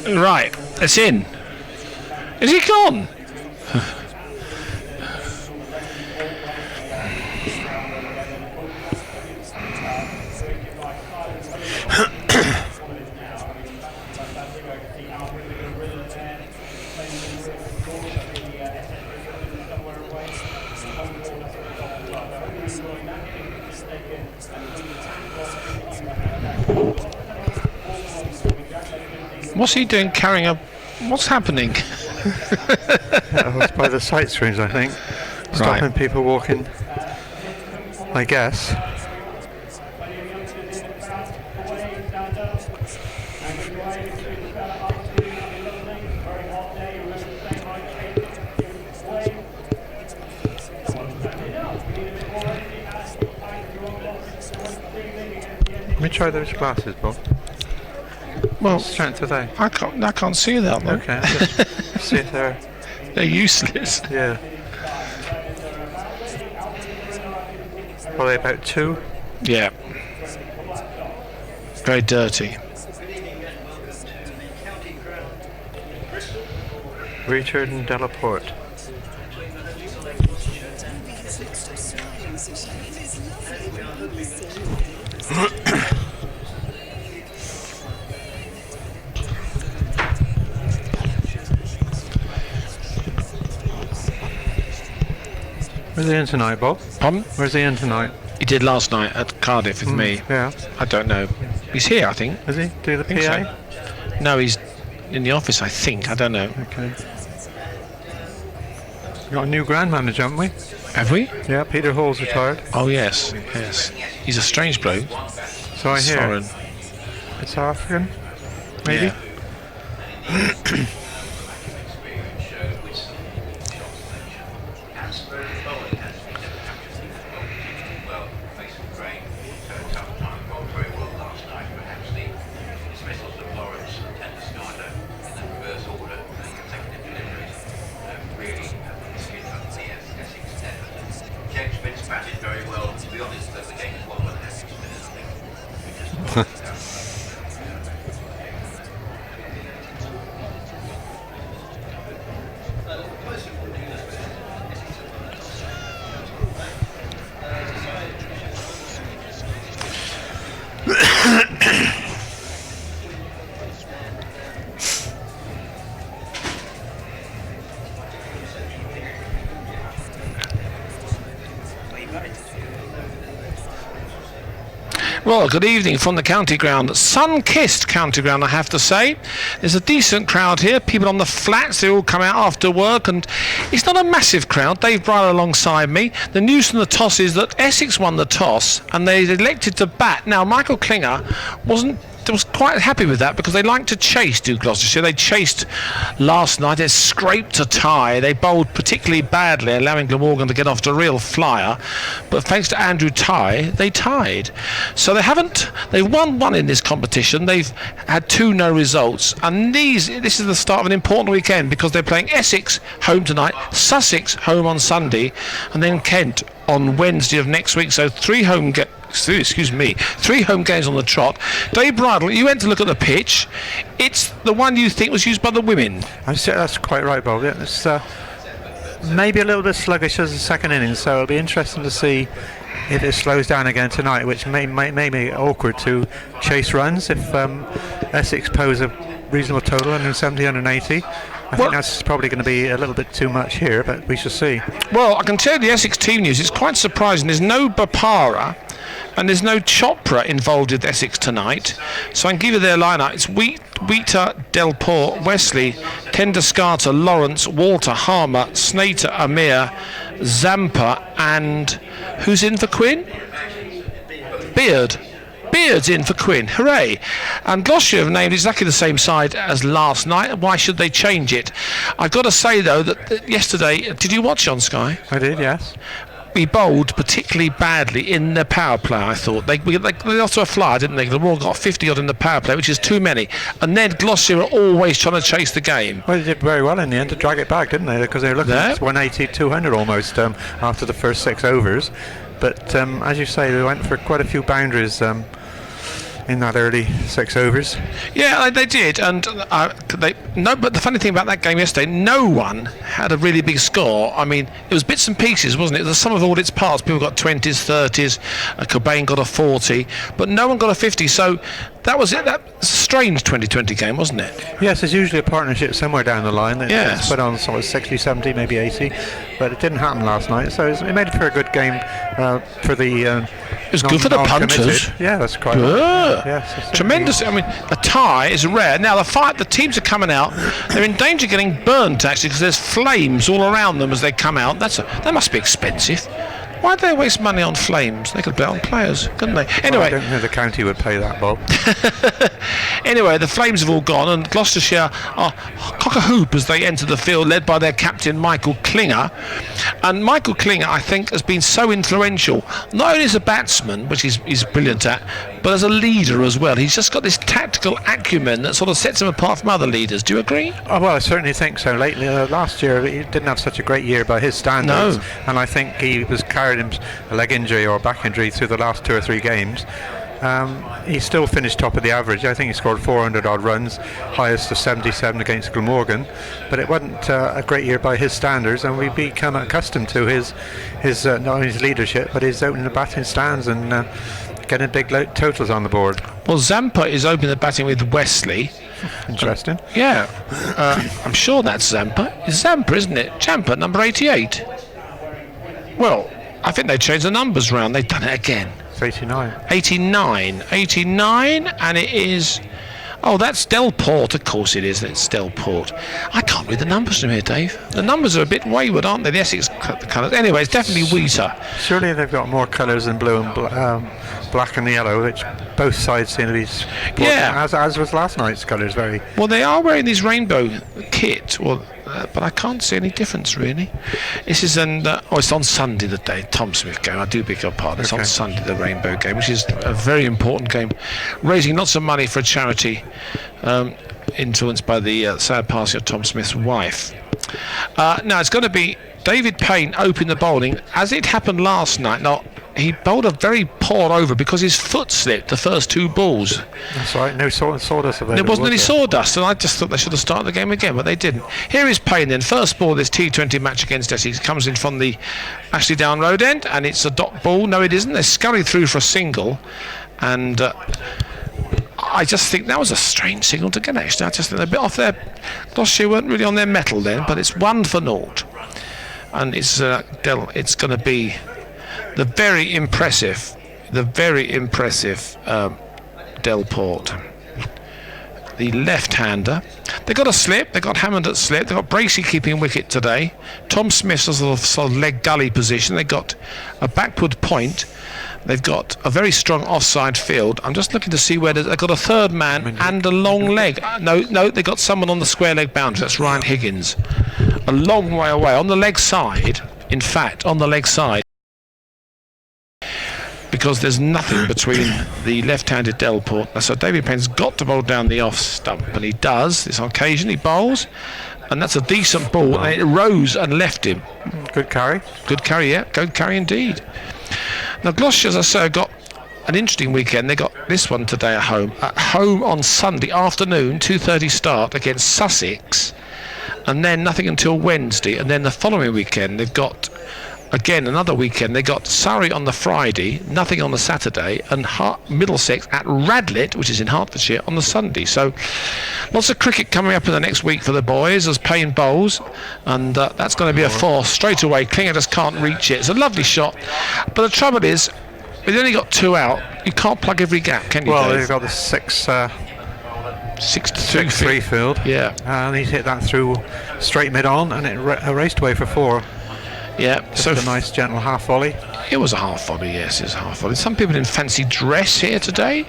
Right, it's in. Is he gone? What's he doing carrying a... What's happening? That was by the sight screens, I think. Stopping people walking, I guess. Let me try those glasses, Bob. Well, strength are they? I can't see that. Though. Okay, just see if they're useless. Yeah. Are they about 2? Yeah. Very dirty. Richard and Delaporte. Where's he in tonight, Bob? Pardon? Where's he in tonight? He did last night at Cardiff with me. Yeah. I don't know. He's here, I think. Is he? Do the PA? So. No, he's in the office, I think. I don't know. Okay. We've got a new grand manager, haven't we? Have we? Yeah, Peter Hall's retired. Oh, yes. Yes. He's a strange bloke. So I hear. Soren. It's African, maybe? Yeah. Well, good evening from the county ground. Sun-kissed county ground, I have to say. There's a decent crowd here. People on the flats, they all come out after work, and it's not a massive crowd. Dave Bryler alongside me. The news from the toss is that Essex won the toss, and they elected to bat. Now, Michael Klinger was quite happy with that because they like to chase, do Gloucestershire. They chased last night. They scraped a tie. They bowled particularly badly, allowing Glamorgan to get off to a real flyer. But thanks to Andrew Tye, they tied. So they've won one in this competition. They've had 2 no results. And this is the start of an important weekend because they're playing Essex home tonight, Sussex home on Sunday, and then Kent on Wednesday of next week. So 3 home games on the trot. Dave Bridle, you went to look at the pitch. It's the one you think was used by the women. That's quite right, Bob. Yeah, it's maybe a little bit sluggish as the second innings, so it'll be interesting to see if it slows down again tonight, which may make it awkward to chase runs if Essex pose a reasonable total, 170, 180. I think that's probably going to be a little bit too much here, but we shall see. Well, I can tell you the Essex team news. It's quite surprising. There's no Bapara and there's no Chopra involved with Essex tonight. So I can give you their lineup. It's Wheater, Delport, Wesley, Kendascarter, Lawrence, Walter, Harmer, Snater, Amir, Zampa, and who's in for Quinn? Beard's in for Quinn. Hooray. And Gloucestershire have named exactly the same side as last night. Why should they change it? I've got to say, though, that yesterday... Did you watch on Sky? I did, yes. We bowled particularly badly in the power play, I thought. They got to a flyer, didn't they? The Royal got 50-odd in the power play, which is too many. And then Gloucestershire are always trying to chase the game. Well, they did very well in the end to drag it back, didn't they? Because they were looking at 180, 200 almost after the first 6 overs. But as you say, they went for quite a few boundaries in in that early 6 overs. Yeah, they did, and But the funny thing about that game yesterday, no one had a really big score. I mean, it was bits and pieces, wasn't it? The sum of all its parts. People got 20s, 30s. Cobain got a 40, but no one got a 50. So that was it. That was a strange 2020 game, wasn't it? Yes, there's usually a partnership somewhere down the line. Yes. It's put on sort of 60, 70, maybe 80, but it didn't happen last night. So it made it for a good game for the. It was good for the punters. Yeah, that's quite. Yes, tremendous. I mean, a tie is rare. Now the teams are coming out. They're in danger of getting burnt actually because there's flames all around them as they come out. That must be expensive. Why do they waste money on flames? They could bet on players, couldn't they? Anyway, well, I don't think the county would pay that, Bob. Anyway, the flames have all gone, and Gloucestershire are cock-a-hoop as they enter the field, led by their captain Michael Klinger. And Michael Klinger, I think, has been so influential, not only as a batsman, which he's brilliant at, but as a leader as well. He's just got this tactical acumen that sort of sets him apart from other leaders. Do you agree? Oh, well, I certainly think so. Lately, last year he didn't have such a great year by his standards, No. and I think he was carried him a leg injury or a back injury through the last 2 or 3 games. He still finished top of the average. I think he scored 400 odd runs, highest of 77 against Glamorgan, but it wasn't a great year by his standards, and we've become accustomed to his not only his leadership but his opening the batting stands and getting big totals on the board. Well, Zampa is opening the batting with Wesley. Interesting. Yeah, I'm sure that's Zampa. It's Zampa, isn't it? Zampa, number 88. Well, I think they changed the numbers round. They've done it again. It's 89. 89, and it is... Oh, that's Delport. Of course it is. It's Delport. I can't read the numbers from here, Dave. The numbers are a bit wayward, aren't they? The Essex colours. Anyway, it's definitely Wheater. Surely they've got more colours than blue and black and yellow, which both sides seem to be sporting, Yeah. as was last night's colours. Very. Well, they are wearing these rainbow kit, but I can't see any difference really. This is it's on Sunday, the day Tom Smith game. I do beg your pardon. It's on Sunday, the rainbow game, which is a very important game, raising lots of money for a charity influenced by the sad passing of Tom Smith's wife. Now it's going to be David Payne open the bowling as it happened last night. Now he bowled a very poor over because his foot slipped the first 2 balls. That's right. No sawdust available. There wasn't any sawdust, and I just thought they should have started the game again, but they didn't. Here is Payne then. First ball of this T20 match against Essex comes in from the Ashley Down road end, and it's a dot ball. No, it isn't. They scurry through for a single, and I just think that was a strange signal to get, actually. I just think they're a bit off their... Gloucestershire weren't really on their mettle then, but it's 1-0. And it's going to be the very impressive Delport, the left-hander. They got a slip. They got Hammond at slip. They got Bracey keeping wicket today. Tom Smith's sort of leg gully position. They got a backward point. They've got a very strong offside field. I'm just looking to see where they've got a third man and a long leg. No, they got someone on the square leg boundary. That's Ryan Higgins, a long way away on the leg side. In fact, on the leg side, because there's nothing between the left-handed Delport. So David Payne's got to bowl down the off stump, and he does. This occasion he bowls, and that's a decent ball, and it rose and left him. Good carry. Good carry, yeah. Good carry indeed. Now Gloucestershire, as I say, got an interesting weekend. They got this one today at home. At home on Sunday afternoon, 2:30 start against Sussex, and then nothing until Wednesday. And then the following weekend they've got again another weekend. They got Surrey on the Friday, nothing on the Saturday, and Middlesex at Radlett, which is in Hertfordshire, on the Sunday. So lots of cricket coming up in the next week for the boys as Payne bowls, and that's going to be a force straight away. Klinger just can't reach it. It's a lovely shot, but the trouble is they've only got 2 out. You can't plug every gap, can you? Well, Dave? they've got the 6-3 field. Yeah, and he's hit that through straight mid on, and it raced away for 4. yeah. Just So a nice gentle half volley. it was a half volley, yes, it was a half volley. Some people in fancy dress here today.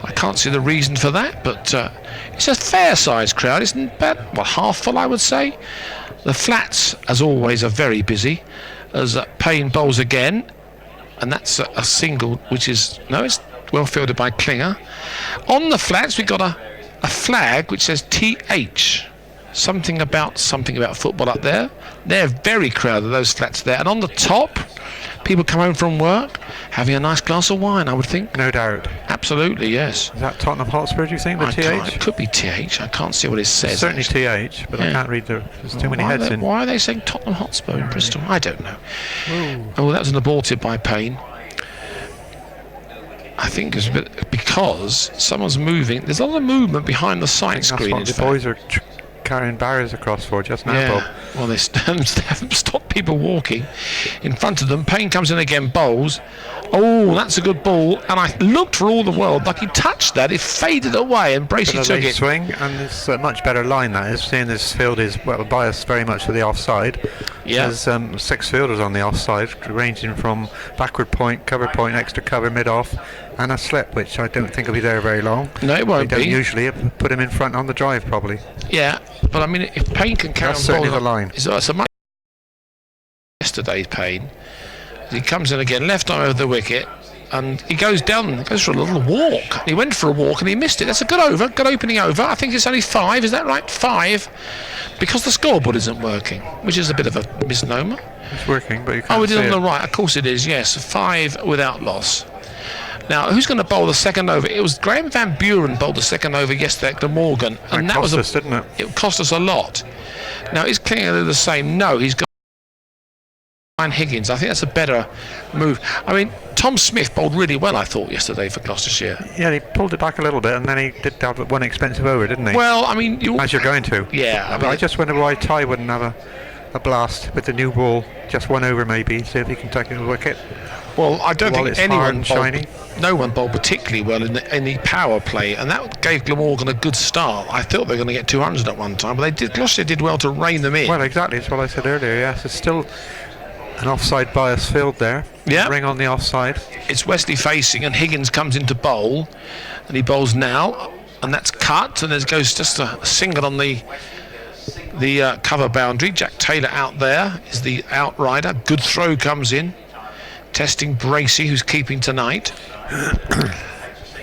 I can't see the reason for that, but it's a fair-sized crowd. Isn't bad. Well, half full, I would say. The flats, as always, are very busy as Payne bowls again, and that's a single, which is it's well fielded by Klinger. On the flats, we've got a flag which says TH. Something about football up there. They're very crowded, those flats there. And on the top, People come home from work, having a nice glass of wine, I would think. No doubt. Absolutely, yes. Is that Tottenham Hotspur, do you think, the TH? It could be TH. I can't see what it says. It's certainly TH, but I can't read there's too many heads in. Why are they saying Tottenham Hotspur in Bristol? I don't know. Ooh. Oh, that was an aborted by Payne. I think it's a bit because someone's moving. There's a lot of movement behind the sight screen. That's what the boys are carrying barriers across for just now, Bob. Well, they haven't stopped people walking in front of them. Payne comes in again, bowls. Oh, that's a good ball. And I looked for all the world like he touched that. It faded away and Bracey took it. Swing, and it's a much better line, that is. Seeing this field is biased very much to the offside. Yeah. There's 6 fielders on the offside, ranging from backward point, cover point, extra cover, mid-off, and a slip, which I don't think will be there very long. No, it won't be. They don't usually put him in front on the drive, probably. Yeah, but I mean, if Payne can carry That's on certainly bowling, the line. It's a much yesterday's Payne. He comes in again, left eye over the wicket, and he goes down, goes for a little walk. He went for a walk and he missed it. That's a good over, good opening over. I think it's only 5, is that right? 5, because the scoreboard isn't working, which is a bit of a misnomer. It's working, but you can't Oh, it is see on the it. right. Of course it is, yes. 5 without loss. Now, who's going to bowl the second over? It was Graham Van Buren bowled the second over yesterday at Glamorgan, and that was us, didn't it? It cost us a lot. Now, is Klinger the same? No, he's got Higgins. I think that's a better move. I mean, Tom Smith bowled really well, I thought, yesterday for Gloucestershire. Yeah, he pulled it back a little bit, and then he did have one expensive over, didn't he? Well, I mean, as you're going to. Yeah. I just wonder why Ty wouldn't have a blast with the new ball, just one over maybe, see if he can take it a wicket. Well, I don't think anyone shiny. No one bowled particularly well in the power play, and that gave Glamorgan a good start. I thought they were going to get 200 at one time, but they did. Gloucester did well to rein them in. Well, exactly. That's what I said earlier. Yes, it's still an offside bias field there. Yeah. Ring on the offside. It's Wesley facing, and Higgins comes into bowl, and he bowls now, and that's cut, and there goes just a single on the cover boundary. Jack Taylor out there is the outrider. Good throw comes in, testing Bracey, who's keeping tonight.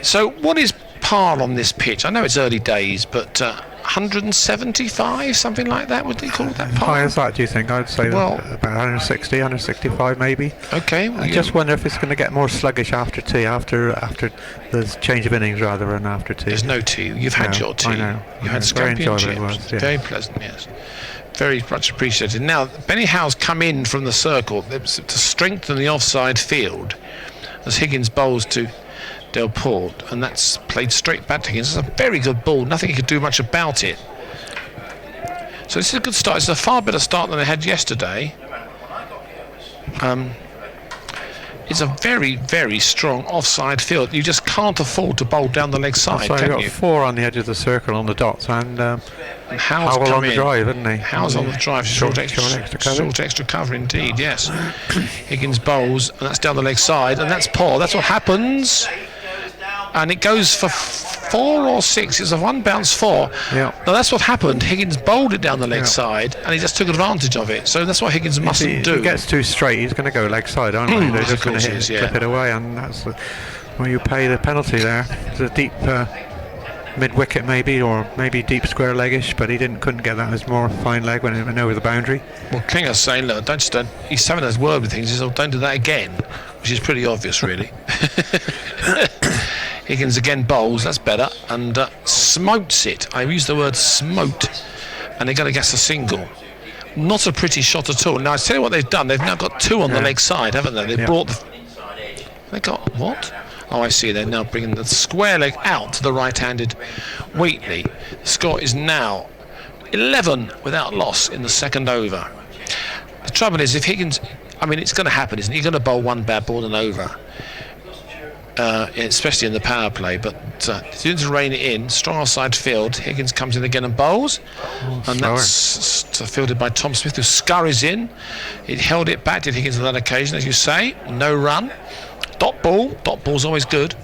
So what is par on this pitch? I know it's early days, but 175, something like that, would they call that par? How high is that, do you think? I'd say Well, about 160, 165 maybe. Okay. Well, I just wonder if it's going to get more sluggish after tea, after the change of innings rather than after tea. There's no tea. You've had your tea. I know. You had Very scampi and enjoyable chips. it was, yeah. Very pleasant, yes. Very much appreciated. Now, Benny Howe's come in from the circle to strengthen the offside field as Higgins bowls to Delport, and that's played straight back to Higgins. It's a very good ball. Nothing he could do much about it. So this is a good start. It's a far better start than they had yesterday. It's a very, very strong offside field. You just can't afford to bowl down the leg side, So can you've you? got 4 on the edge of the circle on the dots, and Howe's Howell come on the in. drive, isn't he? Howe's on the drive. Short extra cover. Short extra cover indeed, yes. Higgins bowls, and that's down the leg side, and that's poor. That's what happens. And it goes for 4 or 6. It's a 1 bounce 4. Yeah. Now that's what happened. Higgins bowled it down the leg Yeah. side, and he just took advantage of it. So that's what Higgins mustn't If do. he gets too straight, he's going to go leg side, aren't they? They're Of just going course to he is, clip it away, and that's where you pay the penalty there. It's a deep mid-wicket maybe, or maybe deep square leggish, but he couldn't get that as more fine leg when it went over the boundary. Well, Klinger's saying, look, don't. He's having his word with things. He says, oh, don't do that again, which is pretty obvious, really. Higgins again bowls, that's better, and smotes it. I use the word smote, and they're going to guess a single. Not a pretty shot at all. Now, I tell you what they've done. They've now got 2 on the leg side, haven't they? They've brought they got what? Oh, I see. They're now bringing the square leg out to the right-handed Wheatley. The score is now 11 without loss in the second over. The trouble is, if Higgins, I mean, it's going to happen, isn't it? You're going to bowl 1 bad ball and over. Especially in the power play, but as soon as you rein it in, strong offside field, Higgins comes in again and bowls, and that's fielded by Tom Smith, who scurries in. He held it back, did Higgins on that occasion, as you say. No run. Dot ball's always good.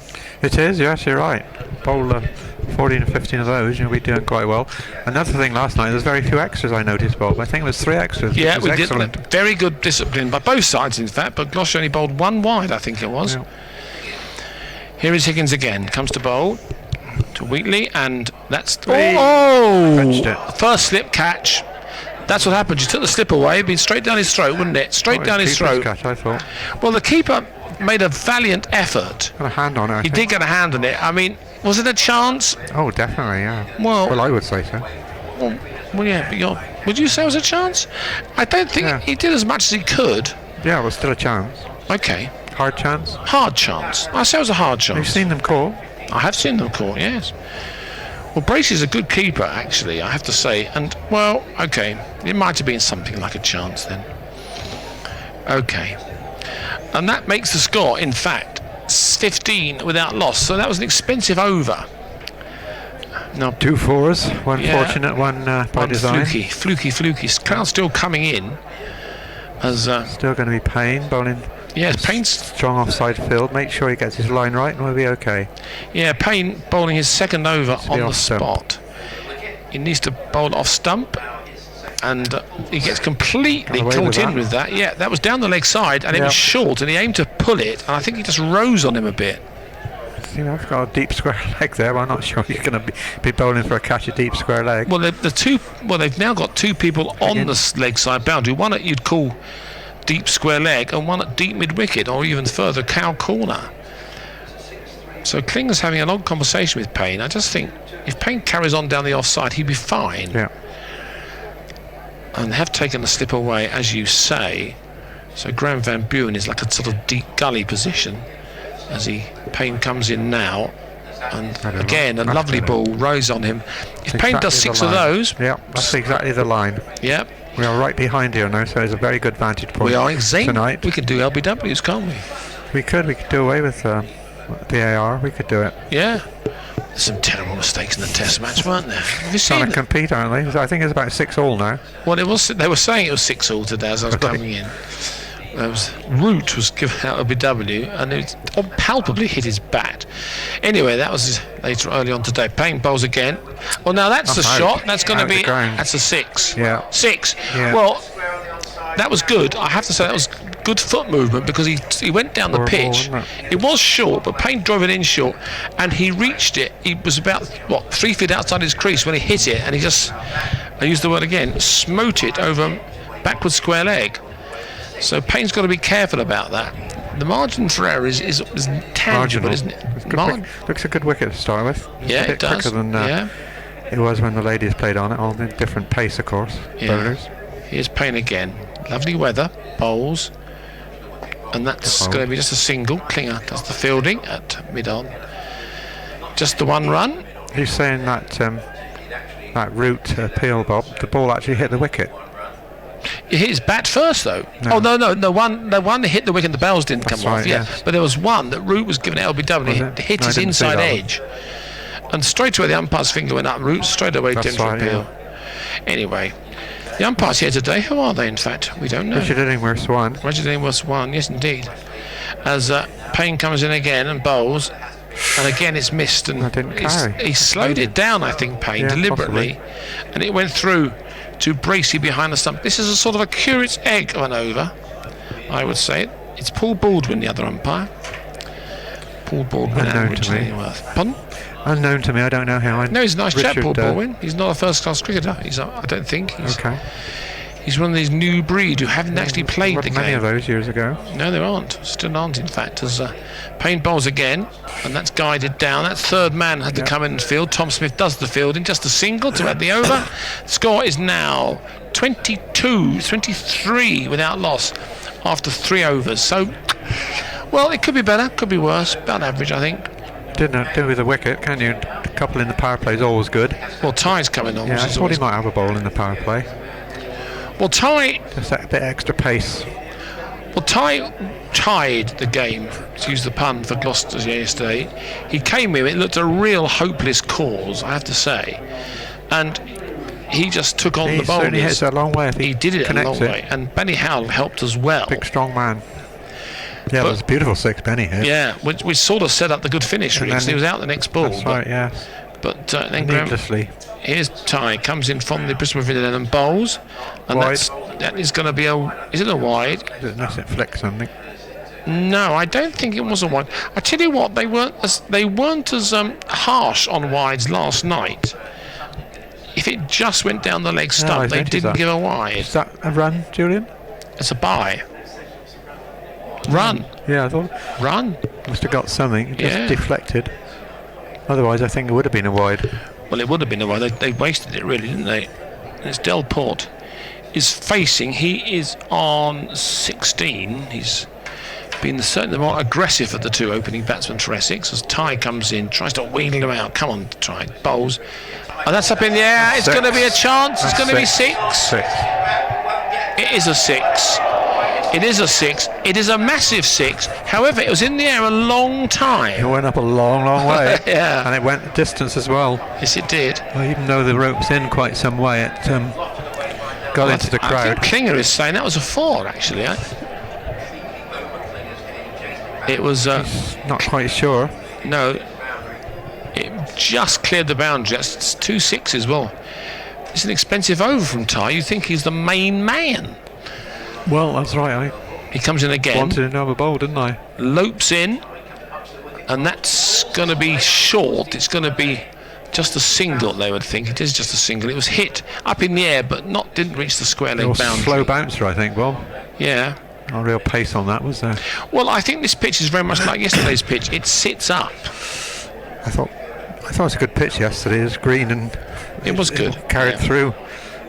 It is, yes, you're right. Bowl 14 or 15 of those, you'll be doing quite well. Another thing last night, there's very few extras I noticed, Bob. I think it was 3 extras. Yeah, which was we excellent. did. Very good discipline by both sides, in fact, but Gloucester only bowled 1 wide, I think it was. Yeah. Here is Higgins again. Comes to bowl to Wheatley, and that's 3. Oh! Fetched it. First slip catch. That's what happened. You took the slip away, it'd been straight down his throat, wouldn't it? Straight down his throat. Catch, I thought. Well, the keeper made a valiant effort. Got a hand on it. I He think. did get a hand on it. I mean, was it a chance? Oh, definitely, yeah. Well, I would say so. Well, yeah, but would you say it was a chance? I don't think he did as much as he could. Yeah, it was still a chance. Okay. Hard chance. Hard chance. I say it was a hard chance. You've seen them caught. I have seen them caught, yes. Well, Bracey's a good keeper, actually, I have to say. And, well, okay, it might have been something like a chance then. Okay. And that makes the score, in fact, 15 without loss. So that was an expensive over. Now, 2 fours, one fortunate, one by design. Fluky. Crowd still coming in. As still going to be Payne bowling. Yes, Payne's strong offside field. Make sure he gets his line right, and we'll be okay. Yeah, Payne bowling his second over on the spot. He needs to bowl off stump, and he gets completely caught in with that. Yeah, that was down the leg side, and it was short, and he aimed to pull it, and I think he just rose on him a bit. I've got a deep square leg there, but I'm not sure you're going to be bowling for a catch a deep square leg. Well, they've now got 2 people on the leg side boundary. One that you'd call deep square leg, and one at deep mid wicket, or even further cow corner. So Klinger's having an odd conversation with Payne. I just think if Payne carries on down the offside, he'd be fine. Yeah. And have taken the slip away, as you say. So Graham Van Buren is like a sort of deep gully position as Payne comes in now, and again a lovely ball rose on him. If Payne does 6 of those, that's exactly the line. Yep. We are right behind here now, so it's a very good vantage point. We are tonight. We could do LBWs, can't we? We could do away with VAR. We could do it. Yeah. There's some terrible mistakes in the Test match, weren't there? Have you seen trying to compete, aren't they? I think it's about 6-all now. Well, they were saying it was 6-all today as I was coming in. Root was given out of BW, and it palpably hit his bat. Anyway, that was early on today. Payne bowls again. Well, now that's a shot. That's going to be. That's a 6. Yeah. 6. Yeah. Well, that was good. I have to say that was good foot movement, because he went down the pitch. It was short, but Payne drove it in short, and he reached it. He was about 3 feet outside his crease when he hit it, and he just, I use the word again, smote it over backward square leg. So Payne's got to be careful about that. The margin for error is tangible, isn't it? Looks a good wicket to start with. Yeah, a bit it does. Quicker than it was when the ladies played on it. All the different pace, of course. Bowlers. Here's Payne again. Lovely weather, bowls, and that's going to be just a single. Klinger does the fielding at mid-on. Just the 1 run. He's saying that that root appeal, Bob, the ball actually hit the wicket. It hit his bat first, though. No. Oh no! The one that hit the wicket, and the bells didn't come off. Yeah, yes. But there was one that Root was given at LBW. Hit his inside edge, and straight away the umpire's finger went up. Root straight away didn't appeal. Yeah. Anyway, the umpires here today. Who are they? In fact, we don't know. Richard Illingworth's one. Richard Illingworth's one. Yes, indeed. As Payne comes in again and bowls, and again it's missed, and he slowed it down. I think Payne deliberately, and it went through to Bracey behind the stump. This is a sort of a curate's egg of an over, I would say. It's Paul Baldwin, the other umpire. Paul Baldwin and Richard Illingworth. Pardon? Unknown to me. I don't know how. No, he's a nice chap, Paul Baldwin. He's not a first-class cricketer. I don't think. He's one of these new breed who haven't actually played the game. Many of those years ago. No, there aren't. Still aren't, in fact. As Payne bowls again, and that's guided down. That third man had to come in and field. Tom Smith does the fielding, just a single to add the over. Score is now 23 without loss after 3 overs. So, well, it could be better, could be worse. About average, I think. Didn't do with the wicket, can you? A couple in the power play is always good. Well, Ty's coming on. Yeah, I thought he might have a bowl in the power play. Well, Ty... Just that bit extra pace. Well, Ty tied the game, to use the pun, for Gloucestershire yesterday. He came in, it looked a real hopeless cause, I have to say. And he just took on the bowlers. He hits it a long way. He did it a long way. And Benny Howell helped as well. Big, strong man. Yeah, it was a beautiful 6 Benny hit. Yeah, which sort of set up the good finish, really, because he was out the next ball. That's right, yes. But then needlessly. Here's Ty, comes in from the Bristol Pavilion and bowls. And that is going to be is it a wide? Unless it flicks something. No, I don't think it was a wide. I tell you what, they weren't as harsh on wides last night. if it just went down the leg I stump, they noticed didn't that. give a wide. Is that a run, Julian? It's a bye. Run. Yeah, I thought Run. must have got something. It just Yeah. deflected. Otherwise, I think it would have been a wide. Well, it would have been a wide. They wasted it, really, didn't they? And it's Delport is facing. He is on 16. He's been certainly the more aggressive of the two opening batsmen for Essex. As Ty comes in, tries to wheedle him out. Come on, Ty. Bowls. Oh, that's up in the air. It's going to be a chance. It's going to be 6. 6. It is a 6. It is a 6. It is a massive 6. However, it was in the air a long It time. went up a long, long way. Yeah. And it went a distance as well. Yes, it did. Well, even though the rope's in quite some way, it got into the I crowd. think Klinger is saying that was a 4, actually. It was... Not quite sure. no. It just cleared the boundary. That's 2 6s. Well, it's an expensive over from Ty. You think he's the main man. Well, that's right. He comes in I again. wanted another bowl, didn't I? Lopes in, and that's going to be short. It's going to be just a single, they would think. It is just a single. It was hit up in the air, but didn't reach the square leg boundary. Slow bouncer, I think, Bob. Yeah. Not real pace on that, was there? Well, I think this pitch is very much like yesterday's pitch. It sits up. I thought it was a good pitch yesterday. It was green and It was good. carried Yeah. through,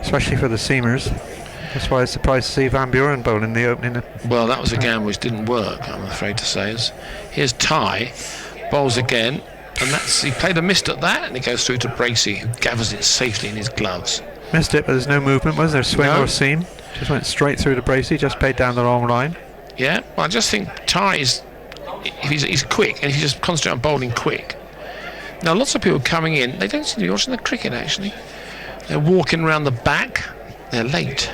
especially for the seamers. That's why I was surprised to see Van Buren bowl in the opening. Well, that was a game which didn't work, I'm afraid to say. Here's Ty, bowls again, and he played a mist at that, and it goes through to Bracey, who gathers it safely in his gloves. Missed it, but there's no movement, was there? Swing No. or seam? Just went straight through to Bracey, just played down the wrong line. Yeah, well, I just think Ty is, if he's quick, and if you just concentrate on bowling quick. Now, lots of people coming in, they don't seem to be watching the cricket, actually. They're walking around the back. They're late.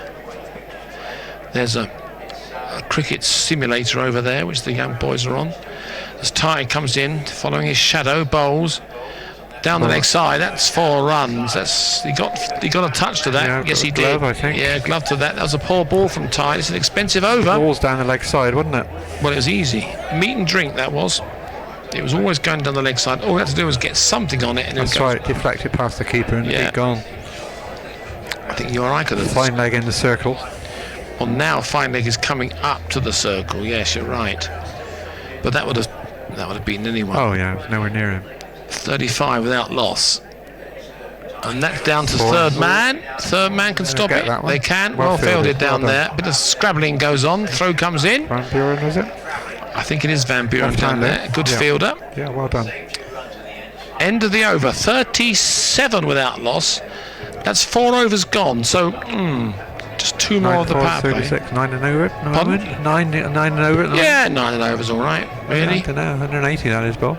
There's a cricket simulator over there, which the young boys are on. As Ty comes in, following his shadow, bowls down the leg side. That's 4 runs. He got a touch to that. Yeah, Yes, he glove, did. I think. Yeah, glove to that. That was a poor ball from Ty. It's an expensive over. Balls down the leg side, wasn't it? Well, it was easy. Meat and drink, that was. It was always going down the leg side. All we had to do was get something on it, and That's it would right, deflected past the keeper and Yeah. keep gone. I think you or I could have. Fine leg in the circle. Well, now fine leg is coming up to the circle. Yes, you're right. But that would have beaten anyone. Oh yeah, it was nowhere near him. 35 without loss. And that's down to 4. third man. Third man can stop get it. that one. They can. Well Well fielded fielded. down Well there. done. Bit of scrabbling goes on. Throw comes in. Van Buren, was it? I think it is Van Buren down Left-hander. there. Good Yeah. fielder. Yeah, well done. End of the over. 37 without loss. That's 4 overs gone. So, just 2 more of the power play. 36, 9 and over. No, Pardon? 9 and over. At the Yeah, 9 and over's all right. moment. Really? I don't know, 180 that is, Bob.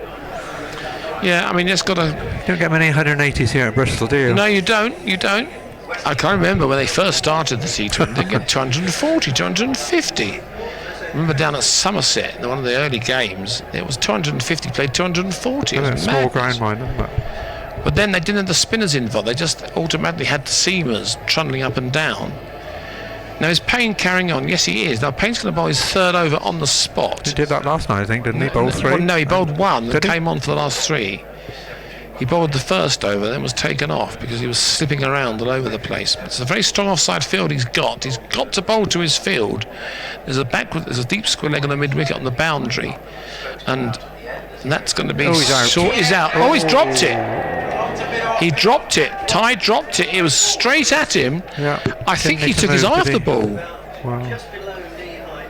Yeah, I mean, it's got to. You don't get many 180s here at Bristol, do you? No, you don't. You don't. I can't remember when they first started the T20. They get 240, 250. I remember down at Somerset, in one of the early games, it was 250 played 240. It was Small madness. ground mine, isn't it? But then they didn't have the spinners involved. They just automatically had the seamers trundling up and down. Now, is Payne carrying on? Yes, he is. Now, Payne's going to bowl his 3rd over on the spot. He did that last night, I think, didn't he? Bowled 3. Well, no, he bowled 1 and Did he? came on for the last 3. He bowled the first over, then was taken off because he was slipping around all over the place. It's a very strong offside field he's got. He's got to bowl to his field. There's a deep square leg on the mid wicket on the boundary, and that's going to be he's out. short. He's out. Oh, he's dropped it. He dropped it. Ty dropped it. It was straight at him. Yeah. I think Didn't he need to took his move, eye off did the he? ball. Wow.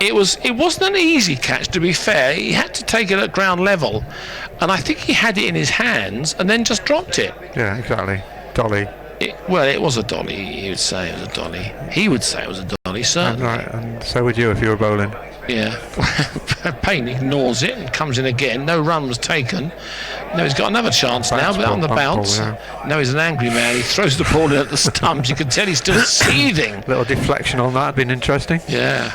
It wasn't an easy catch, to be fair. He had to take it at ground level, and I think he had it in his hands and then just dropped it. Yeah, exactly. Dolly. It was a dolly. He would say it was a dolly. He would say it was a dolly, certainly. Right, and so would you if you were bowling. Yeah. Payne ignores it and comes in again. No run was taken. No, he's got another chance now, but on the ball, bounce. yeah. No, he's an angry man. He throws the ball in at the stumps. You can tell he's still seething. Little deflection on that had been interesting. Yeah.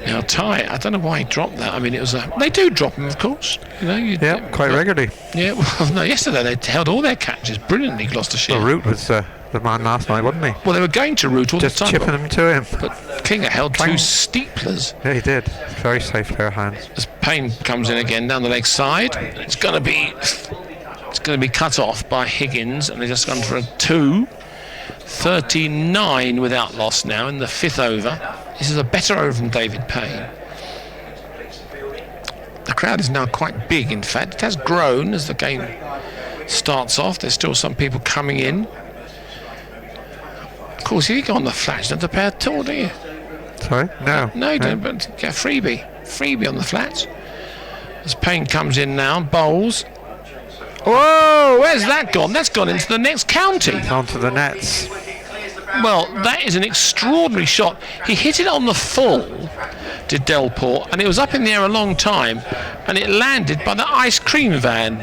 Now, Ty, I don't know why he dropped that. I mean, they do drop him, of course. You know, Yeah, quite regularly. Yeah, well, no, yesterday they held all their catches brilliantly, Gloucestershire. Well, Root was the man last night, wasn't he? Well, they were going to root all Just the time. chipping them to him. But Klinger held 2 steeplers. Yeah, he did. Very safe pair of hands. As Payne comes in again down the leg side, it's going to be It's going to be cut off by Higgins, and they've just gone for a 2. 39 without loss now in the 5th over. This is a better over from David Payne. The crowd is now quite big, in fact. It has grown as the game starts off. There's still some people coming in. Of course, if you go on the flats, you don't have to pay at all, do you? Sorry? No. No, you don't, but get a freebie. Freebie on the flats. As Payne comes in now, bowls. Whoa, where's that gone? That's gone into the next county. Onto the nets. Well, that is an extraordinary shot. He hit it on the full, did Delport, and it was up in the air a long time, and it landed by the ice cream van.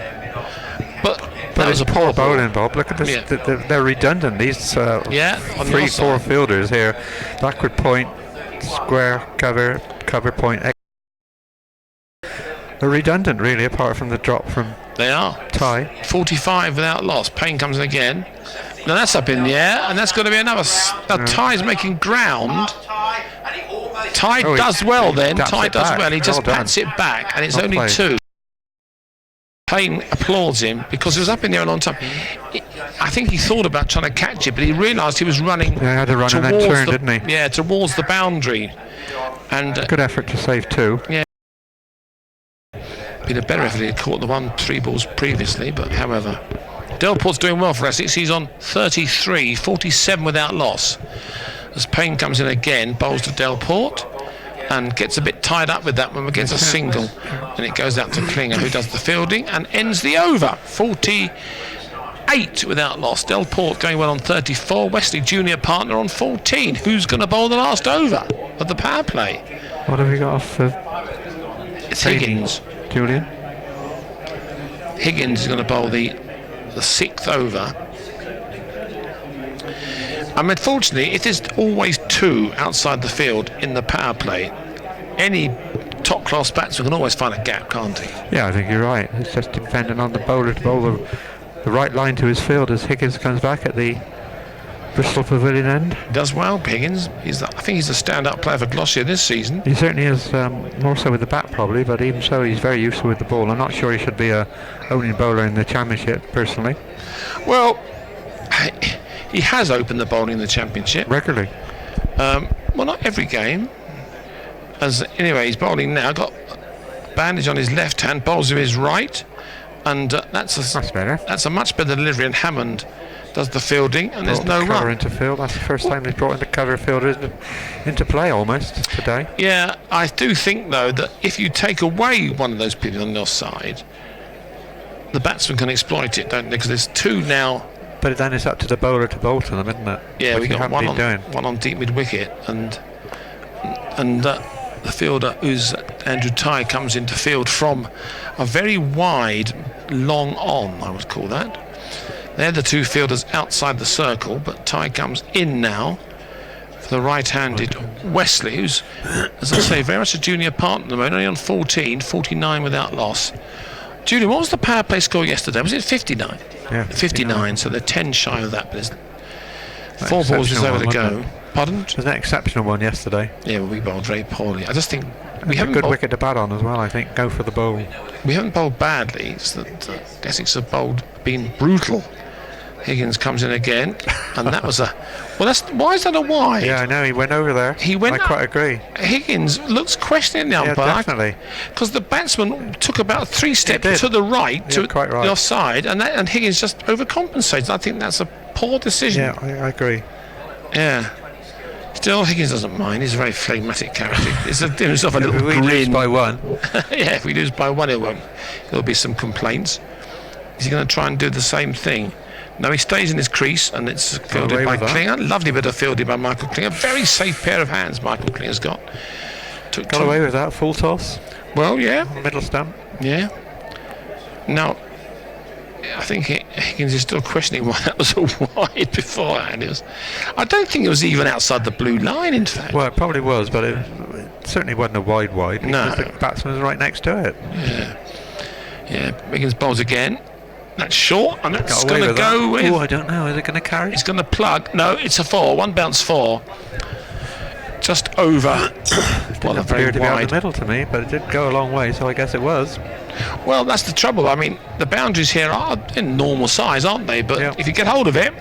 But that was a poor bowling, Bob. Look at this. Yeah. They're redundant. These 3-4 fielders here. Backward point, square, cover point. They're redundant, really, apart from the drop from They are. Ty. 45 without loss. Payne comes in again. Now that's up in the air, and that's going to be another. Now Ty's making ground. Ty does well then. Ty does well. He just pats it back, and it's only 2. Payne applauds him because it was up in there a long time. I think he thought about trying to catch it, but he realised he was running. Yeah, he had to run and then turn, didn't he? Yeah, towards the boundary. And good effort to save 2. Yeah. Been a better effort. He had caught the 1-3 balls previously, but however. Delport's doing well for Essex. He's on 33, 47 without loss. As Payne comes in again, bowls to Delport and gets a bit tied up with that one against a single. And it goes out to Klinger, who does the fielding and ends the over. 48 without loss. Delport going well on 34. Wesley junior partner on 14. Who's going to bowl the last over of the power play? What have we got off of? It's Higgins. Julian. Higgins is going to bowl the 6th over. I mean, fortunately, if there's always 2 outside the field in the power play, any top-class batsman can always find a gap, can't he? Yeah, I think you're right. It's just dependent on the bowler to bowl the right line to his field as Higgins comes back at the Bristol Pavilion end. Does well, Higgins. I think he's a stand-up player for Gloucestershire this season. He certainly is, more so with the bat probably, but even so he's very useful with the ball. I'm not sure he should be a opening bowler in the Championship, personally. Well, he has opened the bowling in the Championship. Regularly. Well, not every game. Anyway, he's bowling now. Got bandage on his left hand, bowls with his right. And that's better. That's a much better delivery, and Hammond does the fielding, and there's no cover run. Into field. That's the first time they've brought in the cover fielders into play almost today. Yeah, I do think though that if you take away one of those people on your side, the batsman can exploit it, don't they? Because there's 2 now. But then it's up to the bowler to bowl to them, isn't it? Yeah, we got one on deep mid wicket, and the fielder, who's Andrew Ty, comes into field from a very wide long on, I would call that. They're the 2 fielders outside the circle, but Ty comes in now for the right-handed Wesley, who's, as I say, very much a junior partner at the moment, only on 14, 49 without loss. Julian, what was the power play score yesterday? Was it 59? Yeah, 59, so they're 10 shy of that, but there's 4 balls just over to go. Pardon? There's an exceptional one yesterday. Yeah, well, we bowled very poorly. I just think we haven't a good wicket to bat on as well, I think. Go for the bowl. We haven't bowled badly. It's that Essex have been brutal. Higgins comes in again, and that was a. Well, why is that a wide? Yeah, I know. He went over there. I quite agree. Higgins looks questioning the umpire. Yeah, definitely. Because the batsman took about 3 steps to the right, to quite right. the offside, and Higgins just overcompensates. I think that's a poor decision. Yeah, I agree. Yeah. Still, Higgins doesn't mind. He's a very phlegmatic character. It's himself a little grin. We lose by 1. Yeah, if we lose by 1, there'll be some complaints. Is he going to try and do the same thing? No, he stays in his crease, and it's fielded by Klinger. Lovely bit of fielding by Michael Klinger. Very safe pair of hands Michael Klinger's got. Got away with that, full toss. Well, yeah. On the middle stump. Yeah. Now, I think Higgins is still questioning why that was all wide beforehand. I don't think it was even outside the blue line, in fact. Well, it probably was, but it certainly wasn't a wide. No. The batsman was right next to it. Yeah. Higgins bowls again. That's short, and that's going to go with. Oh, I don't know. Is it going to carry? It's going to plug. No, it's a 4. 1 bounce 4. Just over. Well, it appeared to be out in the middle to me, but it did go a long way, so I guess it was. Well, that's the trouble. I mean, the boundaries here are in normal size, aren't they? But if you get hold of it,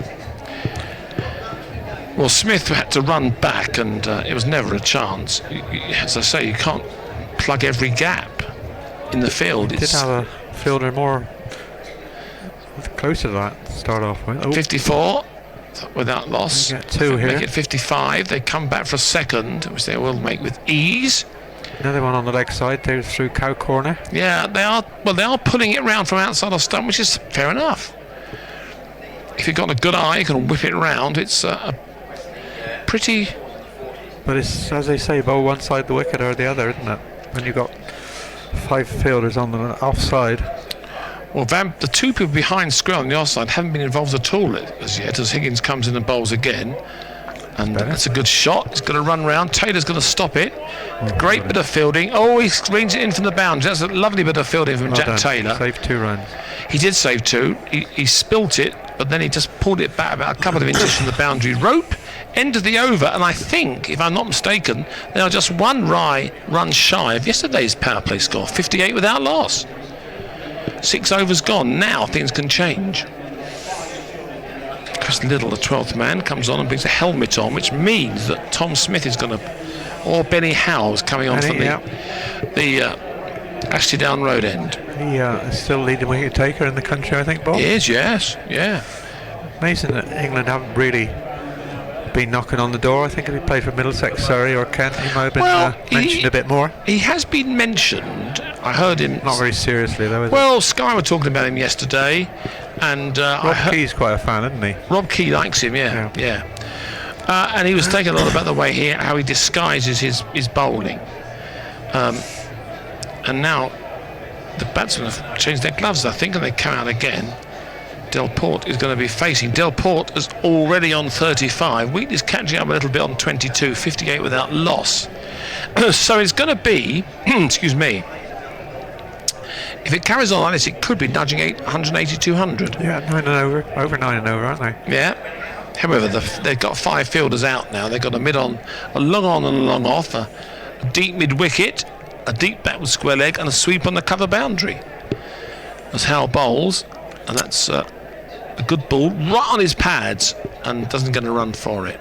well, Smith had to run back, and it was never a chance. As I say, you can't plug every gap in the field. He did have a fielder more closer to that to start off with. Oh. 54 without loss. Get two here. Make it 55. They come back for a second, which they will make with ease. Another one on the leg side, through cow corner. Yeah, they are. Well, they are pulling it round from outside of stump, which is fair enough. If you've got a good eye, you can whip it round. It's a pretty. But it's, as they say, bowl one side the wicket or the other, isn't it? When you've got 5 fielders on the offside. Well, the two people behind square on the offside haven't been involved at all as yet, as Higgins comes in and bowls again. And that's a good shot. He's going to run round. Taylor's going to stop it. Great bit of fielding. Oh, he screens it in from the boundary. That's a lovely bit of fielding from Jack Taylor. Saved 2 runs. He did save 2. He spilt it, but then he just pulled it back about a couple of inches from the boundary rope. End of the over, and I think, if I'm not mistaken, they are just 1 run shy of yesterday's power play score. 58 without loss. 6 overs gone. Now things can change. Chris Little, the 12th man, comes on and brings a helmet on, which means that Tom Smith is going to, or Benny Howe is coming on from the Ashley Down Road end. He is still leading wicket taker in the country, I think, Bob. He is, yes, yeah. Amazing that England haven't really been knocking on the door. I think if he played for Middlesex, Surrey or Kent, he might have been mentioned a bit more. He has been mentioned. I heard him. Not very seriously, though, is Well, Sky were talking about him yesterday. And Rob Key's quite a fan, isn't he? Rob Key likes him, yeah. And he was taking a lot about the way how he disguises his bowling. And now the batsmen have changed their gloves, I think, and they come out again. Delport is going to be facing. Delport is already on 35. Wheatley's catching up a little bit on 22, 58 without loss. So it's going to be, excuse me, if it carries on like this, it could be nudging 180, 200. Yeah, 9 and over 9 and over, aren't they? Yeah. However, they've got 5 fielders out now. They've got a mid on, a long on and a long off, a deep mid wicket, a deep backward square leg, and a sweep on the cover boundary. That's Hal bowls, and that's a good ball right on his pads, and doesn't get a run for it.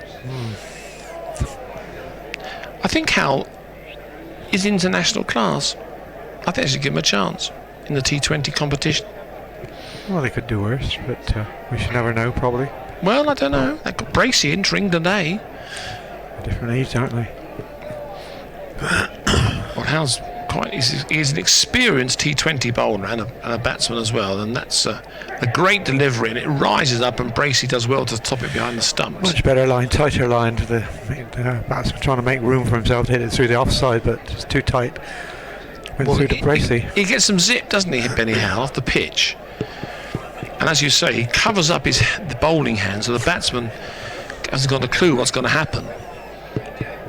I think Hal is international class. I think I should give him a chance in the T20 competition. Well, they could do worse, but we should never know, probably. Well, I don't know. They've got Bracey entering today. Different age, aren't they? Well, Hal's he's an experienced T20 bowler and a batsman as well, and that's a great delivery, and it rises up, and Bracey does well to top it behind the stumps. Much better line, tighter line. The batsman trying to make room for himself to hit it through the offside, but it's too tight. Went through to Bracey. He gets some zip, doesn't he, Benny Howe, off the pitch? And as you say, he covers up the bowling hand, so the batsman hasn't got a clue what's going to happen.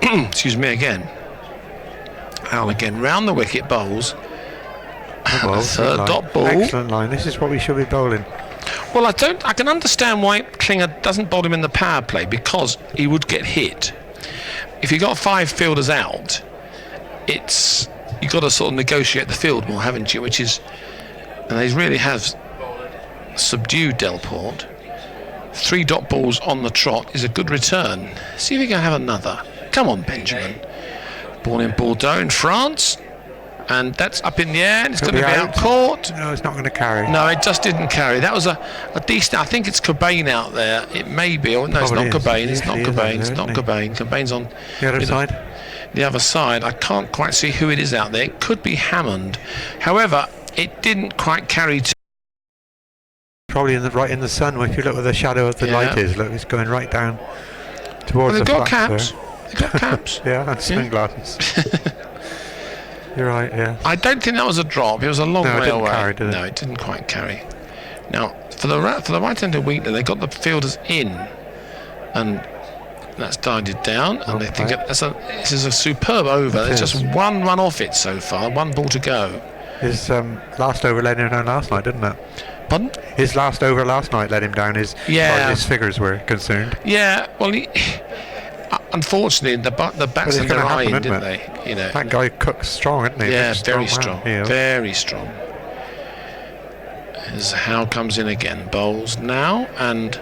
Excuse me again. Howe again, round the wicket, bowls. Third dot ball. Excellent line. This is what we should be bowling. Well, I can understand why Klinger doesn't bowl him in the power play, because he would get hit. If you got 5 fielders out, you've got to sort of negotiate the field more, haven't you? And they really have subdued Delport. 3 dot balls on the trot is a good return. See if we can have another. Come on, Benjamin. Born in Bordeaux in France, and that's up in the air, and it's going to be out caught. No, it's not going to carry. No, it just didn't carry. That was a decent. I think it's Cobain out there. It may be. Oh, no, it's not Cobain. It's not Cobain. It's not Cobain. Cobain's on the other side. The other side. I can't quite see who it is out there. It could be Hammond. However, it didn't quite carry to. Probably right in the sun. If you look where the shadow of the light is, look, it's going right down towards the got caps. There. They've got caps. Yeah, and sunglasses. You're right, yeah. I don't think that was a drop. It was a long way away. Carry, did it? No, it didn't quite carry. Now, for the right-handed Wheatley, they got the fielders in, and that's died down. And they think this is a superb over. There's just 1 run off it so far. 1 ball to go. His last over let him down last night, didn't it? Pardon? His last over last night let him down. As far as his figures were concerned. Yeah. Well, Unfortunately, the bats it's in their gonna eye, happen, didn't isn't they? You know. That guy Cook's strong, isn't he? Yeah, He's a very man. strong. He is. Very strong. As Howe comes in again, bowls now, and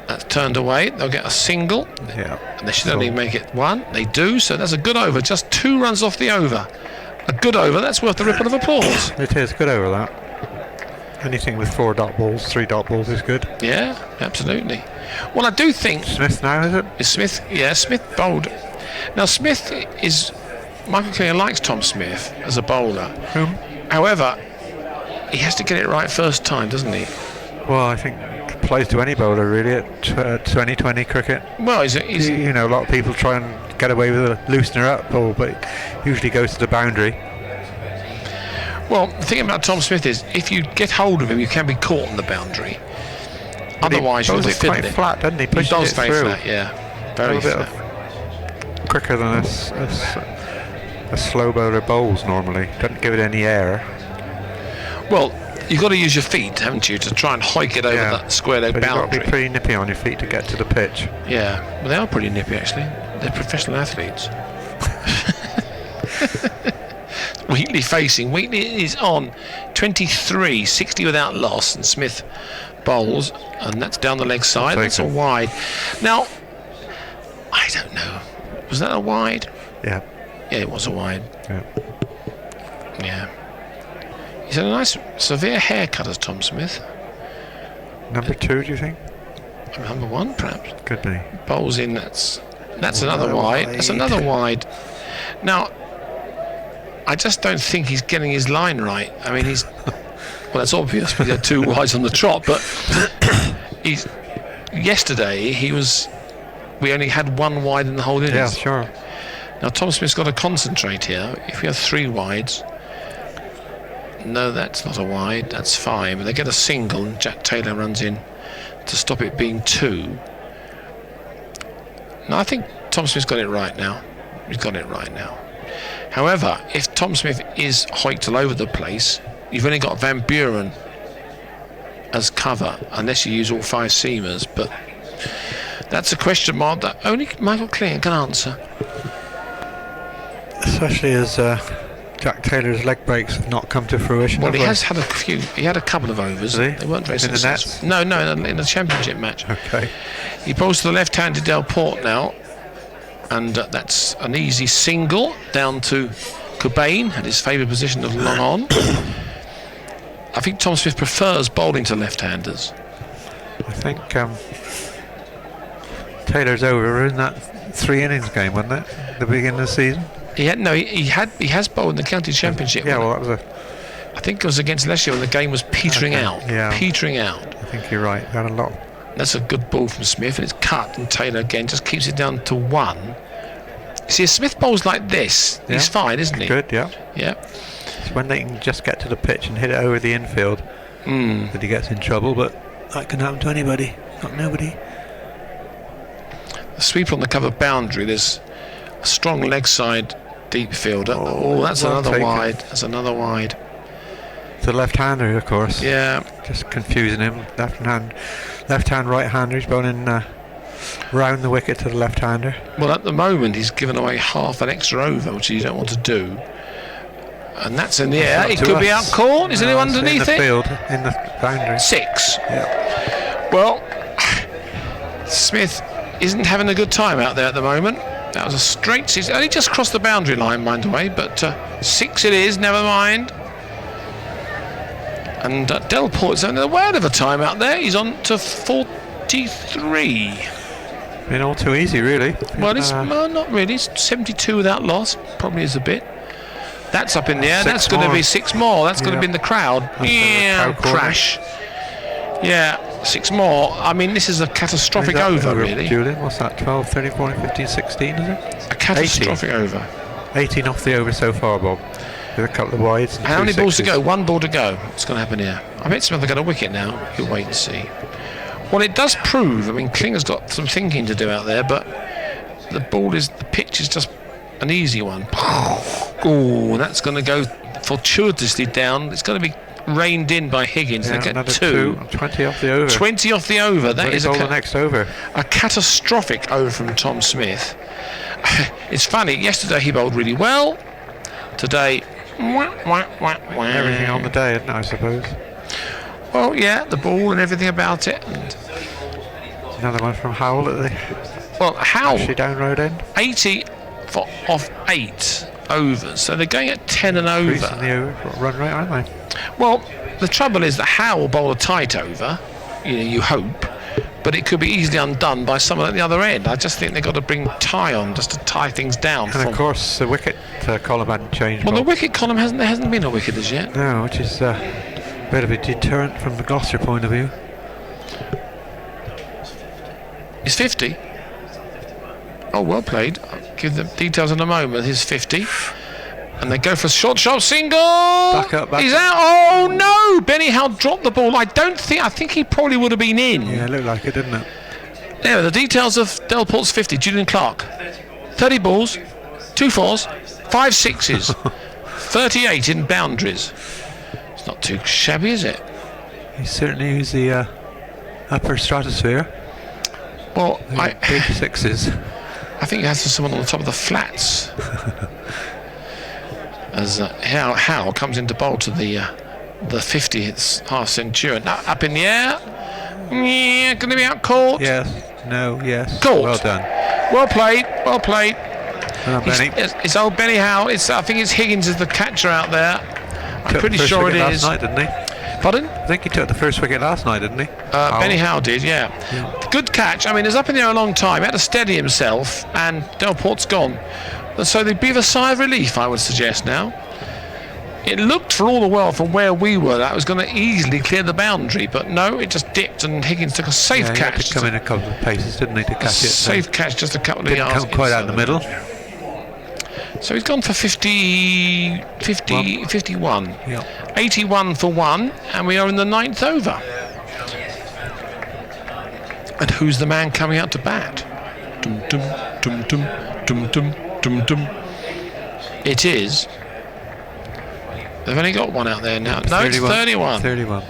that's turned away. They'll get a single. Yeah. And they should only make it one. They do, so that's a good over. Just 2 runs off the over. A good over, that's worth the ripple of applause. It is good over that. Anything with 4 dot balls, 3 dot balls is good. Yeah, absolutely. Well, I do think... Smith now, is it? Is Smith? Yeah, Smith bowled. Now, Smith is... Michael Klinger likes Tom Smith as a bowler. Whom? However, he has to get it right first time, doesn't he? Well, I think it applies to any bowler, really, at 2020 cricket. Well, he's You know, a lot of people try and get away with a loosener up ball, but it usually goes to the boundary. Well, the thing about Tom Smith is, if you get hold of him, you can be caught on the boundary. Otherwise, you'll be quite fiddling. flat, doesn't he? He Pushes does it very through. flat, yeah. Very A little bit flat. Quicker than a slow bowler bowls normally. Doesn't give it any air. Well, you've got to use your feet, haven't you, to try and hike it over that square leg But you've got boundary. to be pretty nippy on your feet to get to the pitch. Yeah, well, they are pretty nippy, actually. They're professional athletes. Wheatley facing. Wheatley is on 23, 60 without loss, and Smith bowls, and that's down the leg side. That's a wide. Now, I don't know. Was that a wide? Yeah. Yeah, it was a wide. Yeah. Yeah. He's had a nice, severe haircut as Tom Smith. Number 2, do you think? Number 1, perhaps. Could be. Bowls in. That's another wide. That's another wide. Now, I just don't think he's getting his line right. I mean, he's... Well, that's obvious, but he had 2 wides on the trot, but yesterday, we only had 1 wide in the whole innings. Yeah, sure. Now, Tom Smith's got to concentrate here. If we have 3 wides... No, that's not a wide. That's fine, but they get a single, and Jack Taylor runs in to stop it being 2. No, I think Tom Smith's got it right now. He's got it right now. However, if Tom Smith is hiked all over the place, you've only got Van Buren as cover, unless you use all 5 seamers. But that's a question mark that only Michael Klinger can answer. Especially as Jack Taylor's leg breaks have not come to fruition. Well, he has had a few. He had a couple of overs. Has he? They weren't very In the successful. nets? No, in the championship match. Okay. He bowls to the left-handed Del Port now, and that's an easy single down to Cobain at his favoured position of long on. I think Tom Smith prefers bowling to left-handers. I think Taylor's over in that 3 innings game, wasn't it? The beginning of the season. He has bowled in the county championship. Yeah, well, that was I think it was against Leicestershire when the game was petering out. Yeah. Petering out. I think you're right. Had a lot. That's a good ball from Smith, and it's cut, and Taylor again just keeps it down to 1. See, if Smith bowls like this, he's fine, isn't he? Good, yeah. Yeah. It's when they can just get to the pitch and hit it over the infield that he gets in trouble, but that can happen to anybody, not nobody. The sweeper on the cover boundary, there's a strong leg side deep fielder. Oh, that's well another taken. wide. That's another wide. The left-hander, of course. Yeah. Just confusing him. Left-hand, right-hander. He's bowling round the wicket to the left-hander. Well, at the moment, he's given away half an extra over, which you don't want to do. And that's in the air. It could be out caught. Is anyone underneath in the it? field, in the boundary. 6. Yeah. Well, Smith isn't having a good time out there at the moment. That was a straight 6. Only just crossed the boundary line, mind the way, but 6 it is, never mind. And Del Port's having a word of a time out there. He's on to 43. Been all too easy, really. Well, it's not really. It's 72 without loss. Probably is a bit. That's up in the air. That's going to be 6 more. That's going to be in the crowd. Yeah, crash. Yeah, 6 more. I mean, this is a catastrophic over, really. Julian, what's that? 12, 13, 14, 15, 16, is it? A catastrophic 18. over. 18 off the over so far, Bob. With a couple of wides. And How many 2 balls to sixes. go? 1 ball to go. What's going to happen here? I bet Smith will get a wicket now. You'll wait and see. Well, it does prove. I mean, Klinger's got some thinking to do out there, but the pitch is just an easy one. Oh, that's going to go fortuitously down. It's going to be reined in by Higgins. Yeah, They get another 2. 20 off the over. 20 off the over. That is the next over. a catastrophic over from Tom Smith. It's funny, yesterday he bowled really well. Today, Everything on the day, isn't it, I suppose. Well, yeah, the ball and everything about it. And another one from Howell at the Howell, down road end. 80 off 8 overs, so they're going at 10 and over. Increasing the run rate, aren't they? Well, the trouble is that Howell will bowl a tight over, you hope, but it could be easily undone by someone at the other end. I just think they've got to bring Ty on just to tie things down. And of course, the wicket column hadn't changed. Well, the wicket column hasn't been a wicket as yet. No, which is a bit of a deterrent from the Gloucester point of view. It's 50. Oh, well played. I'll give them details in a moment. Here's 50. And they go for a short single. Back up. He's out. Oh no! Benny Howe dropped the ball. I think he probably would have been in. Yeah, it looked like it, didn't it? There are the details of Delport's 50. Julian Clark. 30 balls, 2 fours, 5 sixes, 38 in boundaries. It's not too shabby, is it? He certainly used the upper stratosphere. Well, big sixes. I think he has someone on the top of the flats. As Howe comes into bowl to the 50th half centurion. Now, up in the air. Yeah, going to be out caught. Yes. No. Yes. Caught. Well done. Well played. Well played. Benny. It's old Benny Howe. I think it's Higgins is the catcher out there. I'm pretty sure it is. Last night, didn't he? Pardon? I think he took the first wicket last night, didn't he? Benny Howe did, yeah. Good catch. I mean, he was up in the air a long time. He had to steady himself, and Delport's gone. And so they'd be a sigh of relief, I would suggest now. It looked for all the world from where we were that it was going to easily clear the boundary, but no, it just dipped, and Higgins took a safe catch. He had to come in a couple of paces, didn't he, to catch it? Safe catch, just a couple of yards. Didn't come quite out in the middle. So he's gone for 51. Yep. 81 for 1, and we are in the 9th over. And who's the man coming out to bat? Dum dum dum dum dum dum dum dum. It is. They've only got one out there now. No, 31. It's 31. 31.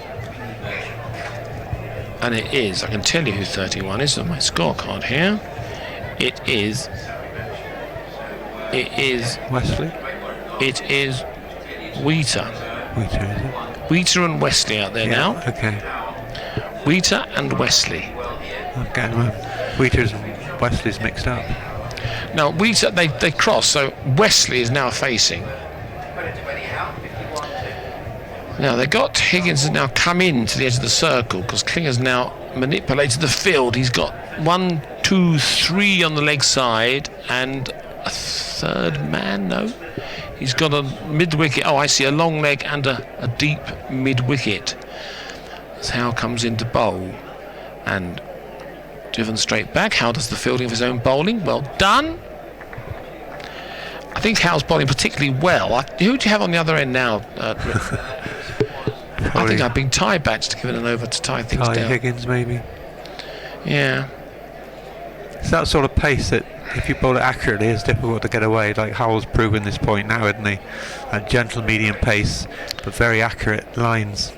And it is. I can tell you who 31 is on my scorecard here. It is Wesley. It is Wheater. Wheater, is it? Wheater and Wesley out there now. Okay. Wheater and Wesley. I'm getting Wheater's and Wesley's mixed up. Now Wheater, they cross, so Wesley is now facing. Now they got Higgins has now come in to the edge of the circle because Klinger's now manipulated the field. He's got 1, 2, 3 on the leg side and a third man. No, he's got a mid wicket. Oh, I see, a long leg and a deep mid wicket. As Howe comes into bowl and driven straight back. Howe does the fielding of his own bowling. Well done. I think Howe's bowling particularly well. Who do you have on the other end now? I think I've been Ty Batch to give it an over to tie things down. Higgins, maybe. Yeah. It's that sort of pace that if you bowl it accurately, it's difficult to get away. Like Howell's proven this point now, isn't he? A gentle medium pace, but very accurate lines.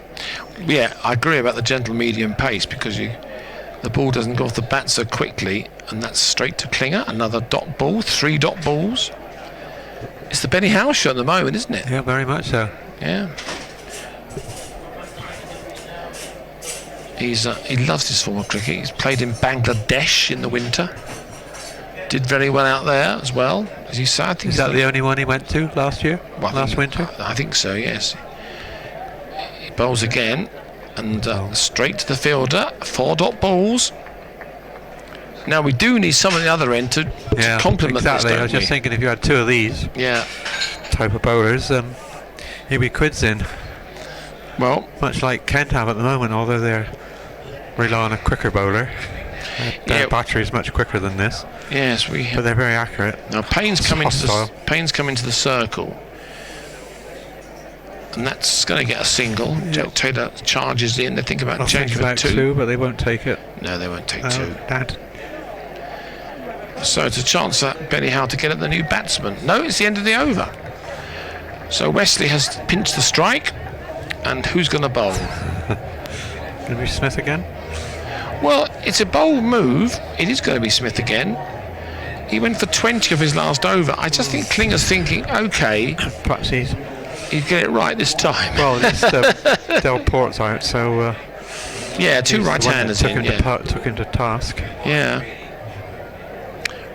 Yeah, I agree about the gentle medium pace because the ball doesn't go off the bat so quickly, and that's straight to Klinger. Another dot ball, 3 dot balls. It's the Benny Howe show at the moment, isn't it? Yeah, very much so. Yeah. He loves his form of cricket. He's played in Bangladesh in the winter. Did very well out there as well. As you say, I think is that the only one he went to last year? Well, last winter? I think so. Yes. He bowls again and straight to the fielder. 4 dot balls. Now we do need some at the other end to complement exactly. this. I was just thinking if you had 2 of these type of bowlers, he'd be quids in. Well, much like Kent have at the moment, although they're rely on a quicker bowler. Their battery is much quicker than this. Yes, but they're very accurate. Now Payne's come into the circle, and that's going to get a single. Jack Taylor charges in. They think about changing for 2, but they won't take it. No, they won't take 2. So it's a chance that Benny Howe to get at the new batsman. No, it's the end of the over. So Wesley has pinched the strike. And who's going to bowl? Going to be Smith again? Well, it's a bold move. It is going to be Smith again. He went for 20 of his last over. I just think Klinger's thinking, OK, perhaps he'd get it right this time. Well, it's Del Port's out, so... yeah, two right-handers in, took him to task. Yeah.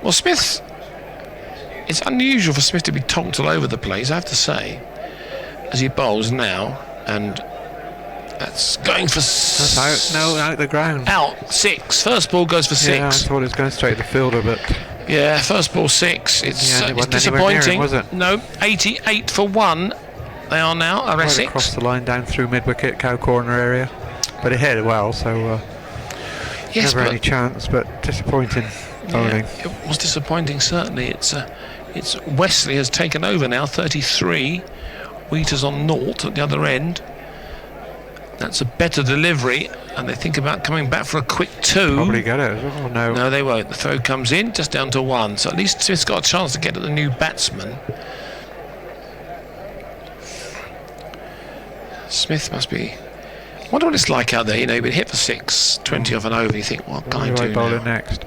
Well, Smith's... It's unusual for Smith to be tonked all over the place, I have to say, as he bowls now, and that's going for... That's out. No, out the ground. Out, 6. First ball goes for 6. Yeah, I thought it was going straight to the fielder, but... Yeah, first ball 6. It's disappointing. Him, was it? No, 88 for 1. They are now, are Essex. Right across the line down through mid-wicket, cow corner area. But it hit it well, so yes, never any chance, but disappointing bowling. Yeah, it was disappointing, certainly. It's Wesley has taken over now, 33. Wheater's on 0 at the other end. That's a better delivery, and they think about coming back for a quick 2. Probably get it. Oh, no. No, they won't. The throw comes in, just down to 1. So at least Smith's got a chance to get at the new batsman. Smith must be... I wonder what it's like out there. You know, you've been hit for 6, 20 off an over. You think, what can I do bowl now? it next.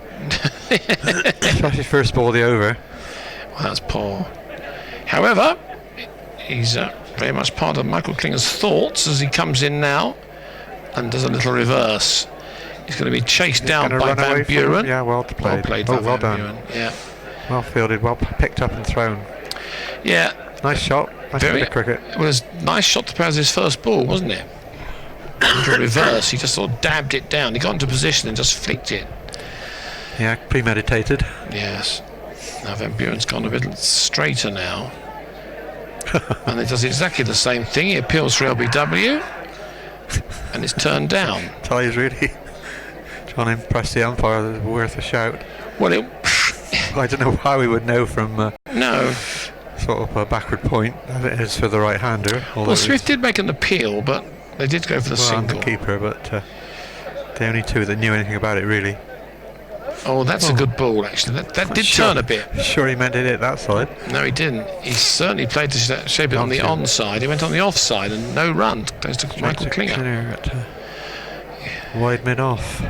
Especially first ball of the over. Well, that's poor. However, he's very much part of Michael Klinger's thoughts as he comes in now and does a little reverse. He's going to be chased down by Van Buren. Yeah, well played. Well played, well Van done. Buren. Yeah. Well fielded, well picked up and thrown. Yeah. Nice shot. Nice bit of cricket. It was a nice shot to play as his first ball, wasn't it? Into a reverse, he just sort of dabbed it down. He got into position and just flicked it. Yeah, premeditated. Yes. Now Van Buren's gone a bit straighter now. And he does exactly the same thing. He appeals for LBW and it's turned down. Ty's really trying to impress the umpire. That's worth a shout. Well, I don't know how we would know from no sort of a backward point that it is for the right-hander. Well, Swift did make an appeal, but they did go for the single. The keeper, but the only two that knew anything about it really. Oh, that's a good ball, actually. That did turn a bit. Sure he meant it hit that side. No, he didn't. He certainly played to shape it on the onside. He went on the offside and no run. Goes to Michael Klinger. Wide mid-off.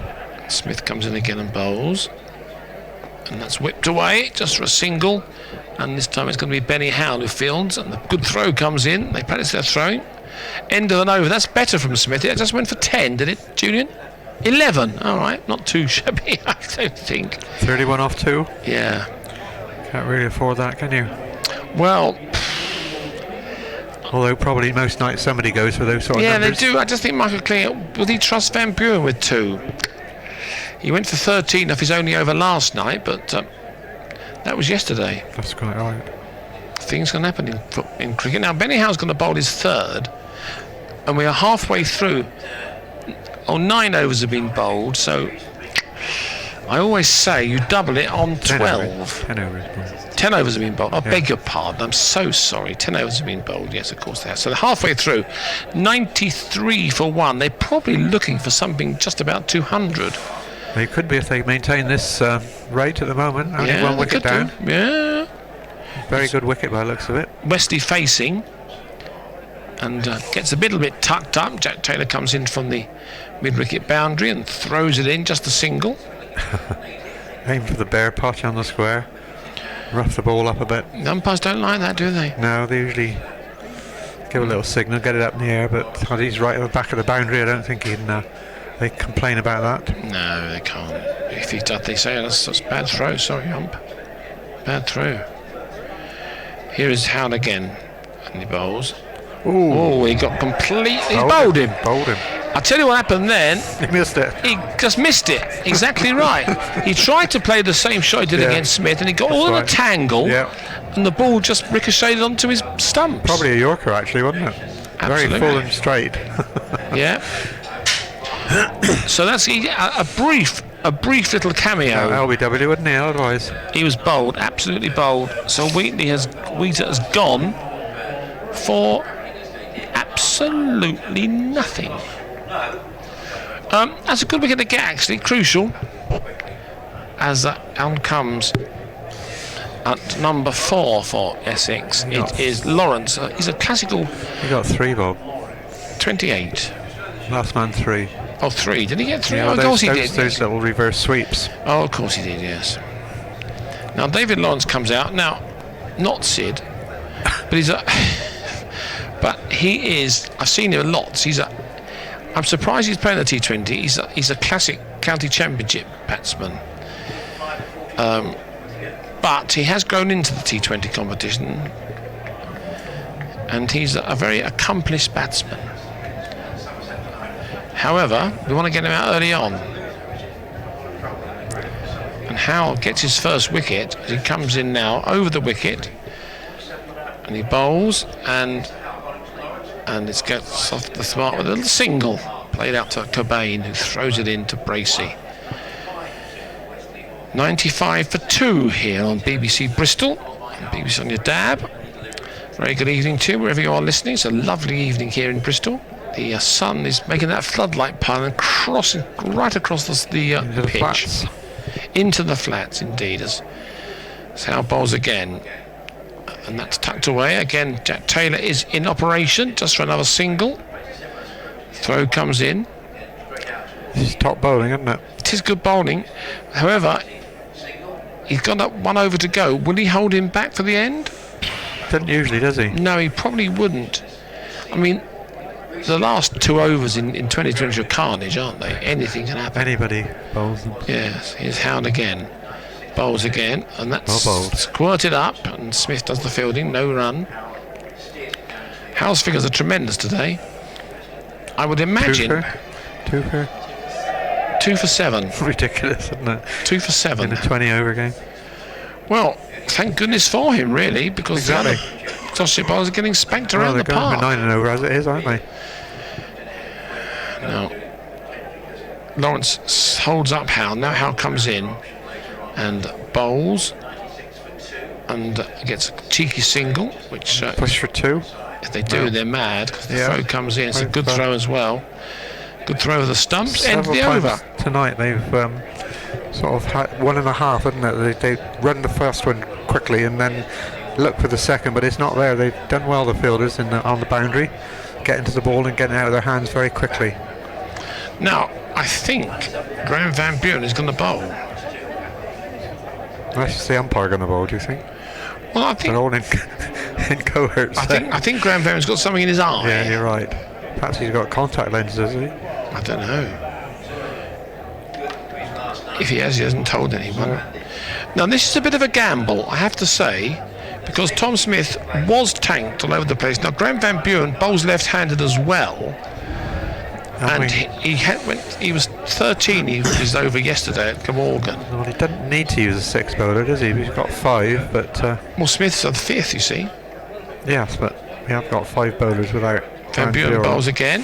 Smith comes in again and bowls. And that's whipped away just for a single. And this time it's going to be Benny Howell who fields. And the good throw comes in. They practice their throwing. End of an over. That's better from Smith. It just went for 10, did it, Julian? 11. All right, not too shabby, I don't think. 31 off 2. Yeah. Can't really afford that, can you? Well, although probably most nights somebody goes for those sort of numbers. Yeah, they do. I just think Michael Klinger, would he trust Van Buren with 2? He went for 13 off his only over last night, but that was yesterday. That's quite right. Things can happen in cricket. Now, Benny Howell's going to bowl his 3rd, and we are halfway through. 9 overs have been bowled, so I always say you double it on 12. 10 overs. 10 overs have been bowled. I beg your pardon. I'm so sorry. 10 overs have been bowled. Yes, of course they have. So they're halfway through. 93 for 1. They're probably looking for something just about 200. They could be if they maintain this rate at the moment. Only one wicket down. Yeah. Very good wicket by the looks of it. Wesley facing. And gets a little bit tucked up. Jack Taylor comes in from the mid-wicket boundary and throws it in, just a single. Aim for the bare patch on the square. Rough the ball up a bit. The umpires don't like that, do they? No, they usually give a little signal, get it up in the air, but he's right at the back of the boundary. I don't think they complain about that. No, they can't. If he does, they say that's bad throw. Sorry, ump. Bad throw. Here is Howell again. And he bowls. Ooh. Oh, he got completely... He bowled him. I'll tell you what happened then. He missed it. He just missed it. Exactly right. He tried to play the same shot he did against Smith, and he got all in a tangle, and the ball just ricocheted onto his stumps. Probably a Yorker, actually, wasn't it? Absolutely. Very full and straight. Yeah. So that's a brief little cameo. LBW, wouldn't he, otherwise? He was bold, absolutely bold. So Wheater has gone for absolutely nothing. That's a good wicket to get, actually, crucial. As that on comes at number 4 for Essex, it is Lawrence. He's a classical. He got 3, Bob. 28? Last man 3. Oh, 3. Did he get 3? Yeah, Oh, of course he did. Those little reverse sweeps. Oh, of course he did, yes. Now, David Lawrence comes out. Now, not Sid, but he's a... But he is... I've seen him lots. I'm surprised he's playing the T20. He's a classic county championship batsman. But he has grown into the T20 competition. And he's a very accomplished batsman. However, we want to get him out early on. And Howell gets his first wicket as he comes in now over the wicket. And he bowls and it gets off the smart with a little single played out to Cobain, who throws it in to Bracey. 95 for 2 here on BBC Bristol, and BBC on your dab. Very good evening to you, wherever you are listening. It's a lovely evening here in Bristol. The sun is making that floodlight pun and crossing right across the pitch. Flats. Into the flats, indeed, as Howell bowls again. And that's tucked away. Again, Jack Taylor is in operation, just for another single. Throw comes in. This is top bowling, isn't it? It is good bowling. However, he's got up 1 over to go. Will he hold him back for the end? Doesn't usually, does he? No, he probably wouldn't. I mean, the last 2 overs in 2020 are carnage, aren't they? Anything can happen. Anybody bowls them. Yes, here's Howard again. Bowls again, and that's Well bowled. squirted up, and Smith does the fielding, no run. Howell's figures are tremendous today. I would imagine 2 for 2 for 7. ridiculous, isn't it? 2 for 7 In a 20 over game. Well, thank goodness for him, really, because Exactly. the other Gloucestershire bowlers are getting spanked Well, around they're the going park. for 9 and over as it is, aren't they? Now, Lawrence holds up Howell. Now Howell comes in and bowls and gets a cheeky single, which Push for 2. if they do, they're mad, because the Yeah. throw comes in. It's a Right good throw. throw as well. Good throw of the stumps. End Several the times over. tonight they've sort of had 1.5, isn't it? They run the first one quickly and then look for the second, but it's not there. They've done well, the fielders on the boundary, getting to the ball and getting out of their hands very quickly. Now, I think Graham Van Buren is going to bowl. That's the umpire going to bowl, do you think? Well, I They're think all in, in cohorts. I think Graham Van Buren's got something in his eye. Yeah, you're right. Perhaps he's got contact lenses, has he? I don't know. If he hasn't told anyone. Now, this is a bit of a gamble, I have to say, because Tom Smith was tanked all over the place. Now, Graham Van Buren bowls left-handed as well. And he was 13. He was over yesterday at Glamorgan. Well, he doesn't need to use a 6 bowler, does he? He's got 5, but Well, Smith's the 5th, you see. yes, but we have got 5 bowlers without. Van Buren bowls again.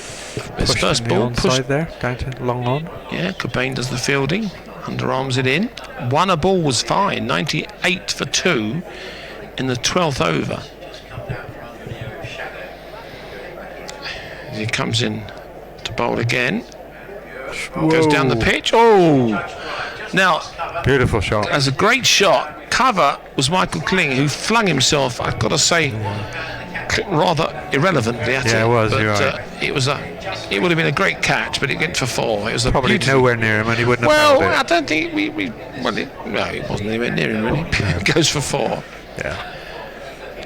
His first ball pushed there, down to long on. Yeah, Cobain does the fielding. Underarms it in. 1 a ball was fine. 98 for 2 in the 12th over. As he comes in to bowl again. Goes down the pitch. Oh! Now, Beautiful shot. that's a great shot. Cover was Michael Kling, who flung himself, I've got to say, rather irrelevantly at it. Yeah, it was, But, you're right. it would have been a great catch, but it went for 4. It was a Probably beautiful. nowhere near him, and he wouldn't Well, have I held don't think no, it wasn't anywhere near him, really. It goes for 4. it. Yeah.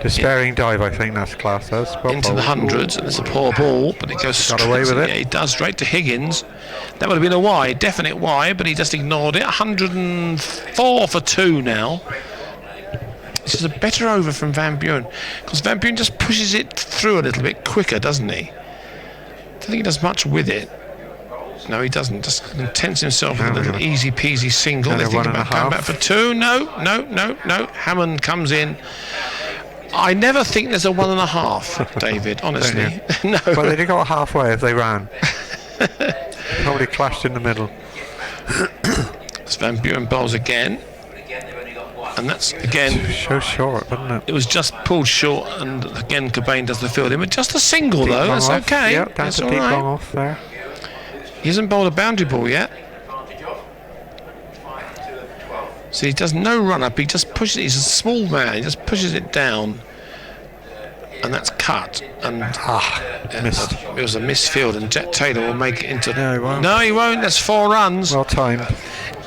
Despairing dive, I think that's class. That's well Into the bowled. hundreds, and it's a poor ball, but it goes Got away with it. Yeah, he does straight to Higgins. That would have been a wide, definite wide, but he just ignored it. 104 for 2 now. This is a better over from Van Buren, because Van Buren just pushes it through a little bit quicker, doesn't he? I don't think he does much with it. No, he doesn't. Just contents himself with a little easy peasy single. They think about coming back for 2. No. Hammond comes in. I never think there's a 1.5, David, honestly. No. But they'd have got halfway if they ran. Probably clashed in the middle. It's Van Buren bowls again. And that's, again, So short, wasn't it? it was just pulled short, and again Cobain does the fielding. But just a single, Deep though, long that's off. okay. Yep, down That's to all deep long right. off there. He hasn't bowled a boundary ball yet. So he does no run-up, he just pushes it. He's a small man, he just pushes it down. and that's cut. And missed. it was a missed field, and Jack Taylor will make it into. No, he won't. No, he won't. That's 4 runs. Well timed.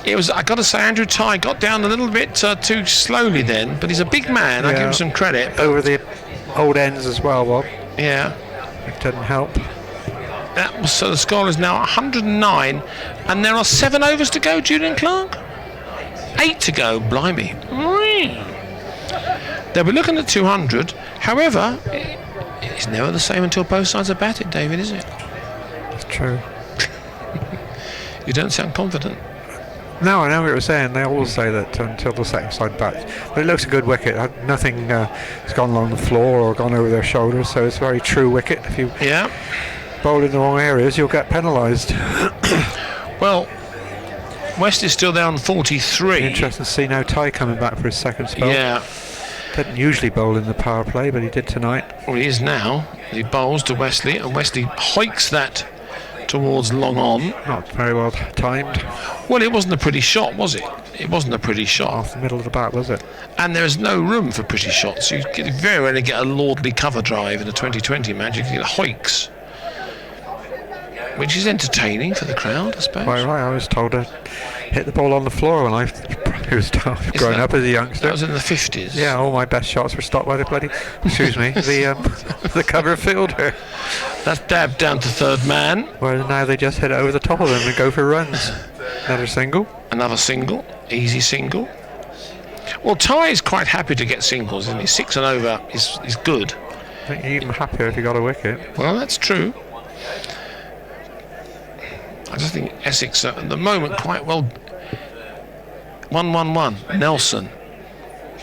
It was. I got to say, Andrew Tye got down a little bit too slowly then, but he's a big man. I give him some credit. Over the old ends as well, Bob. Yeah. It didn't help. That was, so the score is now 109, and there are 7 overs to go, Julian Clark. 8 to go, blimey. They'll be looking at 200. However, it's never the same until both sides are batted, David, is it? It's true. You don't sound confident. No, I know what you were saying. They always say that until the second side bats. But it looks a good wicket. Nothing has gone along the floor or gone over their shoulders, so it's a very true wicket. If you bowl in the wrong areas, you'll get penalised. Well, West is still there on 43. Interesting to see now Tye coming back for his second spell. Yeah. Didn't usually bowl in the power play, but he did tonight. Well, he is now. He bowls to Wesley, and Wesley hoiks that towards long on. Not very well timed. Well, it wasn't a pretty shot, was it? It wasn't a pretty shot. Off the middle of the bat, was it? And there is no room for pretty shots. You very rarely get a lordly cover drive in a 2020 match. You get hoiks, which is entertaining for the crowd, I suppose. Quite right. I was told to hit the ball on the floor when I was growing up as a youngster. That was in the 50s. Yeah, all my best shots were stopped by the bloody, the cover fielder. That's dabbed down to third man. Whereas now they just hit it over the top of them and go for runs. Another single. Another single. Easy single. Well, Tye is quite happy to get singles, isn't he? 6 and over is good. I think you're even happier if you got a wicket. Well, that's true. I just think Essex are at the moment quite well. 1-1-1. Nelson.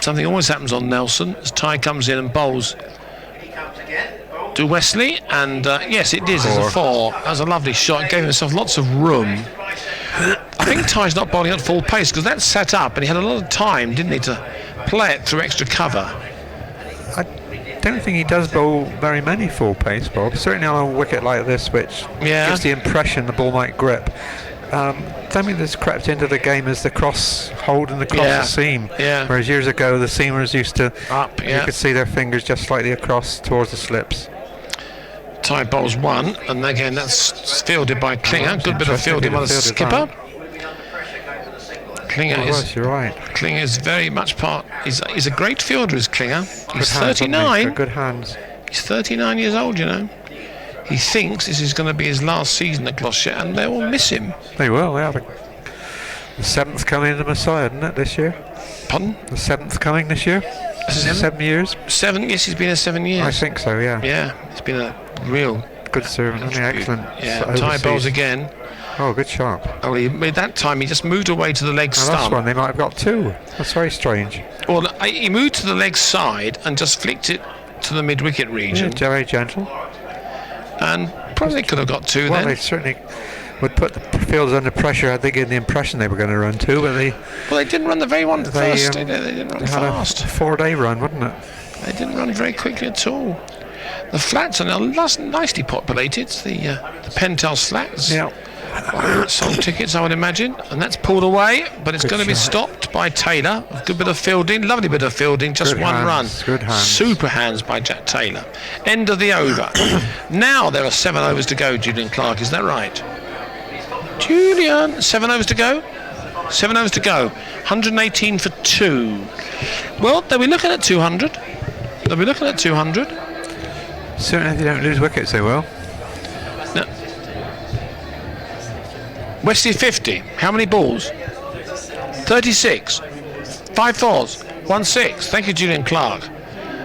Something always happens on Nelson as Tye comes in and bowls to Wesley, and yes, it is. It's a 4. That was a lovely shot. It gave himself lots of room. I think Ty's not bowling at full pace because that's set up, and he had a lot of time, didn't he, to play it through extra cover. I don't think he does bowl very many full pace, Bob. Certainly on a wicket like this, which gives the impression the ball might grip. Something that's crept into the game is the cross hold and the cross seam. Yeah. Whereas years ago, the seamers used to you could see their fingers just slightly across towards the slips. Tye bowls 1, and again that's fielded by Klinger. Good bit of fielding by the skipper. Klinger you're right. Klinger is very much part. He's a great fielder, is Klinger. He's Good hands, 39. good hands. He's 39 years old, you know. He thinks this is going to be his last season at Gloucestershire, and they will miss him. They will. They have the 7th coming in the Messiah, isn't it, this year? Pardon? The 7th coming this year? 7 years? 7, yes, he's been here 7 years. I think so, yeah. Yeah, he's been a real good servant, excellent. Yeah, Tye bowls again. Oh, good shot. Oh, that time he just moved away to the leg stump. That's one, they might have got 2. That's very strange. Well, he moved to the leg side and just flicked it to the mid-wicket region. Yeah, very gentle. And probably could have got 2 well, then. They certainly would put the fielders under pressure had they given the impression they were going to run 2, but they didn't run the very one first. They didn't run fast. Had a 4-day run, wouldn't it? They didn't run very quickly at all. The flats are now nicely populated. The Penthouse flats. Yeah. Sold tickets, I would imagine, and that's pulled away, but it's going to be stopped by Taylor. A good bit of fielding, lovely bit of fielding, just good one hands, run. Good hands. Super hands by Jack Taylor. End of the over. Now there are 7 overs to go, Julian Clark, is that right? Julian, 7 overs to go? 7 overs to go. 118 for 2. Well, they'll be looking at 200. They'll be looking at 200. Certainly if they don't lose wickets, they will. No. Wesley 50. How many balls? 36. 5 fours. 1 6. Thank you, Julian Clark.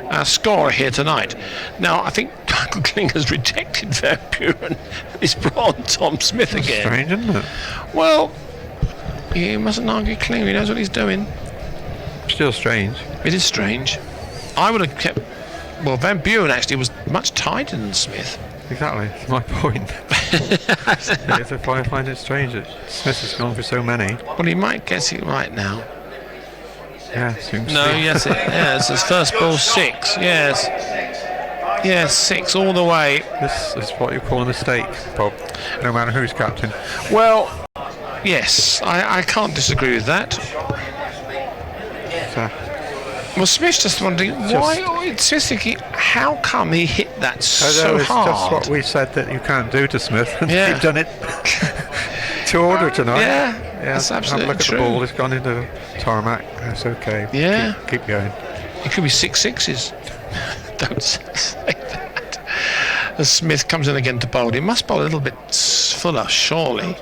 Our scorer here tonight. Now, I think Michael Klinger's rejected Van Buren. He's brought on Tom Smith again. Strange, isn't it? Well, you mustn't argue Klinger. He knows what he's doing. Still strange. It is strange. I would have kept... Well, Van Buren actually was much tighter than Smith. Exactly, that's my point. If I find it strange that Smith has gone for so many. Well, he might get it right now. Yeah, yes, his first ball 6, yes. Yes, 6 all the way. This is what you call a mistake, Bob, no matter who's captain. Well, yes, I can't disagree with that. Well, Smith's just wondering why. Smith's thinking, how come he hit that so it's hard? just what we said that you can't do to Smith. And Yeah. you've done it to order tonight. Yeah, that's absolutely look true. at the ball. It's gone into tarmac. That's okay. Yeah. Keep going. It could be 6 sixes. Don't say that. As Smith comes in again to bowl. He must bowl a little bit fuller, surely.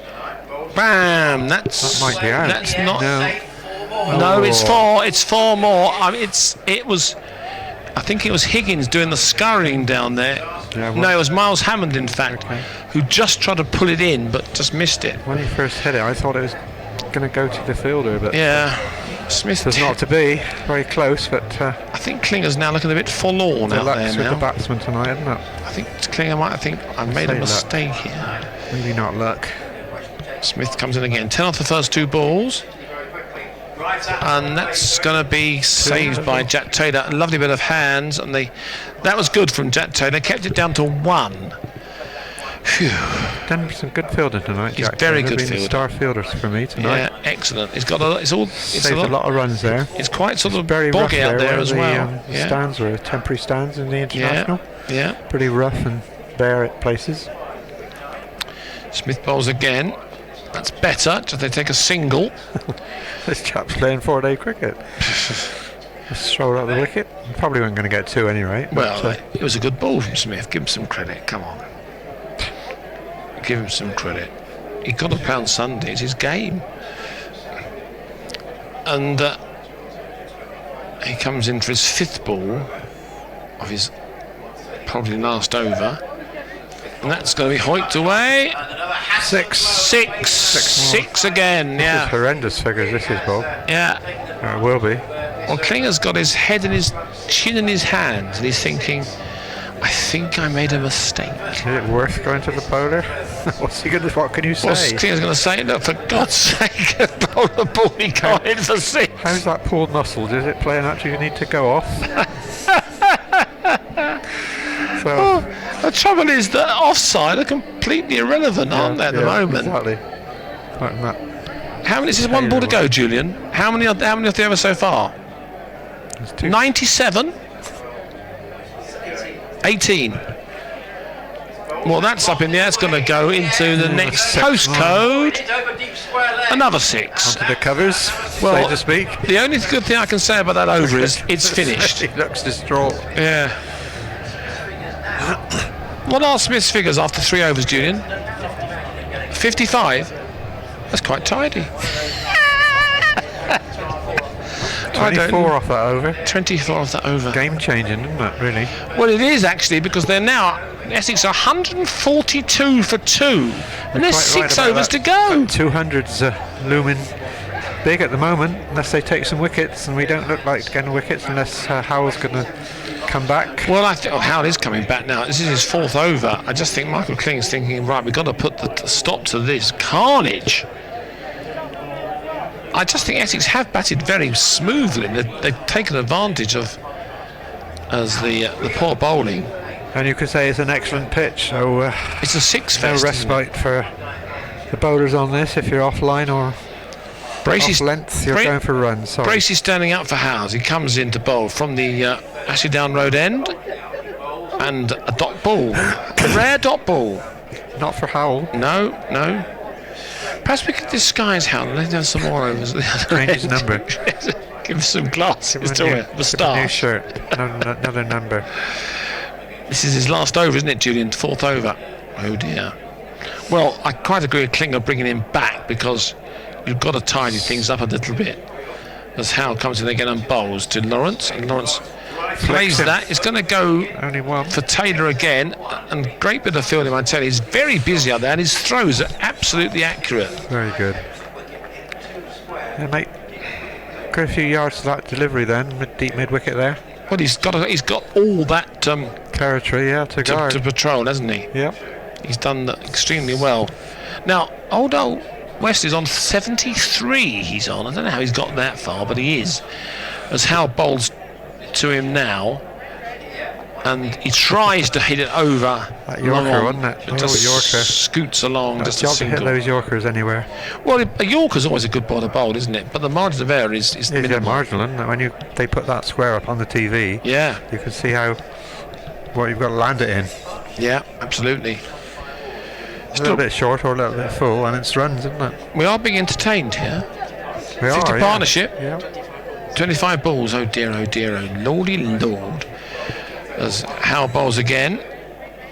Bam! That might be out. That's not. No. No, it's four more. I mean, it was. I think it was Higgins doing the scurrying down there. Yeah, No, it was Miles Hammond, in fact, who just tried to pull it in but just missed it. When he first hit it, I thought it was going to go to the fielder, but Yeah, Smith. it's not to be. Very close, but I think Klinger's now looking a bit forlorn out there luck's with the now. batsman tonight, isn't it? I think Klinger might think I've made a Say luck. mistake here. Maybe not luck. Smith comes in again. 10 off the first 2 balls. And that's going to be saved by Jack Taylor. A lovely bit of hands, and that was good from Jack Taylor. Kept it down to 1. Phew. Done some good fielding tonight. He's Jack very Taylor, good been fielder. Star fielders for me tonight. Yeah, excellent. It's got a. It's all. It's Saved a lot of runs there. It's quite sort of Very rough boggy out there where as the, well. Yeah. Stands were temporary stands in the international. Yeah. Pretty rough and bare at places. Smith bowls again. That's better. Just they take a single. This chap's playing 4-day cricket. Just throw it out the wicket. Probably weren't going to get 2 anyway. Well, it was a good ball from Smith. Give him some credit. Come on. Give him some credit. He got to play on Sunday. It's his game. And he comes in for his 5th ball of his probably last over. And that's going to be hoiked away. 6 again. This is Yeah. horrendous figures, this is, Bob. Yeah. It will be. Well, Klinger's got his head and his chin in his hands, and he's thinking, I think I made a mistake. Is it worth going to the bowler? What can you say? What's Klinger's going to say? Look, for God's sake, bowl the ball, he can't hit for 6. How's that pulled muscle? Does it play an actually you need to go off? So, The trouble is that offside are completely irrelevant, aren't they, at the moment? Exactly. Like that. How many? This is 1 ball to go, Julian. How many of the over so far? There's 2. 97. 18. Well, that's up in the air. It's going to go into the next 6 postcode. Another 6. Onto the covers, Well, so to speak. The only good thing I can say about that over is it's finished. He looks distraught. Yeah. What are Smith's figures after 3 overs, Julian? 55? That's quite tidy. 24 off that over. 24 of that over. Game changing, isn't it, really? Well, it is actually, because they're now, Essex are 142 for 2. And there's Quite right 6 about overs that. to go. 200's looming big at the moment, unless they take some wickets, and we don't look like getting wickets unless Howell's going to come back. Well, I think Howard is coming back now. This is his 4th over. I just think Michael Kling's thinking, right, we've got to put the stop to this carnage. I just think Essex have batted very smoothly. They've taken advantage of the poor bowling. And you could say it's an excellent pitch, so It's a 6 no fest. isn't it? respite for the bowlers on this. If you're offline or Bracey's, off length, you're Bra- going for runs. Sorry. Bracey's standing up for Howes. He comes in to bowl from the Ashley Down Road end. And a dot ball. A rare dot ball. Not for Howell. No. Perhaps we could disguise Howell. Let's have some more overs. Change his number. Give him some glasses to Give wear. him The a new star. shirt. Another number. This is his last over, isn't it, Julian? 4th over. Oh dear. Well, I quite agree with Klinger bringing him back, because you've got to tidy things up a little bit. As Howell comes in again and bowls to Lawrence, and Lawrence plays him. that. It's going to go Only one. for Taylor again, and great bit of fielding, I tell you. He's very busy out there, and his throws are absolutely accurate. Very good. Yeah, mate. Quite a few yards to that delivery then, deep mid wicket there. Well, he's got all that Territory, yeah, to guard. to patrol, hasn't he? Yep. He's done that extremely well. Now, old West is on 73. He's on. I don't know how he's got that far, but he is. As Howell bowls to him now, and he tries to hit it over. That Yorker, wasn't it? It just Yorker. scoots along, just a Job to single. hit those Yorkers anywhere. Well, a Yorker's always a good ball to bowl, isn't it? But the margin of error is It's minimal. marginal, isn't it? When they put that square up on the TV, Yeah, you can see what you've got to land it in. yeah, absolutely. A little bit short or a little bit full, and it's runs, isn't it? We are being entertained here. We 50 are, partnership. Yeah. 25 balls, oh dear, oh lordy lord. As Howe bowls again,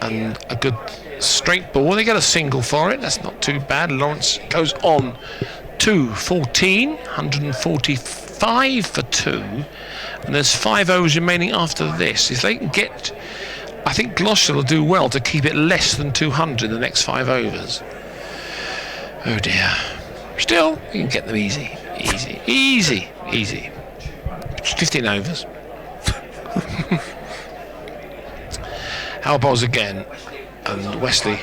and a good straight ball. They get a single for it, that's not too bad. Lawrence goes on to 14, 145 for 2, and there's 5 overs remaining after this. If they can get, I think Gloucestershire will do well to keep it less than 200 in the next 5 overs. Oh dear. Still, you can get them easy. 15 overs. Howe bowls again, and Wesley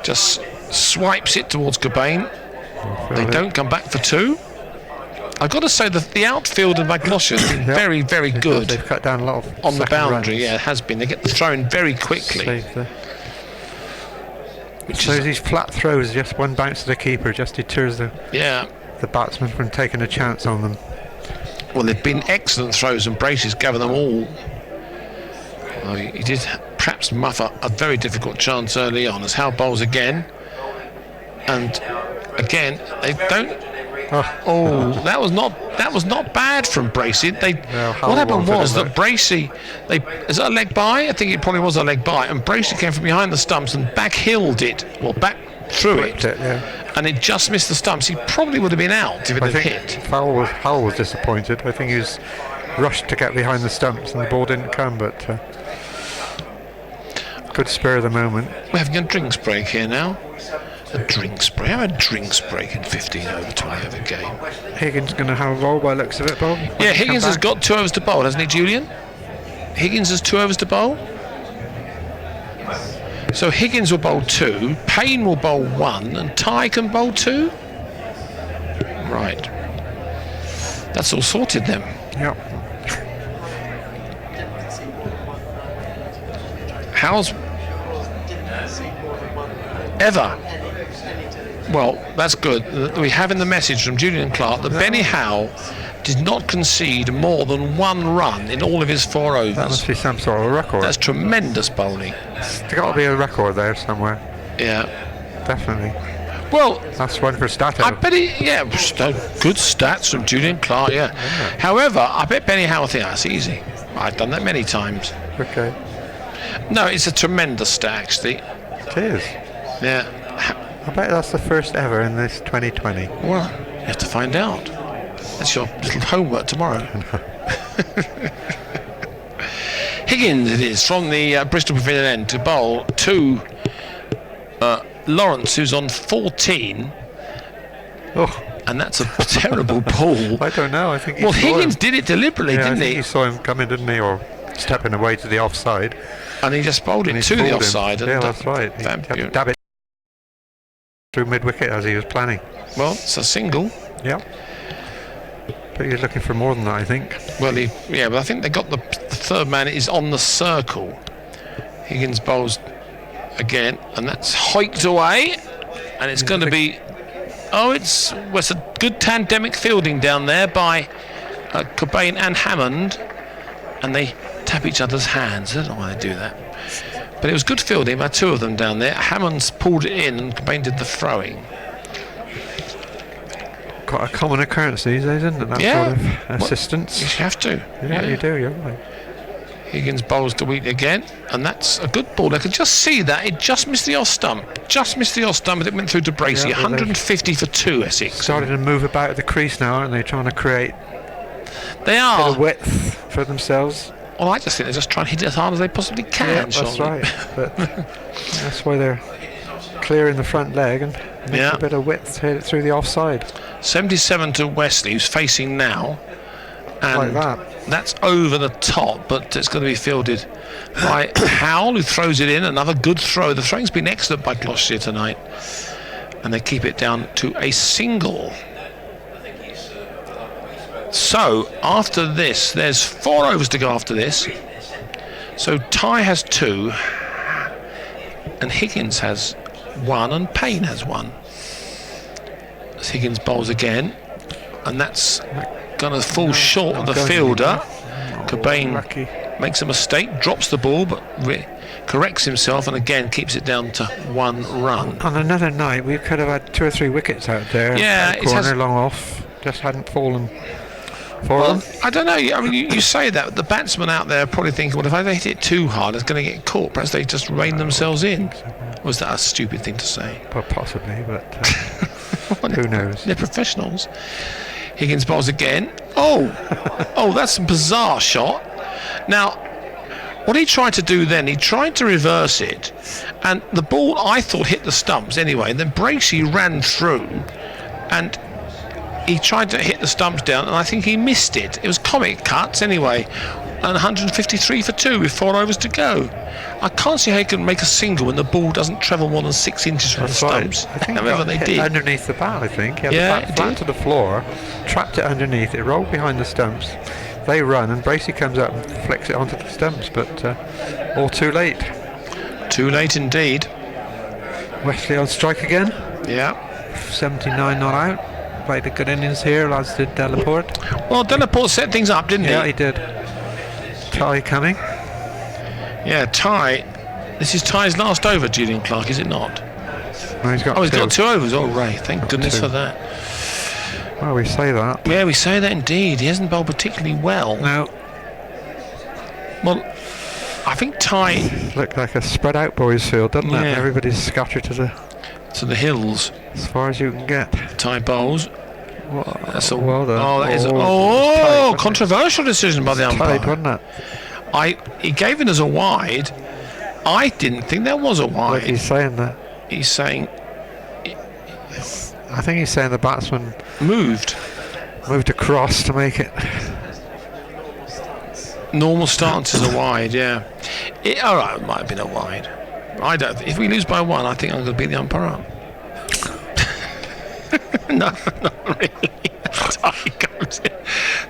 just swipes it towards Cobain. They don't come back for 2. I've got to say that the outfield of Gloucestershire has been very, very good. They've cut down a lot of on the second boundary. runs. Yeah, it has been. They get the throw in very quickly. So these flat throws, just one bounce to the keeper, just deters the batsman from taking a chance on them. Well, they've been excellent throws, and Brace's gathered them all. Well, he did perhaps muff up a very difficult chance early on as Howe bowls again, and again they don't. Oh, that was not bad from Bracey. What happened was that Bracey, is that a leg by? I think it probably was a leg by, and Bracey came from behind the stumps and back-heeled it, back through it, and it just missed the stumps. He probably would have been out if it had hit. Howell was disappointed. I think he was rushed to get behind the stumps and the ball didn't come, but good spur of the moment. We're having a drinks break here now. A drinks break? How about a drinks break in 15 over 20 over game? Higgins going to have a roll by the looks of it, Bob. Yeah, Higgins has got 2 overs to bowl, hasn't he, Julian? Higgins has 2 overs to bowl. So Higgins will bowl 2, Payne will bowl 1, and Ty can bowl 2? Right. That's all sorted then. Yep. How's ever? Well, that's good. We have in the message from Julian Clark that Benny Howe did not concede more than 1 run in all of his 4 overs. That must be some sort of a record. That's tremendous bowling. There's got to be a record there somewhere. Yeah. Definitely. Well, that's one for Stato. I bet good stats from Julian Clark, yeah. However, I bet Benny Howe thinks that's easy. I've done that many times. Okay. No, it's a tremendous stat, actually. It is. Yeah. I bet that's the first ever in this 2020. Well, you have to find out. That's your little homework tomorrow. Higgins it is from the Bristol Pavilion end to bowl to Lawrence, who's on 14. Oh. And that's a terrible ball. I don't know. I think Higgins did it deliberately, didn't he? You saw him coming, didn't he, or stepping away to the offside. And he just bowled it to the offside. Yeah, that's right. He had to dab it through mid-wicket as he was planning. Well, it's a single. Yeah. But he was looking for more than that, I think. Well, but I think they got the third man is on the circle. Higgins bowls again, and that's hiked away, and it's going to be. It's a good tandemic fielding down there by Cobain and Hammond, and they tap each other's hands. I don't know why they do that, but it was good fielding by 2 of them down there. Hammond's pulled it in, and Cobain did the throwing. Quite a common occurrence these days, isn't it? That sort of assistance. You have to. Yeah, you do. You're right. Higgins bowls to Wheatley again, and that's a good ball. I could just see that it just missed the off stump. Just missed the off stump, but it went through to Bracey. 150 for 2, Essex. Starting to move about the crease now, aren't they? Trying to create a bit of width for themselves. Well, I just think they're just trying to hit it as hard as they possibly can. Yeah, that's right. But that's why they're clearing the front leg and making a bit of width to hit it through the offside. 77 to Wesley, who's facing now. And like that. That's over the top, but it's going to be fielded by Howell, who throws it in. Another good throw. The throwing's been excellent by Gloucestershire tonight. And they keep it down to a single. So, after this, there's 4 overs to go after this. So Ty has 2, and Higgins has 1, and Payne has 1. As Higgins bowls again, and that's going to fall short of the fielder. Cobain makes a mistake, drops the ball, but corrects himself, and again keeps it down to 1 run. On another night, we could have had 2 or 3 wickets out there. Yeah, it corner long off, just hadn't fallen for them. I don't know. I mean, you say that, the batsmen out there are probably thinking, well, if I hit it too hard, it's going to get caught. Perhaps they just rein themselves in. Was that a stupid thing to say? Well, possibly, but who knows? They're professionals. Higgins bowls again. Oh, that's a bizarre shot. Now, what he tried to do then, he tried to reverse it, and the ball, I thought, hit the stumps anyway. And then Bracey ran through, and he tried to hit the stumps down, and I think he missed it. It was comic cuts anyway, and 153 for 2 with 4 overs to go. I can't see how you can make a single when the ball doesn't travel more than 6 inches from the stumps. I think However they hit did. Underneath the bat, I think. He had Yeah, the bat flat to the floor, trapped it underneath, it rolled behind the stumps. They run, and Bracey comes up and flicks it onto the stumps, but all too late. Too late indeed. Wesley on strike again. Yeah. 79 not out. Played a good innings here, as did Delaporte. Well, Delaporte set things up, didn't he? Yeah, he did. Ty coming. Yeah, Ty. This is Ty's last over, Julian Clark, is it not? No, he's got he's 2. got 2 overs. Oh, Ray, thank goodness 2. for that. Well, we say that. Yeah, we say that indeed. He hasn't bowled particularly well. No. Well, I think Ty... Looked like a spread out boys field, doesn't it? Yeah. Everybody's scattered to the hills. as far as you can get. Ty bowls. Well, That's a, well done. oh, that is tight, controversial decision by the umpire. Tight, wasn't it? He gave it as a wide. I didn't think there was a wide. Look, he's saying that. He's saying I think he's saying the batsman moved across to make it. Normal stance is a wide, yeah. All right, it might have been a wide. I don't. If we lose by 1, I think I'm going to beat the umpire up. No, not really.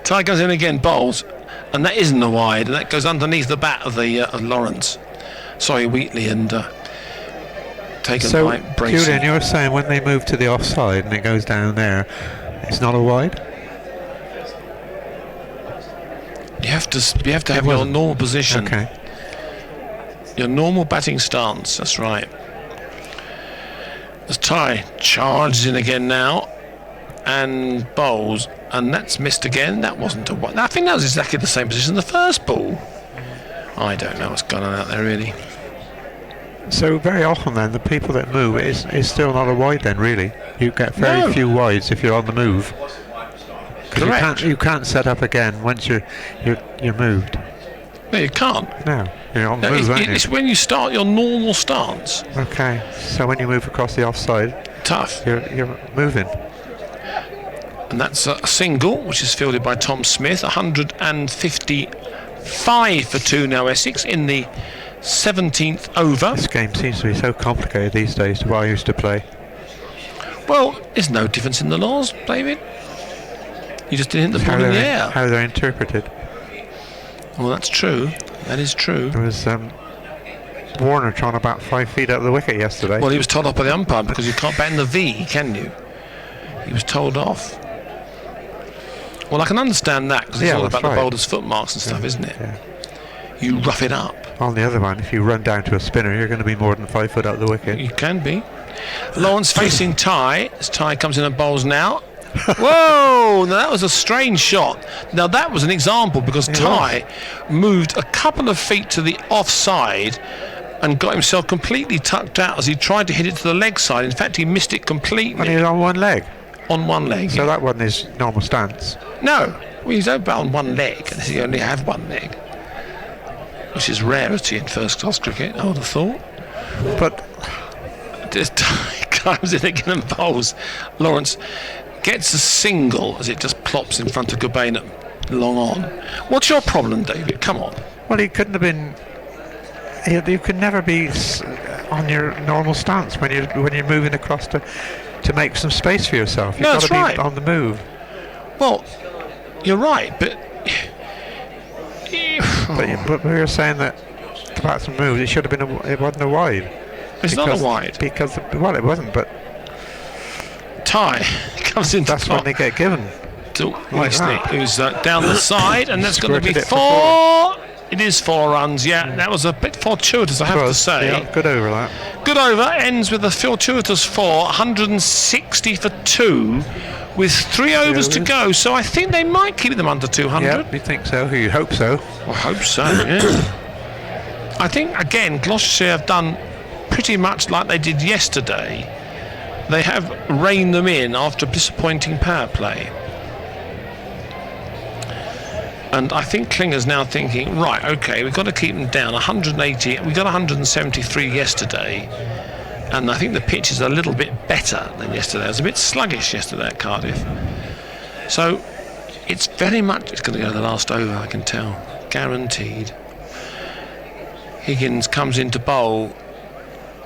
Ty goes in again, bowls, and that isn't a wide, and that goes underneath the bat of the of Lawrence. Sorry, Wheatley, and taken by Bracey. Julian, you're saying when they move to the offside and it goes down there, it's not a wide? You have to have your normal position. Okay. Your normal batting stance. That's right. As Ty charges in again now, and bowls, and that's missed again. That wasn't a wide. I think that was exactly the same position as the first ball. I don't know what's going on out there really. So very often then the people that move is still not a wide then really. You get very few wides if you're on the move. Correct. You can't set up again once you're moved. No, you can't. No, you're on the move, aren't you? It's when you start your normal stance. Okay, so when you move across the offside, Tough. You're moving. And that's a single, which is fielded by Tom Smith. 155 for 2 now, Essex, in the 17th over. This game seems to be so complicated these days to what I used to play. Well, there's no difference in the laws, David. You just didn't hit the ball in the air. How they're interpreted. Well, that's true. That is true. There was Warner trying to bat 5 feet out of the wicket yesterday. Well, he was told off by the umpire because you can't bat in the V, can you? He was told off. Well, I can understand that because it's all about the bowler's footmarks and stuff, isn't it? Yeah. You rough it up. On the other one, if you run down to a spinner, you're going to be more than 5 foot out the wicket. You can be. Lawrence facing Ty. As Ty comes in and bowls now. Whoa! Now that was a strange shot. Now that was an example because Ty moved a couple of feet to the offside and got himself completely tucked out as he tried to hit it to the leg side. In fact, he missed it completely. And he was on one leg. On one leg. So that wasn't his normal stance. No. Well, you don't bat on one leg unless you only have one leg, which is rarity in first-class cricket, I would have thought. But just comes in again and bowls. Lawrence gets a single as it just plops in front of Cobain long on. What's your problem, David? Come on. Well, he couldn't have been. You could never be on your normal stance when you're moving across to make some space for yourself. You've got to be on the move. Well, you're right, but but we were saying that batsman moved, it should have been it wasn't a wide. It's not a wide. Because, well, it wasn't, but... Ty comes into That's when they get given. Who's down the side, and that's going to be four. It is 4 runs, yeah. That was a bit fortuitous, I have to say. Yeah, good over that. Good over, ends with a fortuitous 4, 160 for 2, with 3 overs to go. So I think they might keep them under 200. Yeah, you think so? You hope so. I hope so, yeah. I think, again, Gloucestershire have done pretty much like they did yesterday. They have reined them in after a disappointing power play. And I think Klinger's now thinking, right, okay, we've got to keep them down. 180, we got 173 yesterday, and I think the pitch is a little bit better than yesterday. It was a bit sluggish yesterday at Cardiff. So it's very much, it's going to go the last over, I can tell, guaranteed. Higgins comes into bowl.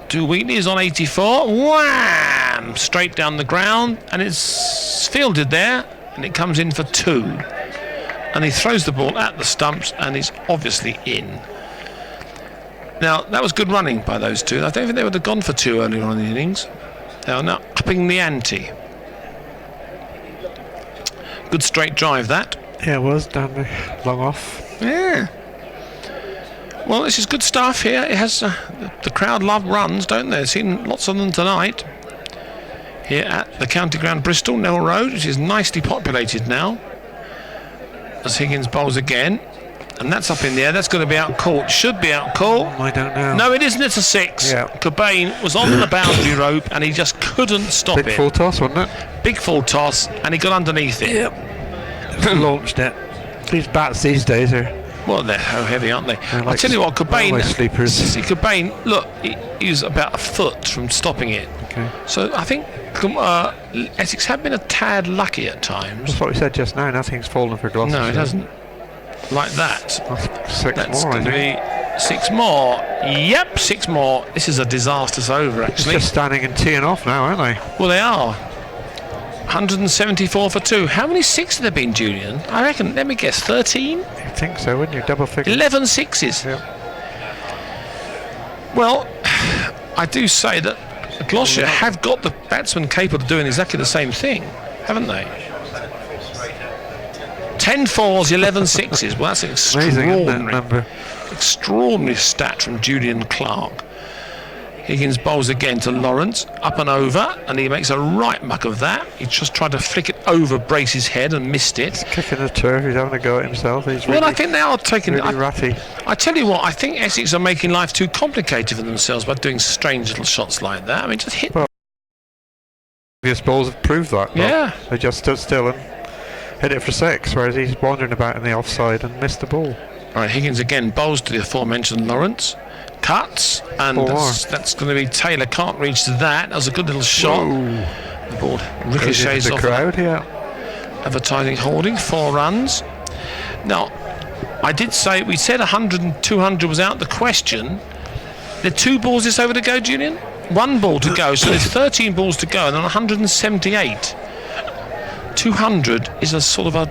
2 Wheatley's on 84, wham! Straight down the ground, and it's fielded there, and it comes in for 2. And he throws the ball at the stumps, and he's obviously in. Now, that was good running by those two. I don't think they would have gone for 2 earlier on in the innings. They are now upping the ante. Good straight drive, that. Yeah, it was down the long off. Yeah. Well, this is good stuff here. It has the crowd love runs, don't they? I've seen lots of them tonight. Here at the County Ground, Bristol, Neville Road, which is nicely populated now. As Higgins bowls again, and that's up in the air. That's going to be out caught. Should be out caught. I don't know. No, it isn't. It's a 6. Yeah. Cobain was on the boundary rope, and he just couldn't stop it. Big full toss, wasn't it? Big full toss, and he got underneath it. Yep. Launched it. These bats these days are... Well, they're so heavy, aren't they? Like I tell you what, Cobain... sleepers. See, Cobain, look, he was about a foot from stopping it. Okay. So I think Essex have been a tad lucky at times. That's what we said just now. Nothing's fallen for Gloucestershire. No, it hasn't. Like that. That's 6 That's more, going to be 6 more. Yep, 6 more. This is a disastrous over, actually. It's just standing and teeing off now, aren't they? Well, they are. 174 for 2. How many 6s have there been, Julian? I reckon, let me guess, 13? You think so, wouldn't you? Double figure. 11 6s. Yep. Well, I do say that Gloucestershire have got the batsmen capable of doing exactly the same thing, haven't they? 10 4s, 11 6s. Well, that's an extraordinary stat from Julian Clark. Higgins bowls again to Lawrence, up and over, and he makes a right muck of that. He just tried to flick it over Brace's head and missed it. He's kicking the turf, he's having a go at himself. He's really, I think they are taking... really ratty. I tell you what, I think Essex are making life too complicated for themselves by doing strange little shots like that. I mean, just hit... Well, previous balls have proved that. Yeah. They just stood still and hit it for 6, whereas he's wandering about in the offside and missed the ball. All right, Higgins again bowls to the aforementioned Lawrence. Cuts, and that's going to be Taylor. Can't reach to that. That was a good little shot. Whoa. The ball ricochets off the crowd, yeah. Advertising holding, 4 runs. Now, I did say, we said 100 and 200 was out the question. There are 2 balls this over to go, Julian? 1 ball to go, so there's 13 balls to go, and then 178. 200 is a sort of a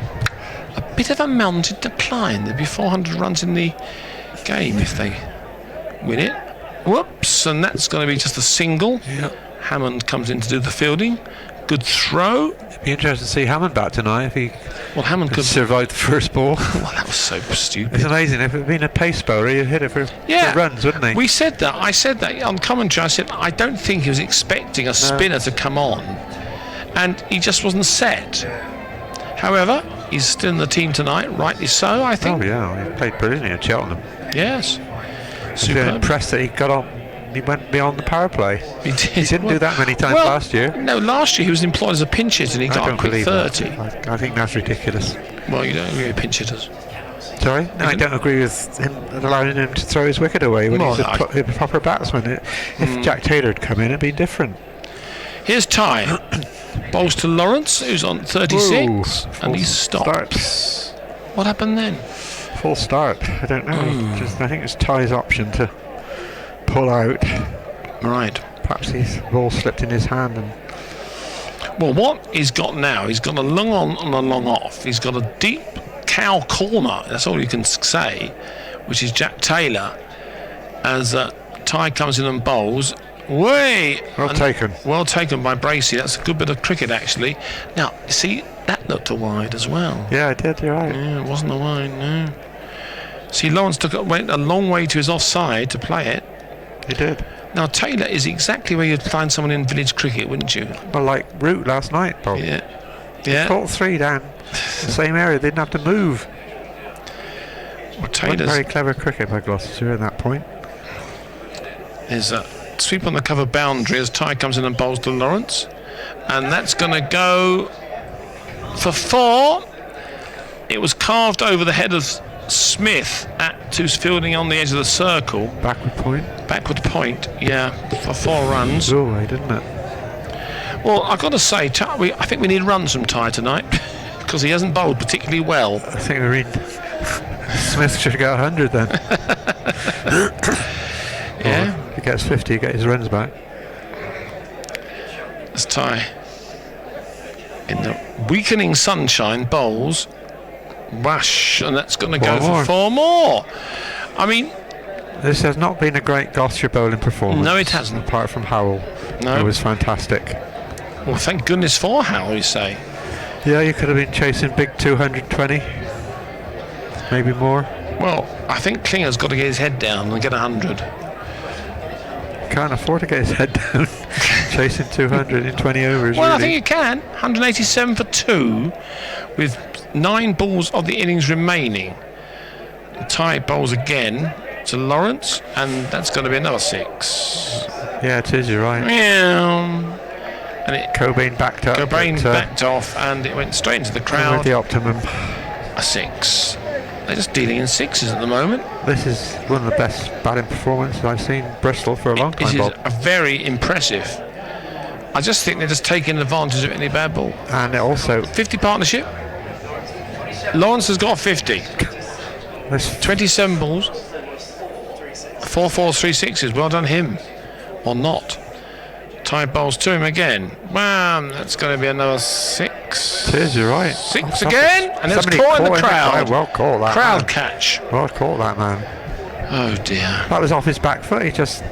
bit of a mounted decline. There'll be 400 runs in the game if they win it. Whoops, and that's going to be just a single. Yep. Hammond comes in to do the fielding. Good throw. It'd be interesting to see Hammond back tonight if he Hammond could survive the first ball. Well, that was so stupid. It's amazing. If it had been a pace bowler, he'd hit it for runs, wouldn't he? We said that. I said that on commentary. I said I don't think he was expecting a spinner to come on, and he just wasn't set. However, he's still in the team tonight, rightly so, I think. Oh yeah, he played brilliantly at Cheltenham. Yes. I'm impressed that he got on. He went beyond the power play. He did. He didn't do that many times last year. No, last year he was employed as a pinch hitter and he got a quick 30. I think that's ridiculous. Well, you don't agree with pinch hitters. Sorry? No, I don't agree with him allowing him to throw his wicket away when he's a proper batsman. If Jack Taylor had come in, it'd be different. Here's Ty. Bowls to Lawrence, who's on 36, and he stops. What happened then? Full start. I don't know. I think it's Ty's option to pull out. Right. Perhaps his ball slipped in his hand. Well, what he's got now, he's got a long on and a long off. He's got a deep cow corner. That's all you can say, which is Jack Taylor. as Ty comes in and bowls. Way Taken. Well taken by Bracey. That's a good bit of cricket, actually. Now, see, that looked a wide as well. Yeah, it did. You're right. Yeah, it wasn't a wide, no. See, Lawrence went a long way to his offside to play it. He did. Now, Taylor is exactly where you'd find someone in village cricket, wouldn't you? Well, like Root last night, Bob. Yeah. He caught 3 down the same area. They didn't have to move. Well, Taylor's very clever cricket by Gloucestershire at that point. There's a sweep on the cover boundary as Ty comes in and bowls to Lawrence. And that's going to go for 4. It was carved over the head of Smith, who's fielding on the edge of the circle. Backward point, yeah, for 4 runs. It away, didn't it? Well, I've got to say, I think we need runs from Ty tonight because he hasn't bowled particularly well. I think we read Smith should get 100 then. Yeah. If he gets 50, he gets his runs back. As Ty, in the weakening sunshine, bowls. Whoosh, and that's going to go for 4 more. I mean, this has not been a great Gloucestershire bowling performance. No, it hasn't. Apart from Howell. No. It was fantastic. Well, thank goodness for Howell, you say. Yeah, you could have been chasing big 220. Maybe more. Well, I think Klinger's got to get his head down and get 100. Can't afford to get his head down. Chasing 200 in 20 overs. Well, really. I think you can. 187 for 2 with 9 balls of the innings remaining. Ty bowls again to Lawrence, and that's going to be another 6. Yeah, it is, you're right. Yeah. And Cobain backed up. Backed off, and it went straight into the crowd. With the optimum. A 6. They're just dealing in 6s at the moment. This is one of the best batting performances I've seen Bristol for a long time, This Bob. is a very impressive. I just think they're just taking advantage of any bad ball. And it also 50 partnership. Lawrence has got 50. 27 balls. 4 4s, 3 6s. Well done him. Or not. Ty bowls to him again. Wham! That's going to be another 6. It is, you're right. 6 again, and it's caught in the crowd. Well caught that. Crowd man. catch. Well caught that man. Oh dear. That was off his back foot. He just.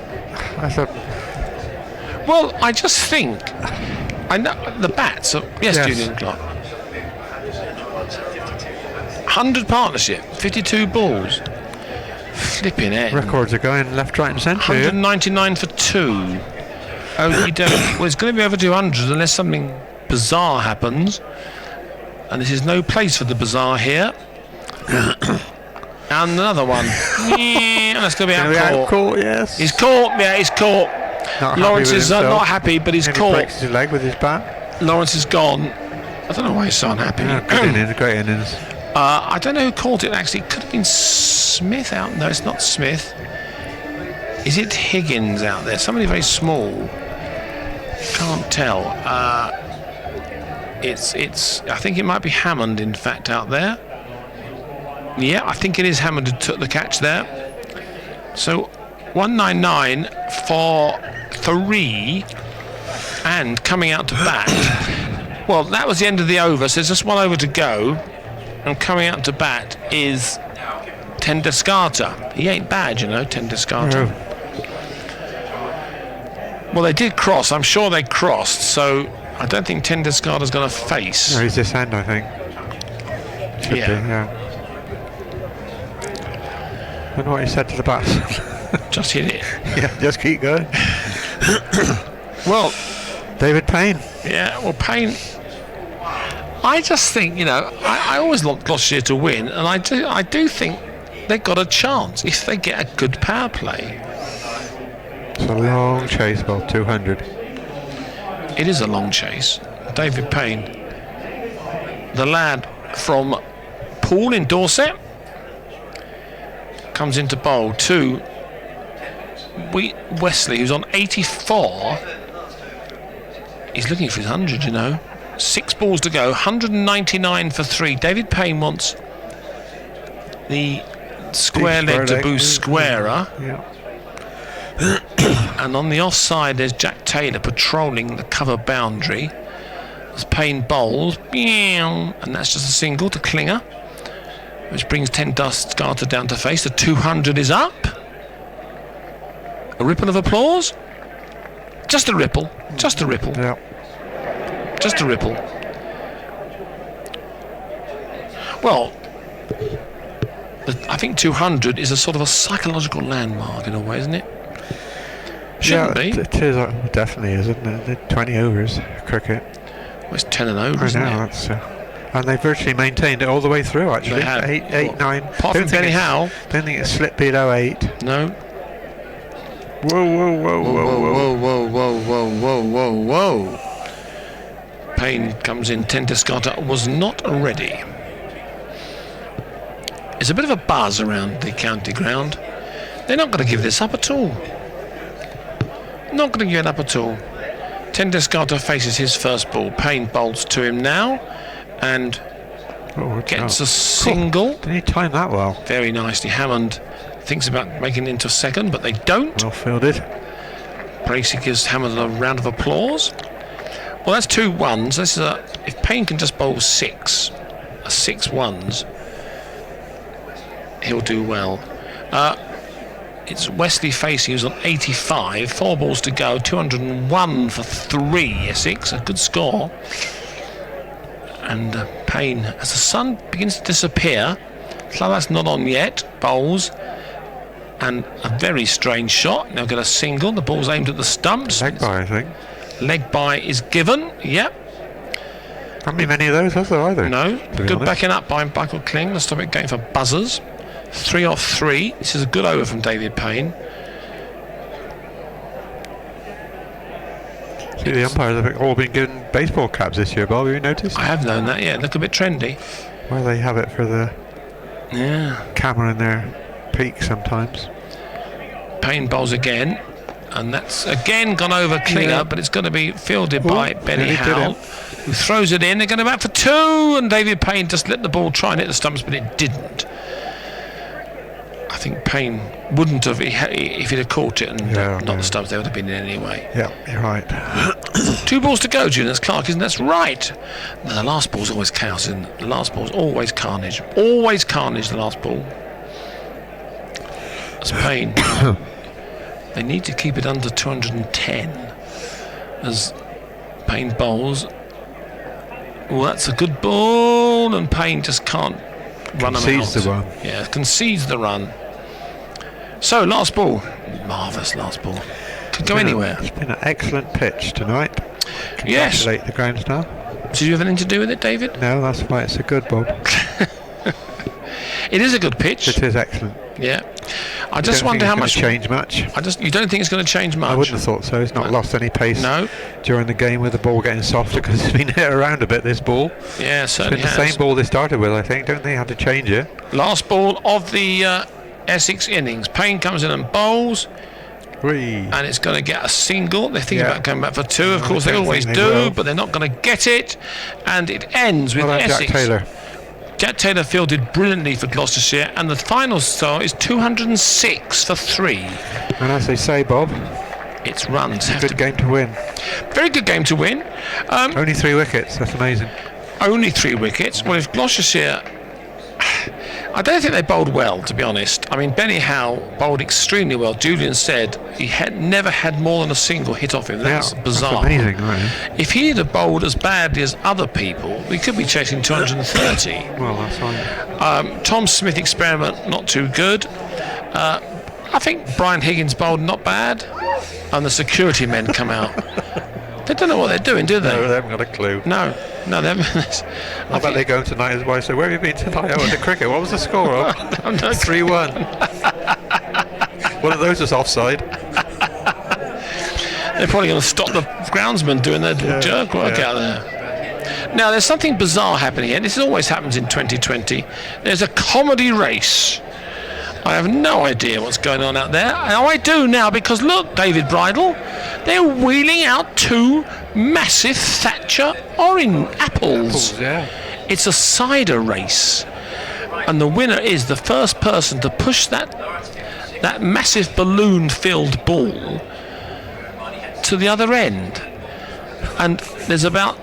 Well, I just think. I know the bats. Yes, Julian Clark. 100 partnership, 52 balls. Flipping it. Records are going left, right, and centre. 199 for 2. Oh, you don't. Well, it's going to be over 200 unless something bizarre happens. And this is no place for the bizarre here. And another one. And that's going to be out caught. Yes. He's caught. Yeah, he's caught. Lawrence is not happy, but he's caught. He breaks his leg with his bat. Lawrence is gone. I don't know why he's so unhappy. Yeah, good innings, great innings. I don't know who caught it actually. It could have been Smith out. No, it's not Smith. Is it Higgins out there? Somebody very small. Can't tell. It's. I think it might be Hammond, in fact, out there. Yeah, I think it is Hammond who took the catch there. So 199 for 3, and coming out to bat. Well, that was the end of the over. So there's just 1 over to go, and coming out to bat is Tendescata. He ain't bad, you know, Tendescata. No. Well, they did cross. I'm sure they crossed. So I don't think Tendescata's going to face. No, he's this end, I think. Should be, yeah. I don't know what he said to the bats. Just hit it. Yeah, just keep going. Well, David Payne. Yeah, well, Payne. I just think, you know, I always want Gloucestershire to win, and I do think they've got a chance if they get a good power play. It's a long chase, Bob, 200. It is a long chase. David Payne, the lad from Poole in Dorset, comes into bowl to Wesley, who's on 84. He's looking for his 100, you know. 6 balls to go, 199 for 3. David Payne wants the square leg to boost squarer. Yeah. And on the offside, there's Jack Taylor patrolling the cover boundary. As Payne bowls, and that's just a single to Klinger, which brings Tendescata down to face. The 200 is up. A ripple of applause? Just a ripple. Just a ripple. Yeah. Just a ripple. Well, I think 200 is a sort of a psychological landmark in a way, isn't it? Shouldn't be. It is, definitely is, isn't it? 20 overs, cricket. Well, it's 10 and over, I isn't know, it? that's, and they virtually maintained it all the way through, actually. They have. 8, 9. Apart from Benny Howe. Don't think it slipped below 8. No. Whoa, whoa, whoa, whoa, whoa. Whoa, whoa, whoa, whoa, whoa, whoa. Payne comes in. 10 Descartes was not ready. There's a bit of a buzz around the county ground. They're not going to give this up at all. Not going to give it up at all. 10 Descartes faces his first ball. Payne bowls to him now and gets a single. Cool. Didn't he time that well? Very nicely. Hammond thinks about making it into second, but they don't. Well fielded. Bracey gives Hammond a round of applause. Well, that's 2 ones. This is if Payne can just bowl 6 ones, he'll do well. It's Wesley Facey who's on 85, 4 balls to go, 201 for 3, Essex, a good score. And Payne, as the sun begins to disappear, so that's not on yet, bowls, and a very strange shot. Now get a single, the ball's aimed at the stumps. Leg by, I think. Leg by is given, yep. Haven't been many of those, has there, either? No, good backing up by Michael Kling. Let's stop it going for buzzers. 3 off 3. This is a good over from David Payne. See, the umpires have all been given baseball caps this year, Bob. Have you noticed? I have known that, yeah. Look a bit trendy. Well, they have it for the camera in their peak sometimes. Payne bowls again. And that's again gone over Klinger, but it's going to be fielded by Benny Howe, who throws it in. They're going to bat for 2, and David Payne just let the ball try and hit the stumps, but it didn't. I think Payne wouldn't have, if he'd have caught it and not the stumps, they would have been in anyway. Yeah, you're right. 2 balls to go, Julius Clark, isn't that right? No, the last ball's always chaos, isn't it? The last ball's always carnage. Always carnage, the last ball. That's Payne. They need to keep it under 210 as Payne bowls. Well, that's a good ball, and Payne just can't run them out. Concedes the run. Yeah, concedes the run. So, last ball. Marvellous last ball. Could go anywhere. It's been an excellent pitch tonight. Yes. Congratulate the ground staff. Did you have anything to do with it, David? No, that's why it's a good, Bob. It is a good pitch. It is excellent. Yeah. I just wonder how much. Change much. You don't think it's going to change much? I wouldn't have thought so. It's not lost any pace. No. During the game with the ball getting softer because it's been hit around a bit. This ball. Yeah, certainly it's been the same ball they started with. I think. Don't they have to change it? Last ball of the Essex innings. Payne comes in and bowls. And it's going to get a single. They're thinking about coming back for 2. Of course, they always do, but they're not going to get it. And it ends with Essex. Jack Taylor. Jack Taylor fielded brilliantly for Gloucestershire, and the final score is 206 for 3. And as they say, Bob, it's runs. Good game to win. Very good game to win. Only 3 wickets. That's amazing. Only 3 wickets. Well, if Gloucestershire, I don't think they bowled well, to be honest. I mean, Benny Howe bowled extremely well. Julian said he had never had more than a single hit off him. That's bizarre. That's amazing, right? If he'd have bowled as badly as other people, we could be chasing 230. Well, that's fine. Tom Smith experiment, not too good. I think Brian Higgins bowled not bad. And the security men come out. They don't know what they're doing, do they? No, they haven't got a clue. No, they haven't. I bet they go tonight as well. So where have you been tonight? Oh, at the cricket. What was the score? 3-1. One of those was offside. They're probably going to stop the groundsman doing their jerk work out there. Now, there's something bizarre happening here. This always happens in 2020. There's a comedy race. I have no idea what's going on out there. Now I do now, because look, David Bridle, they're wheeling out 2 massive Thatcher orange apples. It's a cider race, and the winner is the first person to push that massive balloon-filled ball to the other end. And there's about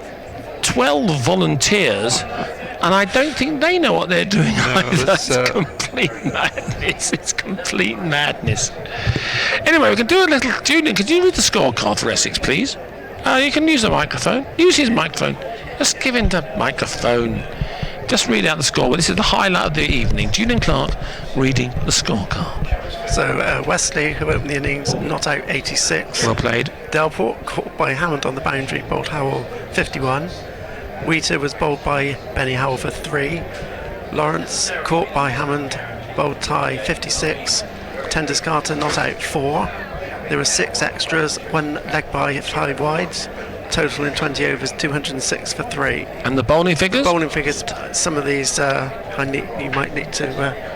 12 volunteers, and I don't think they know what they're doing either. It's complete madness. It's complete madness. Anyway, we can do a little... Julian, could you read the scorecard for Essex, please? You can use the microphone. Use his microphone. Just give him the microphone. Just read out the score. Well, this is the highlight of the evening. Julian Clark reading the scorecard. So Wesley, who opened the innings, not out 86. Well played. Delport caught by Hammond on the boundary, bowled Howell 51. Wheater was bowled by Benny Howell for 3. Lawrence caught by Hammond, bowled Ty 56. Tenders Carter not out 4. There were 6 extras, 1 leg by 5 wides. Total in 20 overs, 206 for 3. And the bowling figures? Bowling figures. Some of these, you might need to.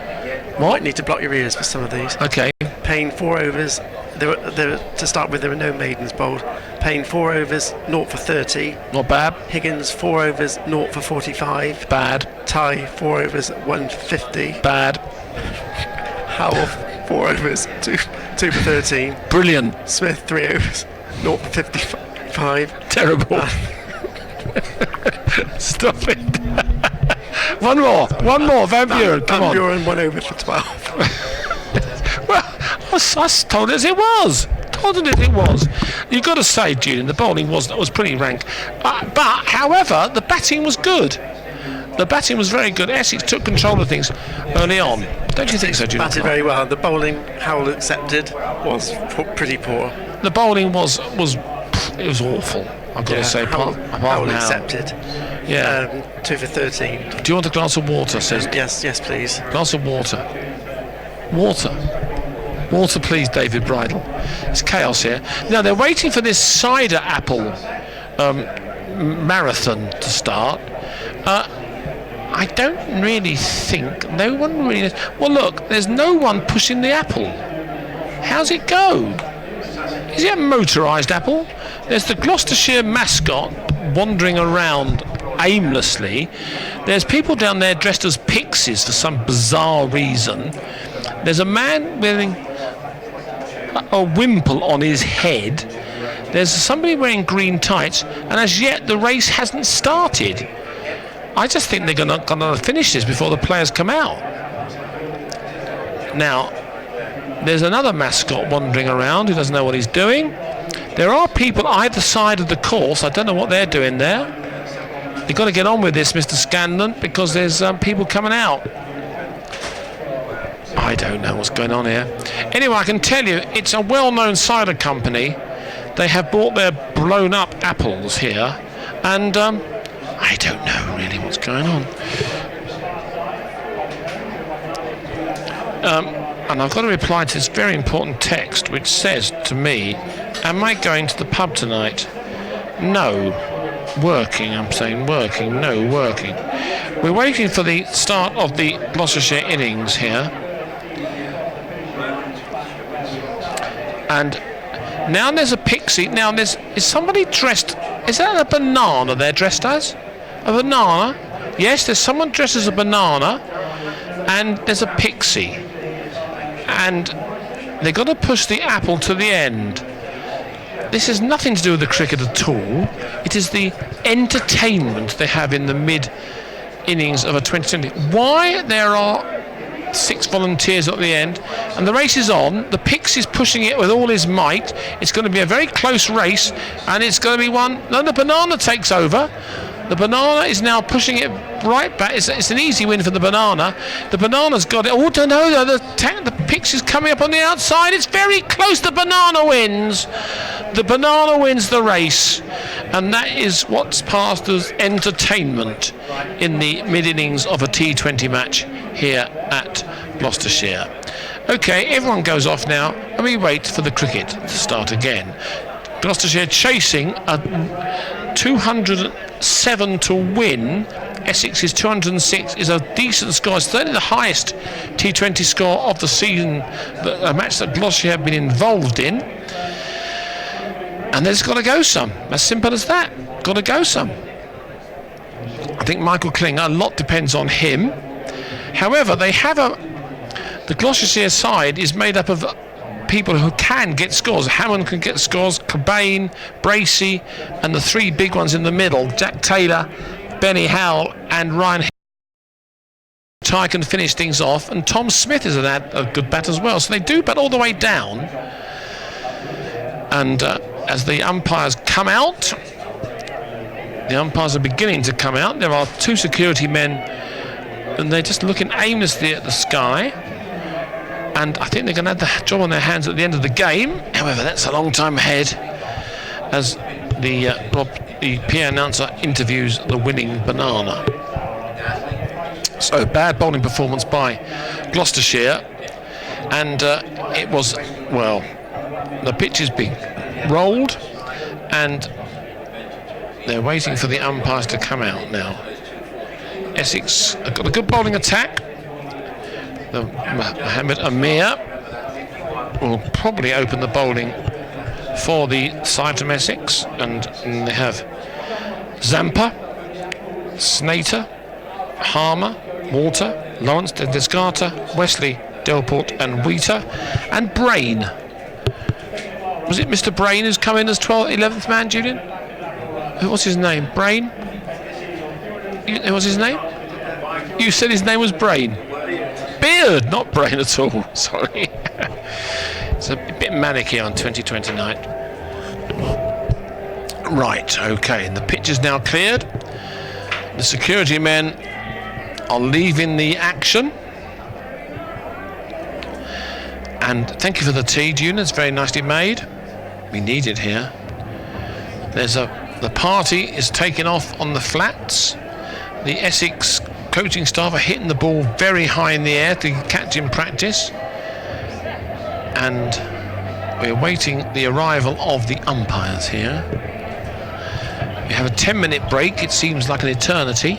Might need to block your ears for some of these. Okay. Payne 4 overs. To start with, there were no maidens bowled. Payne 4 overs, 0 for 30. Not bad. Higgins 4 overs, 0 for 45. Bad. Ty 4 overs, 1 for 50. Bad. Howell 4 overs, 2 for 13. Brilliant. Smith 3 overs, 0 for 55. Terrible. Stop it. One more. Van Buren, come on. Van Buren 1 over for 12. Well, I told it as it was. You've got to say, Julian, the bowling was pretty rank. But, however, the batting was good. The batting was very good. Essex took control of things early on. Don't you think so, Julian? Batted very well. The bowling, Howell accepted, was pretty poor. The bowling was awful. I've got to say, apart Howell accepted. Yeah. 2 for 13. Do you want a glass of water? Says. Yes, please. Glass of water. Water, please, David Bridle. It's chaos here. Now they're waiting for this cider apple marathon to start. I don't really think no one really. Well, look, there's no one pushing the apple. How's it go? Is it a motorised apple? There's the Gloucestershire mascot wandering around aimlessly. There's people down there dressed as pixies for some bizarre reason. There's a man wearing a wimple on his head. There's somebody wearing green tights, and as yet the race hasn't started. I just think they're gonna finish this before the players come out. Now, there's another mascot wandering around who doesn't know what he's doing. There are people either side of the course. I don't know what they're doing there. You've got to get on with this, Mr. Scanlon, because there's people coming out. I don't know what's going on here. Anyway, I can tell you, it's a well-known cider company. They have bought their blown-up apples here, and I don't know really what's going on. And I've got to reply to this very important text, which says to me, am I going to the pub tonight? No. Working, I'm saying working. No, working. We're waiting for the start of the Gloucestershire innings here. And now there's a pixie. Now is somebody dressed... Is that a banana they're dressed as? A banana? Yes, there's someone dressed as a banana. And there's a pixie. And they've got to push the apple to the end. This has nothing to do with the cricket at all. It is the entertainment they have in the mid-innings of a 2020. Why there are 6 volunteers at the end, and the race is on. The Pixie's pushing it with all his might. It's going to be a very close race, and it's going to be one. No, the banana takes over. The banana is now pushing it right back. It's an easy win for the banana. The banana's got it. Oh, don't know. The Pixie's coming up on the outside. It's very close. The banana wins. The banana wins the race. And that is what's passed as entertainment in the mid-innings of a T20 match here at Gloucestershire. OK, everyone goes off now, and we wait for the cricket to start again. Gloucestershire chasing a 207 to win. Essex's 206 is a decent score. It's certainly the highest T20 score of the season, a match that Gloucestershire have been involved in. And there's got to go some. As simple as that. Got to go some. I think Michael Klinger, a lot depends on him. However, they have the Gloucestershire side is made up of people who can get scores. Hammond can get scores, Cobain, Bracey, and the 3 big ones in the middle, Jack Taylor, Benny Howell, and Ryan Ty can finish things off, and Tom Smith is a good bat as well. So they do bat all the way down. And as the umpires come out, the umpires are beginning to come out. There are 2 security men, and they're just looking aimlessly at the sky. And I think they're going to have the job on their hands at the end of the game. However, that's a long time ahead, as the PA announcer interviews the winning banana. So, bad bowling performance by Gloucestershire, and it was, well, the pitch is being rolled, and they're waiting for the umpires to come out now. Essex have got a good bowling attack. Mohammed Amir will probably open the bowling for the side from Essex, and they have Zampa, Snater, Harmer, Walter, Lawrence, Descartes, Wesley, Delport and Wheater, and Brain. Was it Mr. Brain who's come in as 11th man, Julian? What's his name? Brain? What's his name? You said his name was Brain. Beard, not Brain at all. Sorry. It's a bit manic here on 2020 night. Right, okay, and the pitch is now cleared. The security men are leaving the action. And thank you for the tea, June. It's very nicely made. We need it here. The party is taking off on the flats. The Essex coaching staff are hitting the ball very high in the air to catch in practice. And we're waiting the arrival of the umpires here. We have a 10-minute break. It seems like an eternity.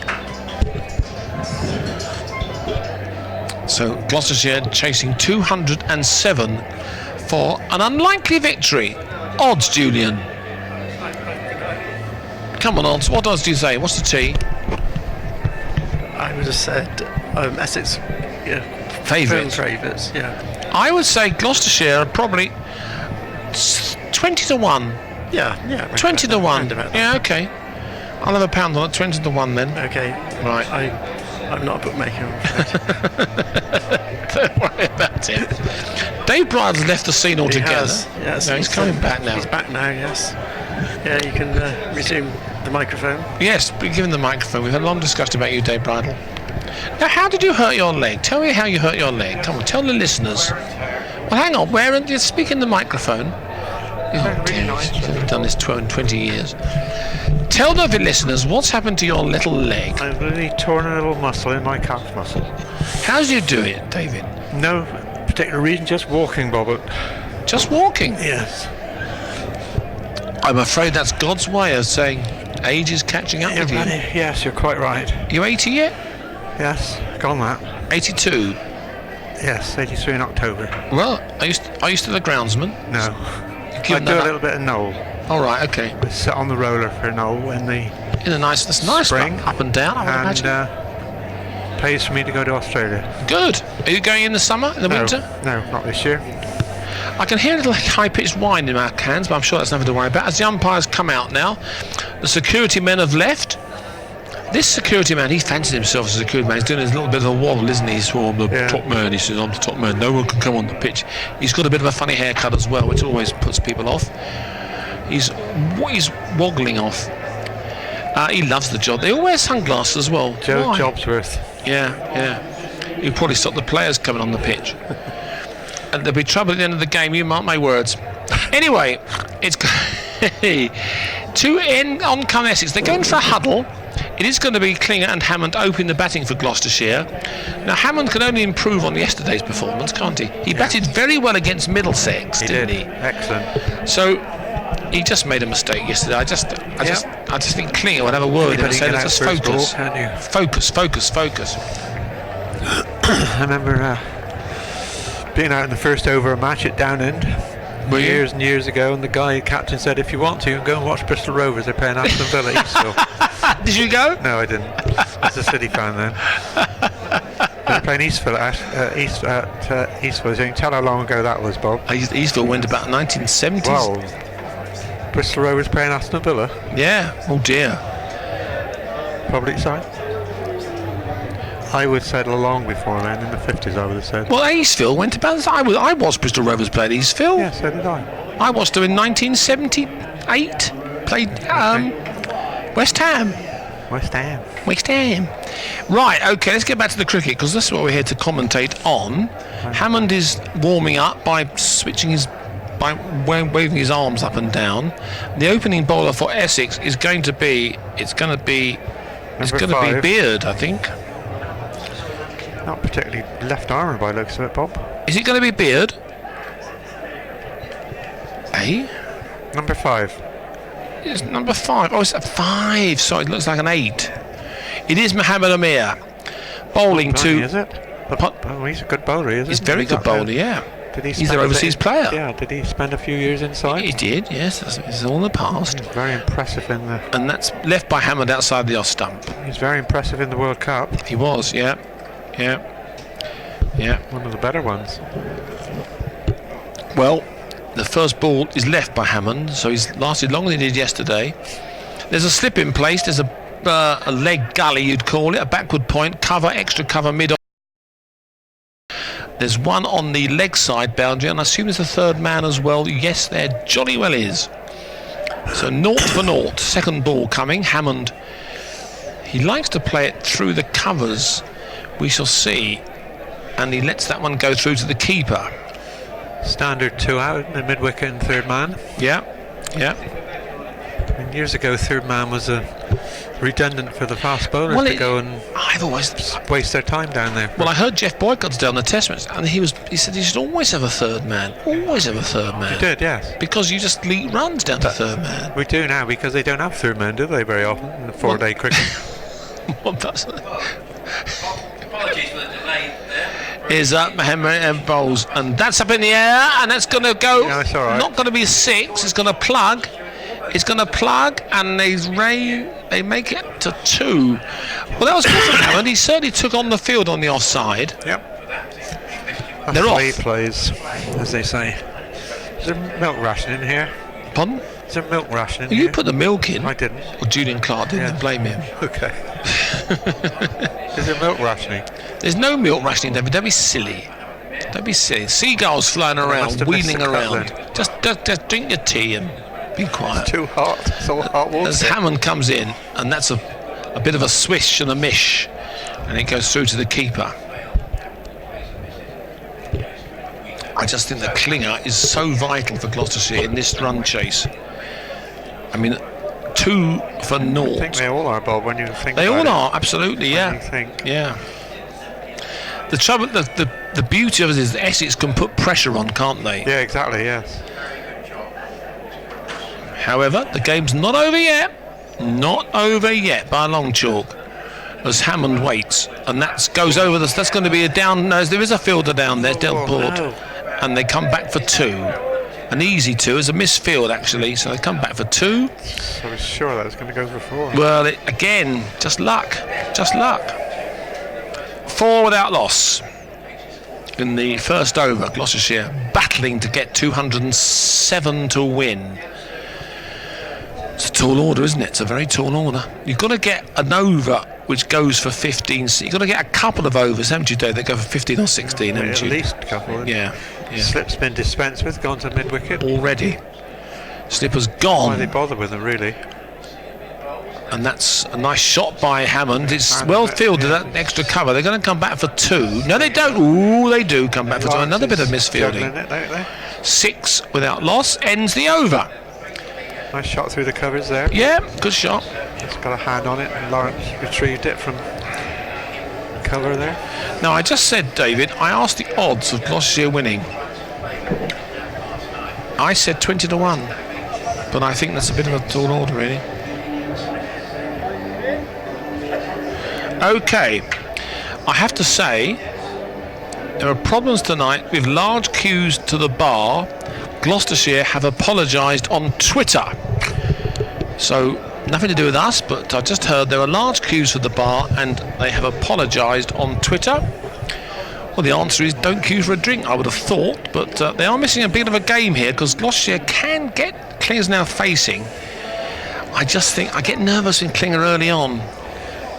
So Gloucestershire chasing 207 for an unlikely victory. Odds, Julian. Come on, odds. What odds do you say? What's the T? I would have said Essex favourites. Yeah. I would say Gloucestershire are probably 20 to 1. Yeah. 20 to 1. Yeah, okay. I'll have a pound on it. 20 to 1 then. Okay. Right. I'm not a bookmaker, I'm afraid. Don't worry about it. Dave Bryant's left the scene altogether. Yes. No, he's coming back now. He's back now, yes. Yeah, you can resume the microphone. Yes, be given the microphone. We've had a long discussion about you, Dave Bridle. Now, how did you hurt your leg? Tell me how you hurt your leg. Come on, tell the listeners. Well, hang on. Where? Just speak in the microphone. Oh, dear, I've done this 20 years. Tell the listeners what's happened to your little leg. I've really torn a little muscle in my calf muscle. How did you do it, David? No particular reason, just walking, Bobbert. Just walking? Yes. I'm afraid that's God's way of saying age is catching up with you. Yes, you're quite right. You 80 yet? Yes, gone that. 82? Yes, 83 in October. Well, are you still a groundsman? No. I do a little bit of knoll. All right, okay. I sit on the roller for knoll in the that's nice spring, up and down, I would imagine. Pays for me to go to Australia. Good. Are you going in the summer, in the winter? No, not this year. I can hear a little high-pitched whine in our hands, but I'm sure that's nothing to worry about. As the umpires come out now, the security men have left. This security man, he fancies himself as a security man. He's doing a little bit of a wobble, isn't he? He's I'm the top man. He says, I'm the top man. No one can come on the pitch. He's got a bit of a funny haircut as well, which always puts people off. He's woggling off. He loves the job. They all wear sunglasses as well. Joe Jobsworth. Yeah. He'll probably stop the players coming on the pitch. And there'll be trouble at the end of the game, you mark my words. Anyway, it's on come Essex. They're going for a huddle. It is going to be Klinger and Hammond opening the batting for Gloucestershire. Now, Hammond can only improve on yesterday's performance, can't he? He batted very well against Middlesex, didn't he? Excellent. So he just made a mistake yesterday. I just think Klinger would have a word with him and say, let's focus. Focus. I remember being out in the first over a match at Down End years and years ago, and the captain said, if you want to, go and watch Bristol Rovers. They're playing Aston Villa. Did you go? No, I didn't. I was a City fan then. They're playing Eastville at Eastville. So you can tell how long ago that was, Bob. Eastville went about 1970s. Well, Bristol Rovers playing Aston Villa. Yeah. Oh dear. Public side. I would settle long before then, in the 50s I would have said. Well, Eastville went to balance. I watched Bristol Rovers play at Eastville. Yeah, so did I. I watched them in 1978. Played West Ham. West Ham. West Ham. Right, okay, let's get back to the cricket, because this is what we're here to commentate on. Hammond is warming up by waving his arms up and down. The opening bowler for Essex is going to be Beard, I think. Not particularly left armour by the looks of it, Bob. Is it going to be Beard? Number 5. It's number 5. Oh, it's a 5. Sorry, it looks like an 8. It is Mohammed Amir bowling to. Is it? Oh, he's a good bowler, isn't he? He's very good bowler, yeah. He's their overseas player. Yeah, did he spend a few years inside? He did, yes. It's all in the past. He's very impressive in the. And that's left by Hammond outside the off stump. He's very impressive in the World Cup. He was, yeah. One of the better ones. Well, the first ball is left by Hammond, so he's lasted longer than he did yesterday. There's a slip in place. There's a leg gully, you'd call it, a backward point, extra cover mid. There's one on the leg side boundary, and I assume there's a third man as well. Yes, there jolly well is. So 0 for 0. Second ball coming. Hammond, he likes to play it through the covers. We shall see. And he lets that one go through to the keeper. Standard 2 out in the mid wicket and third man. Yeah. And years ago, third man was redundant for the fast bowlers to go and waste their time down there. Well, I heard Jeff Boycott's down the test match, and he said you should always have a third man. Always have a third man. You did, yes. Because you just leak runs down to third man. We do now, because they don't have third men, do they, very often in the 4-day cricket? What does it? Apologies for the delay there. Is Mohammed bowls, and that's up in the air, and that's going to go. Yeah, that's all right. Not going to be 6. It's going to plug. And they make it to 2. Well, that was good for Hammond. He certainly took on the field on the offside. Yep. They're off. He plays, as they say. Is there milk ration in here? Pardon? Is there milk ration in You here? put the milk in. I didn't. Or Julian Clark didn't. Yeah. Blame him. Okay. Is there milk rationing? There's no milk rationing, David. Don't be silly. Seagulls flying around, wheeling around. Just drink your tea and be quiet. It's too hot. It's all hot water. As Hammond comes in, and that's a bit of a swish and a mish, and it goes through to the keeper. I just think the clinger is so vital for Gloucestershire in this run chase. I mean, 2 for 0. I think they all are, Bob, when you think They about all it. are, absolutely, yeah. When you think. Yeah. The trouble, the beauty of it is that Essex can put pressure on, can't they? Yeah, exactly, yes. However, the game's not over yet. Not over yet by a long chalk. As Hammond waits, and that goes over. That's going to be a down. No, there is a fielder down there, Delport, no. And they come back for 2. An easy 2. It's a missed field actually, so they come back for 2. I was sure that was going to go for 4. Well, again, just luck. 4 without loss in the first over. Gloucestershire battling to get 207 to win. It's a tall order, isn't it? It's a very tall order. You've got to get an over which goes for 15. You've got to get a couple of overs, haven't you, Dave? They go for 15 or 16, haven't you? At least a couple. Yeah. Slip's been dispensed with, gone to mid-wicket. Already. Slipper's gone. Why they bother with them, really? And that's a nice shot by Hammond. It's well fielded, that extra cover. They're going to come back for 2. No, they don't. Ooh, they do come back for 2. Another bit of misfielding. It, don't they? 6 without loss ends the over. Nice shot through the covers there. Yeah, good shot. It's got a hand on it, and Lawrence retrieved it from cover there. Now, I just said, David, I asked the odds of Gloucestershire winning. I said 20 to 1, but I think that's a bit of a tall order, really. Okay, I have to say, there are problems tonight with large queues to the bar. Gloucestershire have apologised on Twitter. So, nothing to do with us, but I just heard there are large queues for the bar and they have apologised on Twitter. Well, the answer is don't queue for a drink, I would have thought, but they are missing a bit of a game here because Gloucestershire can get Klinger's now facing. I just think I get nervous in Klinger early on.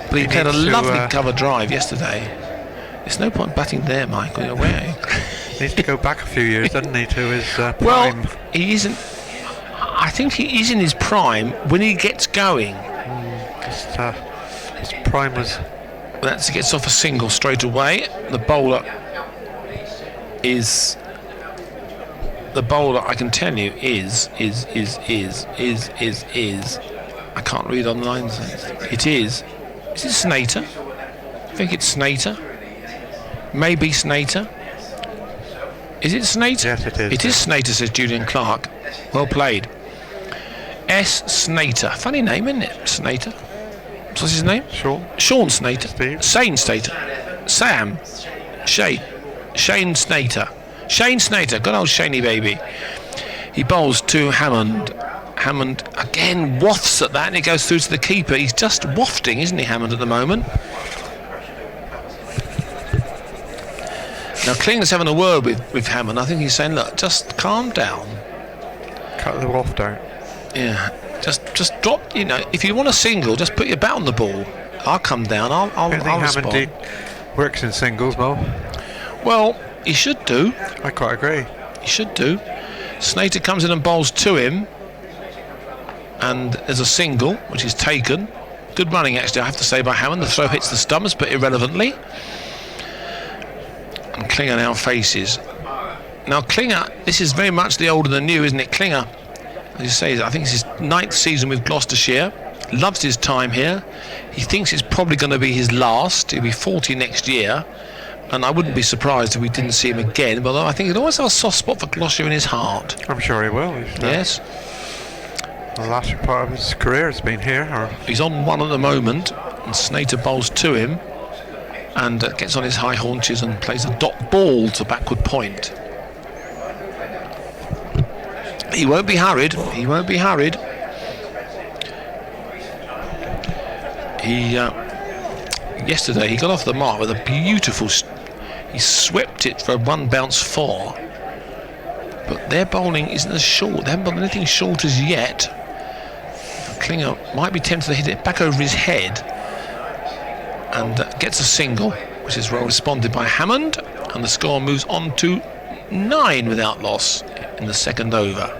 But he played a needs to, lovely cover drive yesterday. There's no point batting there, Michael. You're aware. Needs to go back a few years, doesn't he, to his prime? Well, he isn't. I think he is in his prime when he gets going. His prime was... He gets off a single straight away. The bowler, I can tell you, is. I can't read on the lines. It is. Is it Snater? I think it's Snater. Maybe Snater. Is it Snater? Yes, it is. It is Snater, says Julian Clark. Well played. S. Snater. Funny name, isn't it? Snater. What's his name? Sean. Sean Snater. Steve. Shane Snater. Sam. Shane. Shane Snater. Shane Snater. Good old Shaney baby. He bowls to Hammond. Hammond again wafts at that and it goes through to the keeper. He's just wafting, isn't he, Hammond, at the moment? Now Klinger's having a word with Hammond. I think he's saying, look, just calm down. Cut the waft out. Yeah, just drop. You know, if you want a single, just put your bat on the ball. I'll come down. I'll Hammond respond. Works in singles, Mo. Well, he should do. I quite agree. He should do. Snater comes in and bowls to him, and there's a single which is taken. Good running, actually, I have to say, by Hammond. The throw hits the stumps, but irrelevantly. And Klinger now faces. Now Klinger, this is very much the old and the new, isn't it? Klinger, as you say, I think it's his 9th season with Gloucestershire. Loves his time here. He thinks it's probably going to be his last. He'll be 40 next year. And I wouldn't be surprised if we didn't see him again. But I think he'd always have a soft spot for Gloucestershire in his heart. I'm sure he will. Yes. The last part of his career has been here. He's on one at the moment. And Snater bowls to him. And gets on his high haunches and plays a dot ball to backward point. He won't be hurried. He won't be hurried. Yesterday he got off the mark with a beautiful. He swept it for a 1 bounce 4. But their bowling isn't as short. They haven't got anything short as yet. Klinger might be tempted to hit it back over his head. And gets a single, which is well responded by Hammond, and the score moves on to 9 without loss in the second over.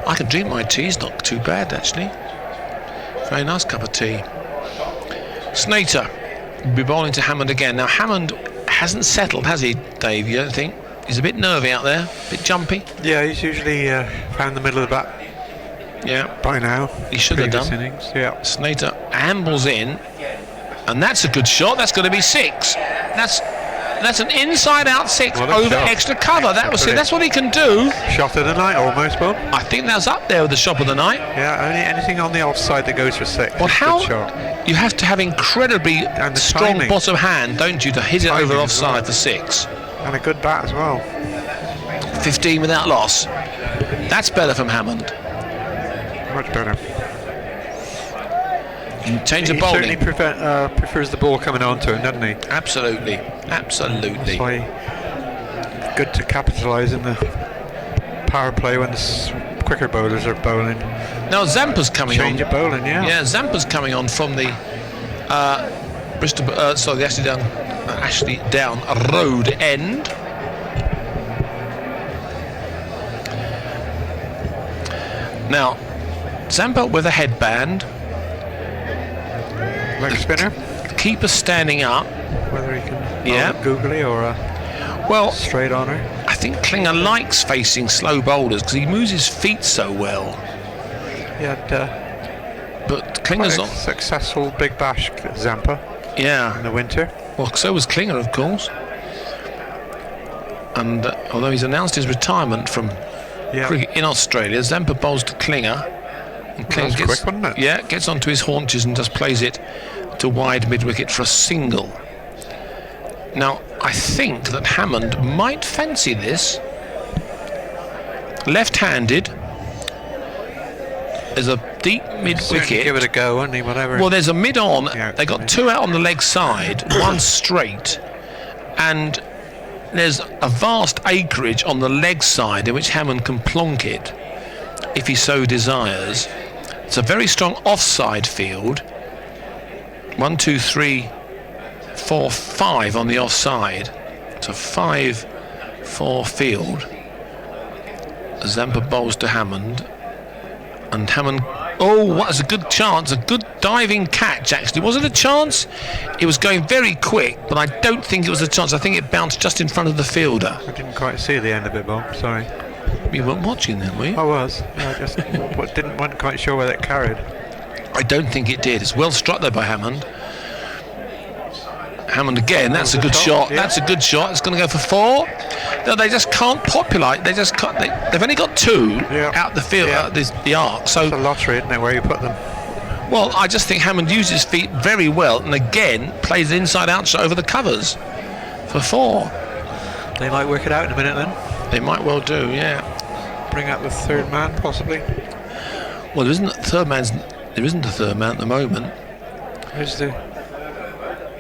I can drink my tea, it's not too bad actually. Very nice cup of tea. Snater will be bowling to Hammond again. Now Hammond hasn't settled, has he, Dave? You don't think? He's a bit nervy out there, a bit jumpy. Yeah, he's usually found the middle of the bat. Yeah, by now. He should have done. Innings, yeah. Snater ambles in, and that's a good shot. That's going to be 6. That's an inside-out 6 over shot. Extra cover. That was it. That's what he can do. Shot of the night, almost, Bob. I think that's up there with the shot of the night. Yeah, only anything on the offside that goes for 6. But how? Good shot. You have to have incredibly strong timing. bottom hand, don't you, to hit it over offside for 6. And a good bat as well. 15 without loss. That's better from Hammond. Much better. Change the He bowling. certainly prefers the ball coming onto him, doesn't he? Absolutely. That's why good to capitalise in the power play when the quicker bowlers are bowling. Now Zampa's coming Change on. of bowling, yeah. Yeah, Zampa's coming on from the Bristol, the Ashley Down Road end. Now, Zampa with a headband. Leg spinner. The keeper standing up. Whether he can Yeah. bowl googly or straight on her. I think Klinger likes facing slow bowlers because he moves his feet so well. He had But Klinger's quite a successful Big Bash Zampa in the winter. Well, so was Klinger, of course. And although he's announced his retirement from cricket in Australia, Zampa bowls to Klinger. And Klinger That's quick, wasn't it? Yeah, gets onto his haunches and just plays it to wide mid-wicket for a single. Now, I think that Hammond might fancy this. Left-handed. There's a deep mid-wicket. Give it a go, won't he? Whatever. Well, there's a mid-on. Yeah, They got 2 out on the leg side, 1 straight, and there's a vast acreage on the leg side in which Hammond can plonk it if he so desires. It's a very strong offside field. 1, 2, 3, 4, 5 on the offside. It's a 5-4 field. Zampa bowls to Hammond, and Hammond. Oh, what is a good chance! A good diving catch. Actually, was it a chance? It was going very quick, but I don't think it was a chance. I think it bounced just in front of the fielder. I didn't quite see the end of it, Bob. Sorry. You weren't watching then, were you? I was. I just wasn't quite sure whether it carried. I don't think it did. It's well struck though by Hammond. Hammond again. That's a good shot. Yeah. That's a good shot. It's going to go for 4. No, they just can't populate. They just can't. They've only got 2 out the field, the arc. So it's a lottery, isn't it, where you put them? Well, I just think Hammond uses his feet very well, and again plays the inside-out shot over the covers for 4. They might work it out in a minute then. They might well do, yeah. Bring out the third man, possibly. Well, there isn't a third man at the moment. Where's the?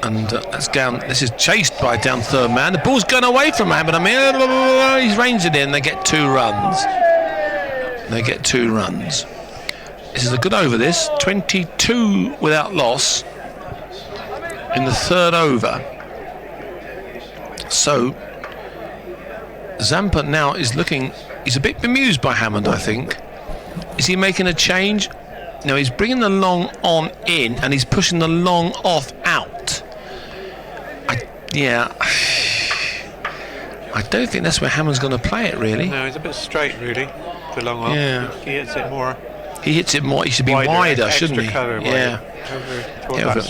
And that's down. This is chased by down third man. The ball's gone away from Hammond. I mean, he's ranged it in. They get 2 runs. This is a good over. This 22 without loss in the 3rd over. So Zampa now is looking. He's a bit bemused by Hammond, I think. Is he making a change? No, he's bringing the long on in, and he's pushing the long off out. I don't think that's where Hammond's going to play it, really. No, he's a bit straight, really. The long off. Yeah. He hits it more. He shouldn't he? Wider, shouldn't he? Cover, yeah.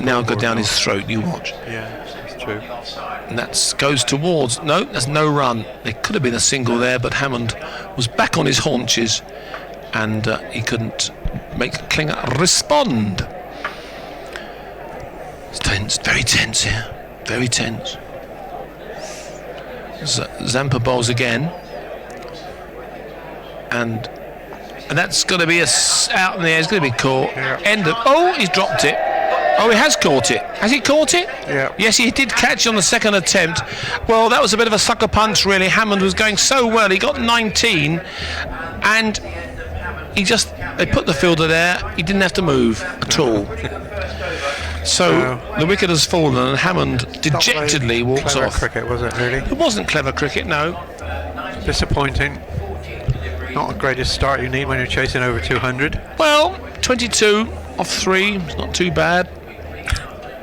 Now go down his throat. You watch. Yeah, that's true. And that goes towards. No, there's no run. It could have been a single there, but Hammond was back on his haunches, and he couldn't make Klinger respond. It's tense, very tense here. Very tense. Zampa bowls again, and that's going to be out in the air. It's going to be caught. Yeah. He's dropped it. Oh, he has caught it. Has he caught it? Yeah. Yes, he did catch it on the 2nd attempt. Well, that was a bit of a sucker punch, really. Hammond was going so well. He got 19, and they put the fielder there. He didn't have to move at all. So the wicket has fallen, and Hammond dejectedly walks clever off. Cricket, was it, really? It wasn't clever cricket, no. Disappointing. Not the greatest start you need when you're chasing over 200. Well, 22 off 3. It's not too bad.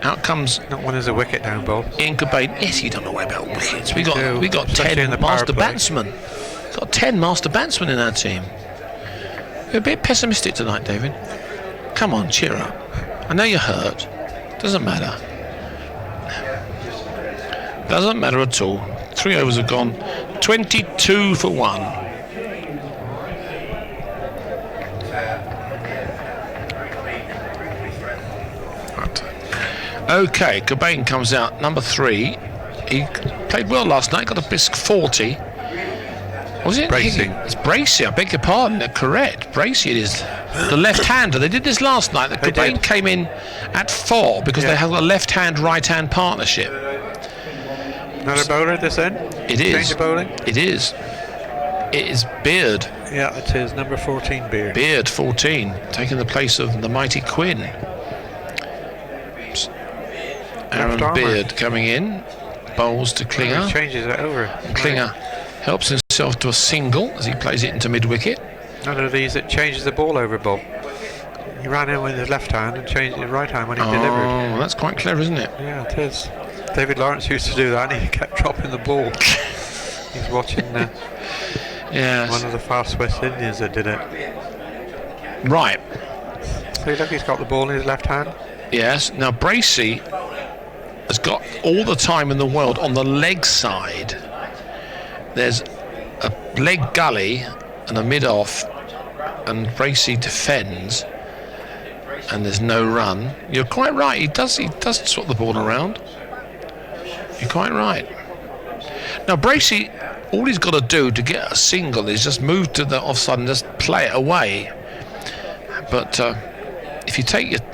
Out comes. Not one as a wicket down, Bob. Ian Cobain. Yes, you don't know about wickets. We got Especially 10 in the power master play. batsmen. Got 10 master batsmen in our team. You're a bit pessimistic tonight, David. Come on, cheer up. I know you're hurt. Doesn't matter. Doesn't matter at all. 3 overs have gone. 22 for 1. Right. Okay, Cobain comes out, number 3. He played well last night, got a brisk 40. Was it? Bracey. It's Bracey, I beg your pardon. Correct. Bracey it is. The left-hander. They did this last night. The Cobain came in at 4 because they have a left-hand, right-hand partnership. Another bowler at this end? It is. Change of bowling? It is. It is Beard. Yeah, it is. Number 14, Beard. Beard, 14, taking the place of the mighty Quinn. Aaron Beard coming in. Bowls to Klinger. He changes it over. Klinger helps himself to a single as he plays it into mid-wicket. None of these that changes the ball over, Bob. He ran in with his left hand and changed his right hand when he delivered. Oh, that's quite clever, isn't it? Yeah, it is. David Lawrence used to do that, and he kept dropping the ball. He's watching yes. one of the fast West Indians that did it. Right. See, look, he's got the ball in his left hand. Yes. Now, Bracey has got all the time in the world on the leg side. There's a leg gully and a mid-off, and Bracey defends, and there's no run. You're quite right. He does swap the ball around. You're quite right. Now Bracey, all he's got to do to get a single is just move to the offside and just play it away. But if you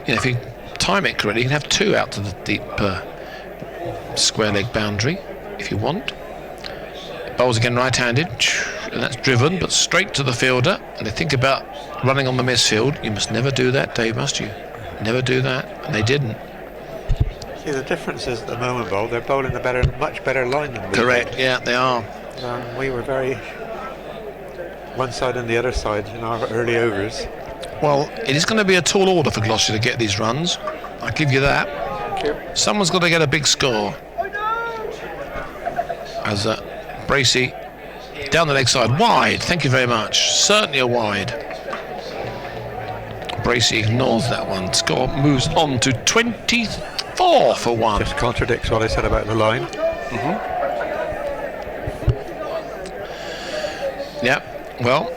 if you time it correctly, you can have 2 out to the deep square leg boundary if you want. Bowls again right-handed. and that's driven, but straight to the fielder. And they think about running on the misfield. You must never do that, Dave, must you? Never do that. And they didn't. See, the difference is at the moment, Bowl, they're bowling a much better line than we Correct, did. yeah, they are. We were very one side and the other side in our early overs. Well, it is going to be a tall order for Gloucester to get these runs. I'll give you that. Thank you. Someone's got to get a big score. As Bracey down the leg side, wide, thank you very much. Certainly a wide. Bracey ignores that one. Score moves on to 24 for 1. Just contradicts what I said about the line. Yeah, well,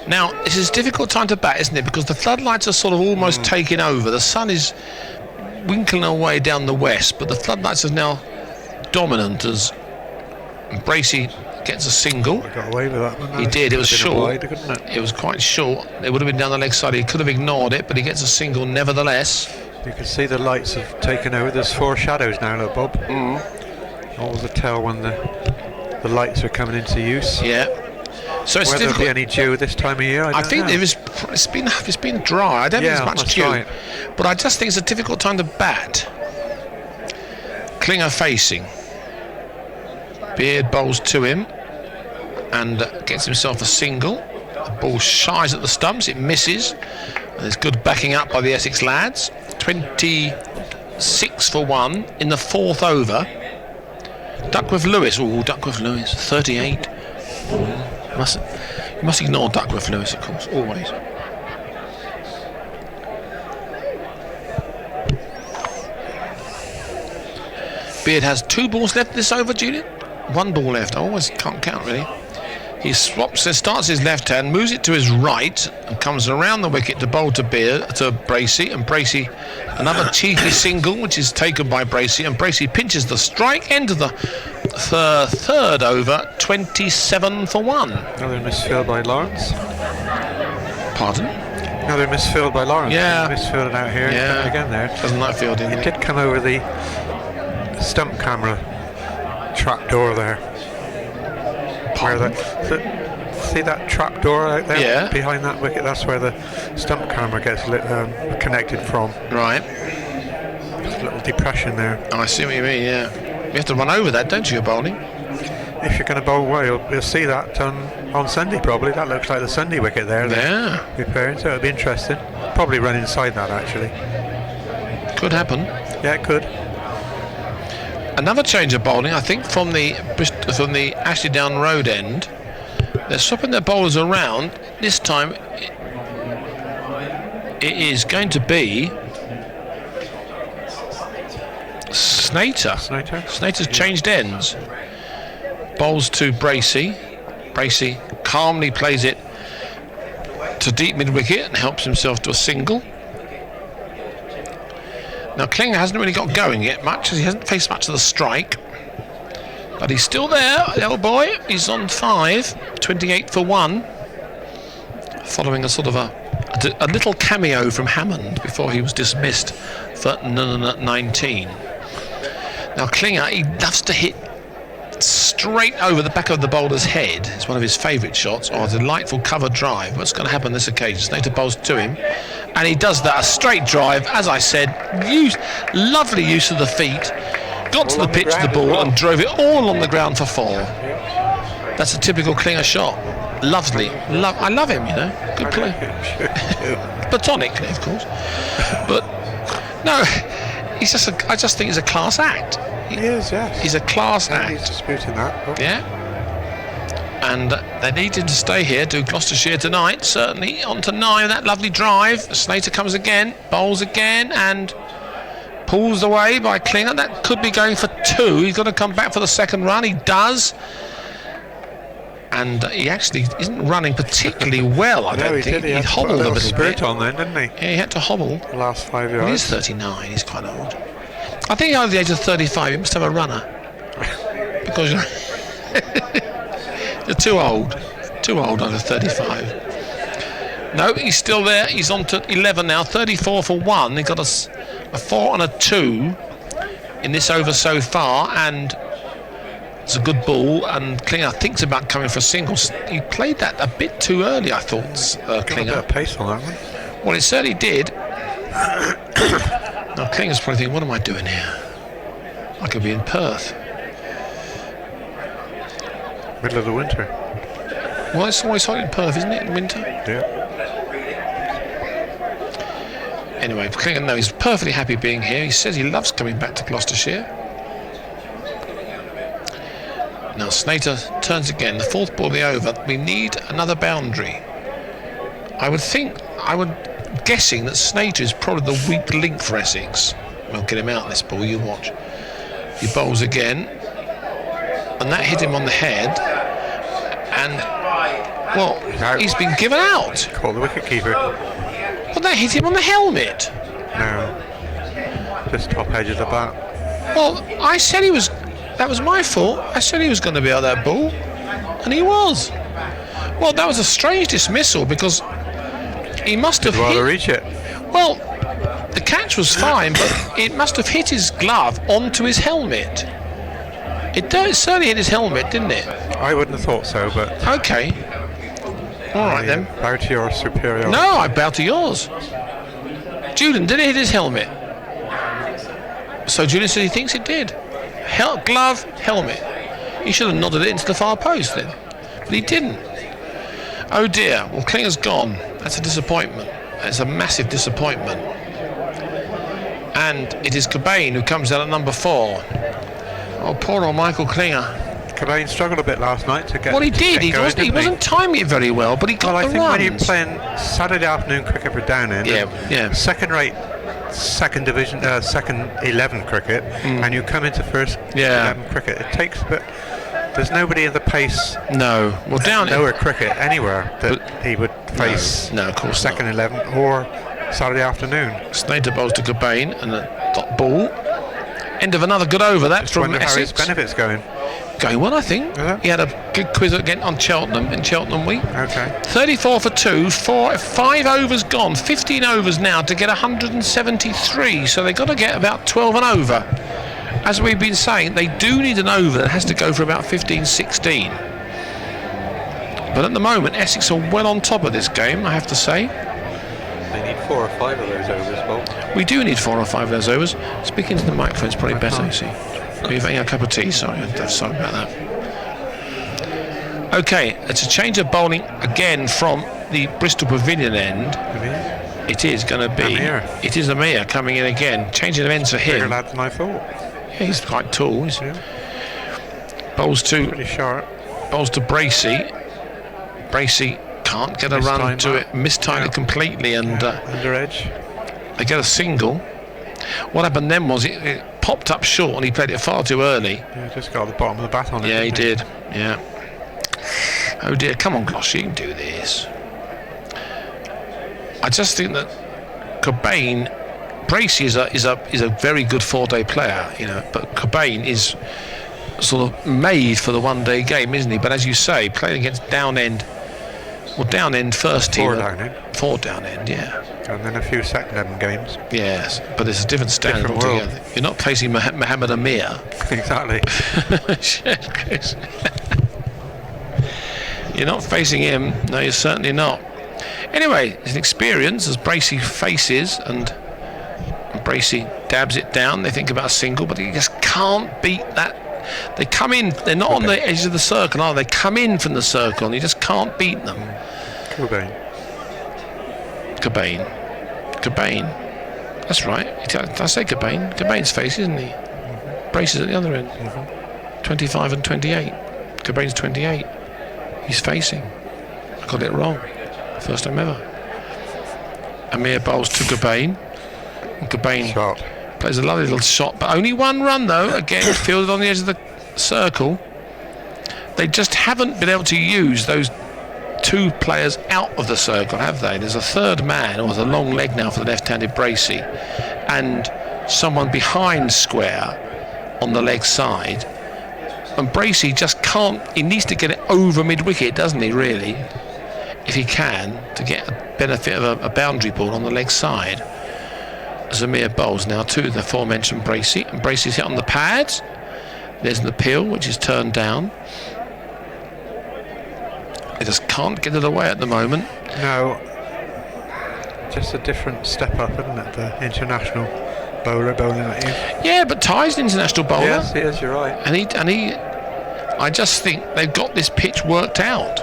now this is a difficult time to bat, isn't it? Because the floodlights are sort of almost taking over. The sun is winkling away down the west, but the floodlights are now dominant as Bracey gets a single. I got away with that one. He did, it was short. Wide, couldn't it? It was quite short. It would have been down the leg side. He could have ignored it, but he gets a single nevertheless. You can see the lights have taken over. There's 4 shadows now, look, Bob. All the tell when the lights are coming into use. Yeah. So it's Whether there'll difficult. be any dew this time of year, I don't know. It's been dry. I don't think there's much that's dew. right. But I just think it's a difficult time to bat. Klinger facing. Beard bowls to him and gets himself a single. The ball shies at the stumps, it misses. And there's good backing up by the Essex lads. 26 for 1 in the 4th over. Duckworth Lewis, 38. You must ignore Duckworth Lewis, of course, always. Beard has 2 balls left this over, Julian. 1 ball left. I always can't count, really. He starts his left hand, moves it to his right, and comes around the wicket to bowl to Bracey. And Bracey, another cheeky single, which is taken by Bracey. And Bracey pinches the strike, end of the third over, 27 for 1. Another misfield by Lawrence. Pardon? Another misfield by Lawrence. Yeah. Misfielded out here. Yeah. Again there. Doesn't like fielding. It did come over the stump camera trap door there. Pardon? See that trap door out there? Yeah. Behind that wicket, that's where the stump camera gets connected from. Right. There's a little depression there. I see what you mean, yeah. You have to run over that, don't you, you're bowling? If you're going to bowl well, you'll see that on Sunday probably. That looks like the Sunday wicket there. Yeah. Repairing, so it'll be interesting. Probably run inside that actually. Could happen. Yeah, it could. Another change of bowling, I think, from the Ashley Down Road end. They're swapping their bowlers around. This time, it is going to be Snater. Snater's changed ends. Bowls to Bracey. Bracey calmly plays it to deep mid-wicket and helps himself to a single. Now Klinger hasn't really got going yet much, as he hasn't faced much of the strike. But he's still there, the old boy. He's on 5, 28 for 1. Following a sort of a little cameo from Hammond before he was dismissed for 19. Now Klinger, he loves to hit straight over the back of the bowler's head. It's one of his favourite shots, or a delightful cover drive. What's going to happen this occasion? Snater bowls to him, and he does that, a straight drive, as I said, lovely use of the feet, got to the pitch of the ball and drove it all on the ground for 4. That's a typical Klinger shot. Lovely. I love him, you know. Good play. Platonically, of course. But no, I just think he's a class act. He is, yes. He's a class act. He's disputing that. Oh. Yeah. And they need him to stay here, do Gloucestershire tonight, certainly. On to 9, that lovely drive. Snater comes again, bowls again, and pulls away by Klinger. That could be going for 2. He's got to come back for the second run. He does. And he actually isn't running particularly well, I don't think. He hobbled a little spirit bit. on then, didn't he? Yeah, he had to hobble. The last 5 yards. Well, he's 39, he's quite old. I think over the age of 35, you must have a runner. Because you're too old over 35. No, he's still there. He's on to 11 now, 34 for 1. He got a 4 and a 2 in this over so far, and It's a good ball, and Klinger thinks about coming for singles. He played that a bit too early, I thought, Got a bit Klinger. of pace on that one. Well, it certainly did. Now, Klinger's probably thinking, what am I doing here? I could be in Perth. Middle of the winter. Well, it's always hot in Perth, isn't it, in winter? Yeah. Anyway, Klinger, no, he's perfectly happy being here. He says he loves coming back to Gloucestershire. Now Snater turns again, the fourth ball of the over. We need another boundary. Guessing that Snater is probably the weak link for Essex. We'll get him out this ball, you watch. He bowls again, and that hit him on the head, and, well, he's been given out. Call the wicket keeper. Well, that hit him on the helmet. No. Just top edge of the bat. Well, I said he was. That was my fault. I said he was going to be out that ball, and he was. Well, that was a strange dismissal because he must have Rather hit. reach it. Well, the catch was fine, but it must have hit his glove onto his helmet. It certainly hit his helmet, didn't it? I wouldn't have thought so, but Okay. All right then. bow to your superiority. No, I bow to yours. Julian, did it hit his helmet? So Julian said he thinks it did. Glove, helmet. He should have nodded it into the far post then, but he didn't. Oh dear. Well, Klinger's gone. That's a disappointment. It's a massive disappointment. And it is Cobain who comes out at number 4. Oh, poor old Michael Klinger. Cobain struggled a bit last night to get. Well, he did. He going, wasn't timing it very well, but he got Well, I the think runs. when you're playing Saturday afternoon cricket for Downend, Yeah. second-rate, second division, second 11 cricket, and you come into first 11 cricket, it takes. But there's nobody in the pace. No. Well, down nowhere cricket anywhere that he would face. No, of course second not. 11 or Saturday afternoon. Snater bowls to Cobain and a dot ball. End of another good over. That's from Wonder how his Essex. benefits going. Going well, I think. Is it? He had a good quiz again on Cheltenham in Cheltenham week. Okay. 34 for 2, 5 overs gone, 15 overs now to get 173. So they've got to get about 12 and over. As we've been saying, they do need an over that has to go for about 15, 16. But at the moment, Essex are well on top of this game, I have to say. They need 4 or 5 of those overs, Bob. We do need 4 or 5 of those overs. Speaking to the microphone's probably better, you see. Are you having a cup of tea? Sorry about that. Okay, it's a change of bowling again from the Bristol Pavilion end. It is going to be. Amir. It is Amir coming in again. Changing of ends for Bigger him. lad than I thought. Yeah, he's quite tall. Yeah. Bowls Pretty sharp. to Bracey. Bracey can't get a run Mistimed to that. it. Mistimed it completely, and Under edge. they get a single. What happened then was it popped up short, and he played it far too early. Yeah, just got the bottom of the bat on it. Yeah, he didn't did. Yeah. Oh dear, come on, Gloss, you can do this. I just think that Cobain, Bracey is a very good 4-day player, you know, but Cobain is sort of made for the one-day game, isn't he? But as you say, playing against Downend, well, Downend first team. 4 Downend. 4 Downend, yeah. And then a few second 11 games. Yes, but it's a different standard Different world. altogether. You're not facing Mohammed Amir. Exactly. You're not facing him. No, you're certainly not. Anyway, it's an experience as Bracey faces and Bracey dabs it down. They think about a single, but he just can't beat that. They come in. They're not on the edge of the circle, are they? They come in from the circle, and you just can't beat them. Cobain. Cobain. That's right. Did I say Cobain? Cobain's face, isn't he? Bracey's at the other end. 25 and 28. Cobain's 28. He's facing. I got it wrong. First time ever. Amir bowls to Cobain. And Cobain Shot. plays a lovely little shot, but only one run though. Again, fielded on the edge of the circle. They just haven't been able to use those 2 players out of the circle, have they? There's a third man, or there's a long leg now for the left-handed Bracey, and someone behind square on the leg side. And Bracey just can't. He needs to get it over mid-wicket, doesn't he? Really, if he can, to get a benefit of a boundary ball on the leg side. Zamir bowls now to the aforementioned Bracey, and Bracey's hit on the pads, There's an appeal which is turned down. They just can't get it away at the moment. No. Just a different step up, isn't it? The international bowler bowling at you. Yeah, but Ty's an international bowler. Yes, he is, you're right. And he I just think they've got this pitch worked out.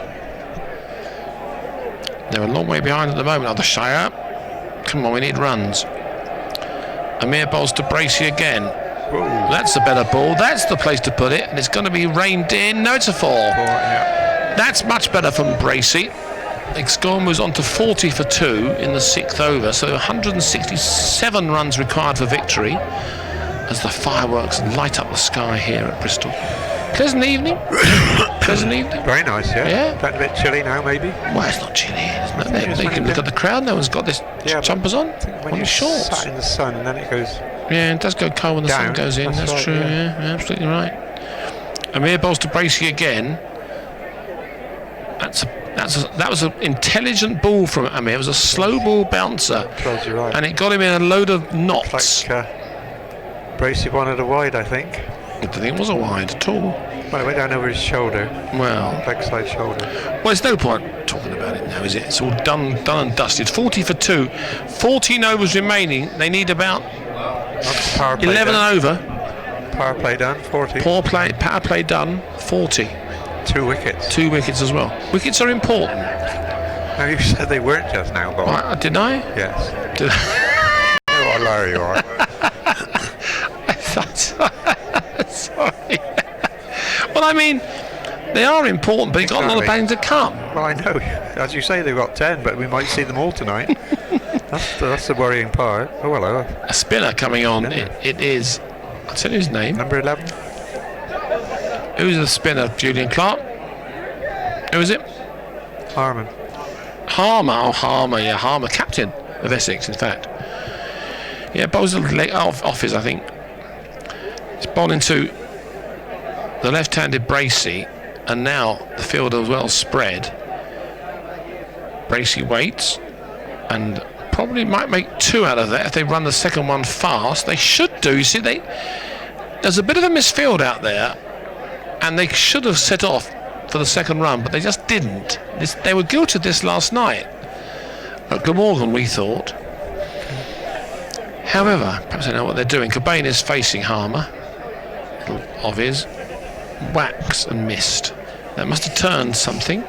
They're a long way behind at the moment. The Shire. Come on, we need runs. Amir bowls to Bracey again. Whoa. That's a better ball. That's the place to put it. And it's going to be reined in. No, it's a 4. Yeah. That's much better from Bracey. The score moves on to 40 for 2 in the 6th over. So 167 runs required for victory as the fireworks light up the sky here at Bristol. Pleasant evening. Pleasant evening. Very nice, yeah. Yeah. Getting a bit chilly now, maybe. Well, it's not chilly, isn't it? They can look at the crowd. No one's got this jumpers on. When On you're shorts. sat in the sun and then it goes. Yeah, it does go cold when the sun Down, goes in. that's That's right, true. yeah. Yeah, absolutely right. Amir bowls to Bracey again. That was an intelligent ball from Amir. It was a slow ball bouncer, You're right. and it got him in a load of knots. Like Bracey wanted a wide, I think. I don't think it was a wide at all. Well, it went down over his shoulder. Well, Leg side shoulder. well, there's no point talking about it now, is it? It's all done and dusted. 40 for 2. 14 overs remaining. They need about Power play 11 done. and over. Power play done, 40. Power play done, 40. 2 wickets. 2 wickets as well. Wickets are important. Now you said they weren't just now, Bob. Right, didn't I? Yes. Did I? Oh, what a liar you are. Sorry. Well, I mean, they are important, but you've got a lot of Exactly. batting to come. Well, I know. As you say, they've got 10, but we might see them all tonight. That's the worrying part. Oh, hello. A spinner coming on. It is. I'll tell you his name. Number 11. Who's the spinner? Julian Clark? Who is it? Harman. Harmer. Oh, Harmer. Yeah, Harmer. Captain of Essex, in fact. Yeah, bowls a leg off his, I think. It's bowling to the left-handed Bracey, and now the field is well spread. Bracey waits, and probably might make 2 out of that if they run the second one fast. They should do. You see, there's a bit of a misfield out there, and they should have set off for the second run, but they just didn't. They were guilty of this last night at Glamorgan, we thought. However, perhaps they know what they're doing. Cobain is facing Harmer. Of his whacks and missed. That must have turned something.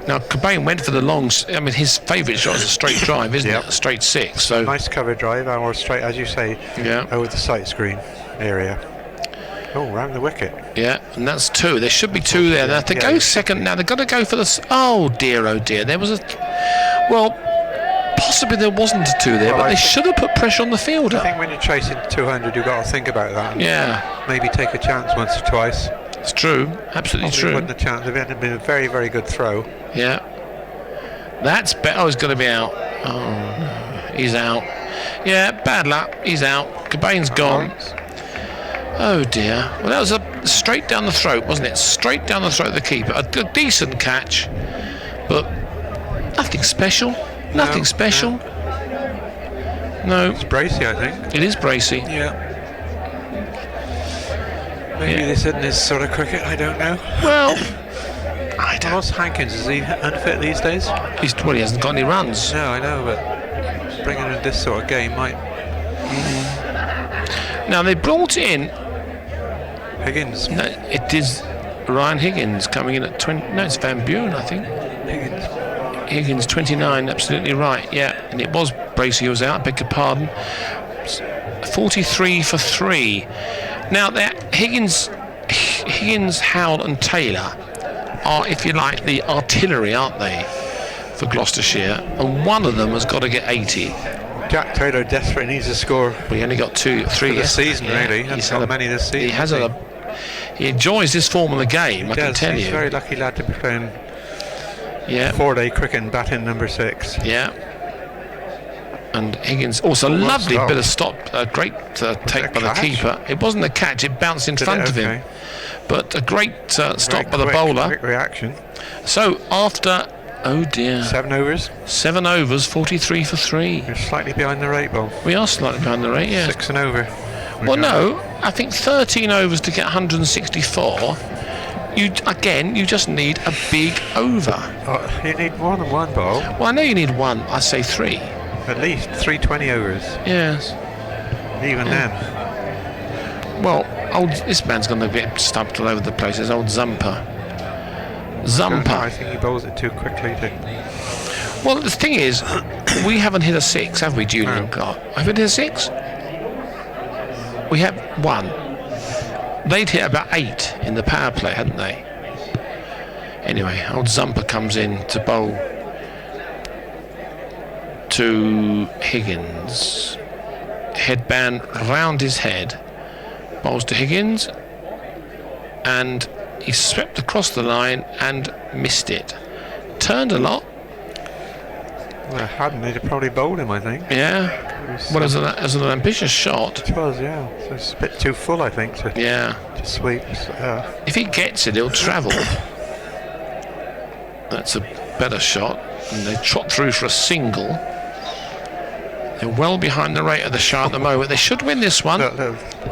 Now Cobain went for the long. I mean, his favourite shot is a straight drive, isn't Yep. it? A straight 6. So Nice cover drive, or straight, as you say, yeah, over the sight screen area. Oh, round the wicket. yeah, and that's 2. There should be 2 there. Now, if they go second, now they've got to go for the. Oh dear, there was a. Well, possibly there wasn't a 2 there, Well, but I they think- should have put pressure on the fielder. I think when you're chasing 200, you've got to think about that. Yeah, Maybe take a chance once or twice. it's true. Absolutely Probably true. wouldn't have chance if it had been a very, very good throw. Yeah. That's better. Oh, he's going to be out. Oh, no. He's out. Yeah, bad luck. He's out. Cobain's gone. Oh, dear. Well, that was a straight down the throat, wasn't it? Straight down the throat of the keeper. A decent catch, but nothing special. Nothing special. No. It's Bracey, I think. It is Bracey. Yeah. Maybe Yeah. this isn't his sort of cricket, I don't know. Well, I don't. Ross Hankins, is he unfit these days? He hasn't got any runs. No, I know, but bringing in this sort of game might. Now, they brought in. Higgins. No, it is Ryan Higgins coming in at 20. No, it's Van Buren, I think. Higgins 29, absolutely right. Yeah, and it was Bracey who was out. Beg your pardon. 43 for 3. Now that Higgins, Howell, and Taylor are, if you like, the artillery, aren't they, for Gloucestershire? And one of them has got to get 80. Jack Taylor desperately needs a score. We only got 2, 3 For the yesterday. season, really. Hasn't got many this season, He has has he enjoys this form of the game. I can tell He's you. a very lucky lad to be playing Yeah. 4-day cricket and batting number 6. Yeah. And Higgins also Well lovely stopped. bit of stop, great take by the catch? keeper. It wasn't a catch; it bounced in front of him. Okay. But a great stop Very by the quick, bowler. Quick reaction. So after, oh dear, 7 overs. 7 overs, 43 for 3. You're slightly behind the rate, Bob. We are slightly behind the rate, yeah. 6 and over. Well, no, I think 13 overs to get 164. You just need a big over. Oh, you need more than one ball. Well, I know you need one. I say 3. At least 320 overs. Yes. Even then. Well, this man's going to get stumped all over the place. There's old Zampa. I think he bowls it too quickly. Well, the thing is, we haven't hit a 6, have we, Julian and Clark? Have we hit a 6? We have 1. They'd hit about 8 in the power play, hadn't they? Anyway, old Zampa comes in to bowl to Higgins. Headband round his head. Bowls to Higgins. And he swept across the line and missed it. Turned a lot. Well, hadn't they'd probably bowled him, I think. Yeah. Well, as an ambitious shot. It was, yeah. So it's a bit too full, I think, to sweep. If he gets it, he'll travel. That's a better shot. And they trot through for a single. They're well behind the rate of the shot at the moment. They should win this one. Look,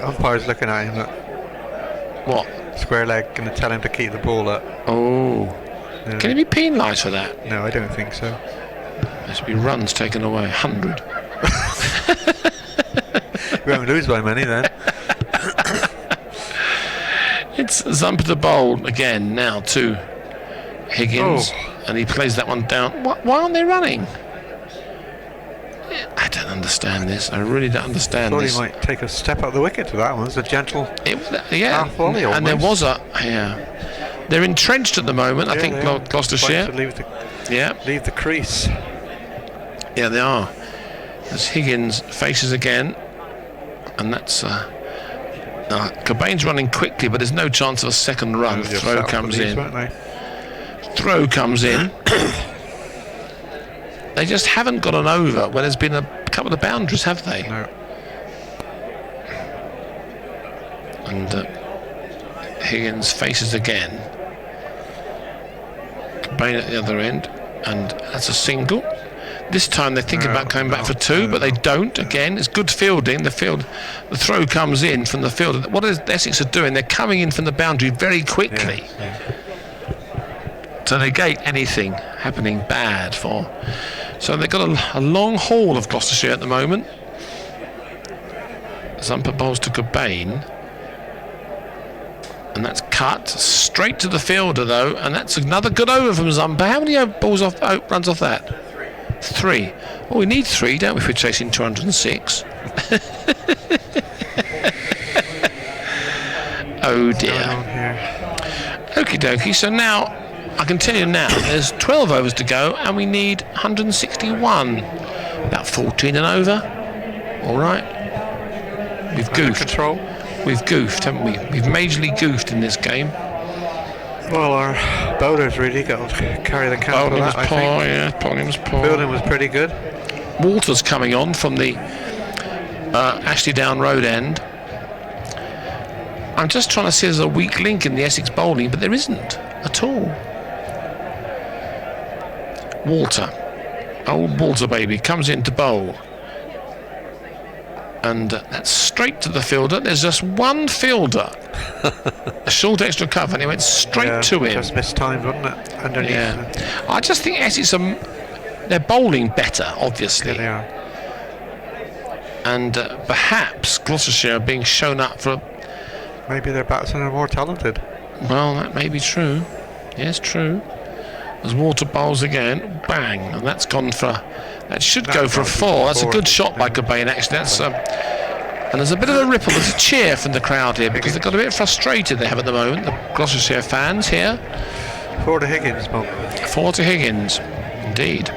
umpire's looking at him. Look. What? Square leg, going to tell him to keep the ball up. Oh. Yeah. Can he be penalised for that? No, I don't think so. There should be runs taken away. 100. We won't lose by many then. It's Zampa to bowl again now to Higgins. And he plays that one down. Why aren't they running? I don't understand this. I really don't understand this. Thought he might take a step up the wicket to that one. It's a gentle half volley almost. And there was they're entrenched at the moment. I think Gloucestershire. Leave the crease. Yeah, they are. As Higgins faces again, and that's Cobain's running quickly, but there's no chance of a second run. Throw comes in. Throw comes in. They just haven't got an over when there's been a couple of boundaries, have they? No. And Higgins faces again. Cobain at the other end, and that's a single. This time they're thinking about coming back for 2, but they don't. Again, it's good fielding. The throw comes in from the field. What Essex are doing? They're coming in from the boundary very quickly. To negate anything happening bad for. So they've got a long haul of Gloucestershire at the moment. Zampa bowls to Cobain. And that's cut straight to the fielder though, and that's another good over from Zampa. How many runs off that? 3. Well, we need 3, don't we, if we're chasing 206? Oh dear. Okie dokie, so now I can tell you now there's 12 overs to go and we need 161. About 14 and over. Alright. We've goofed. Control. We've goofed, haven't we? We've majorly goofed in this game. Well, our bowlers really got to carry the count for that, I think. Bowling was poor. Fielding was pretty good. Walter's coming on from the Ashley Down Road end. I'm just trying to see if there's a weak link in the Essex bowling, but there isn't at all. Walter, old Walter baby, comes in to bowl. And that's straight to the fielder. There's just one fielder. A short extra cover, and he went straight to him. Just mistimed, wasn't it? Underneath. Yeah. I just think Essex they're bowling better, obviously. Yeah, they are. And perhaps Gloucestershire are being shown up for. Maybe their batsmen are more talented. Well, that may be true. Yes, true. As Walter bowls again, bang, and that's gone for. That should go for a 4. That's a good shot by Cobain, actually. That's and there's a bit of a ripple. There's a cheer from the crowd here because they've got a bit frustrated they have at the moment. The Gloucestershire fans here. 4 to Higgins, Bob. 4 to Higgins, indeed.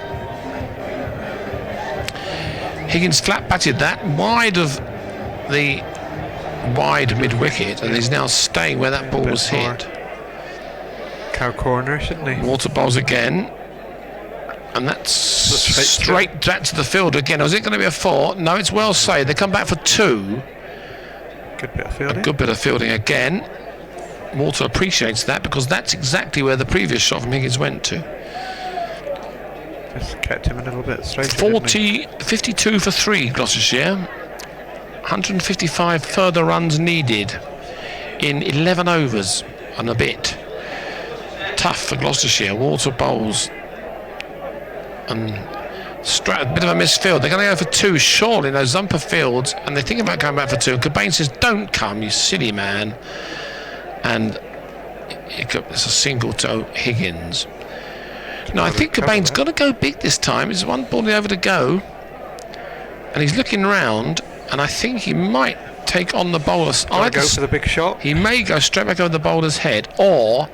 Higgins flat batted that wide of the wide mid wicket, and he's now staying where that ball was hit. Cow corner, shouldn't he? Water bowls again. And that's straight back to the field again. Was it going to be a 4? No, it's well saved. They come back for 2. Good bit of fielding. A good bit of fielding again. Walter appreciates that because that's exactly where the previous shot from Higgins went to. Just kept him a little bit straight. 52 for 3, Gloucestershire. 155 further runs needed in 11 overs and a bit. Tough for Gloucestershire. Walter bowls and a bit of a misfield. They're going to go for 2 surely in those Zumper fields, and they're thinking about going back for 2. And Cobain says, "Don't come, you silly man." And it's a single to Higgins. Now I think Cobain's got to go big this time. There's one ball over to go, and he's looking round, and I think he might take on the bowler's. Go for the big shot. He may go straight back over the bowler's head or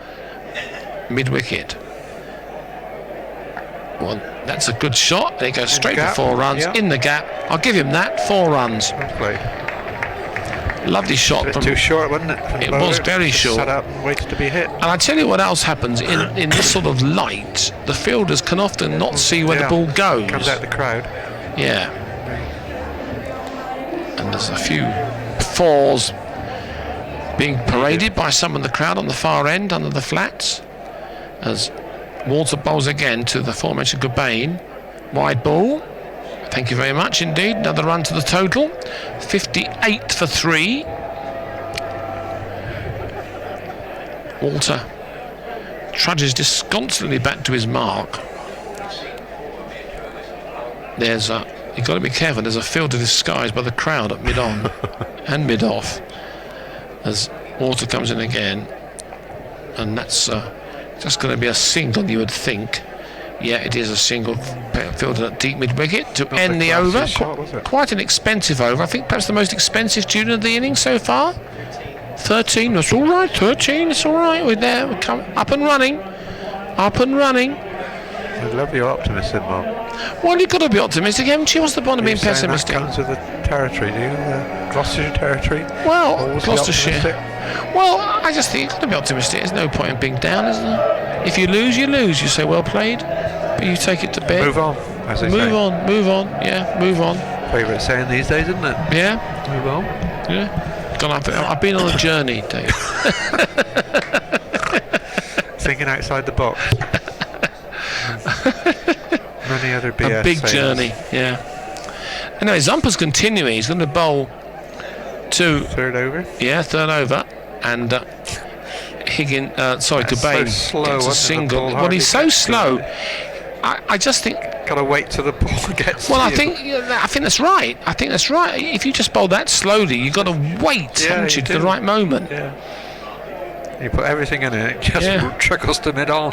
mid-wicket. Well, that's a good shot. They go straight for 4 runs in the gap. I'll give him that. 4 runs. Okay. Lovely shot. A bit too short, wasn't it? It was very short. Sat up and waited to be hit. And I tell you what else happens in this sort of light. The fielders can often not see where the ball goes. Comes out the crowd. Yeah. And there's a few 4s being paraded by some in the crowd on the far end under the flats. As Walter bowls again to the aforementioned Cobain. Wide ball. Thank you very much indeed. Another run to the total. 58 for 3. Walter trudges disconsolately back to his mark. You've got to be careful. There's a fielder disguised by the crowd at mid-on and mid-off. As Walter comes in again. And that's just going to be a single, you would think. Yeah, it is a single fielder at deep mid-wicket to end the over. Quite an expensive over. I think perhaps the most expensive tune of the innings so far. 13, that's all right. 13, it's all right. We're there. We're coming up and running. Up and running. I love your optimism, Bob. Well, you've got to be optimistic, haven't you? What's the point of being pessimistic? That comes with the territory, do you? Gloucestershire territory? Well, always Gloucestershire. Well, I just think you've got to be optimistic. There's no point in being down, is there? If you lose, you lose. You say, well played. But you take it to bed. Move on, as they say. Move on. Yeah, move on. Favourite saying these days, isn't it? Yeah. Move on. Yeah. I've been on a journey, Dave. Thinking outside the box. Many other BS a big sayings. journey, yeah. Anyway, Zumper's continuing. He's going to bowl to... Third over? Yeah, third over. And Cobain so slow, gets a single. Well, he's so slow. I just think... Got to wait till the ball gets Well, to you. I think that's right. If you just bowl that slowly, you've got to wait, haven't you, to the right moment. Yeah. You put everything in it just trickles to mid-on.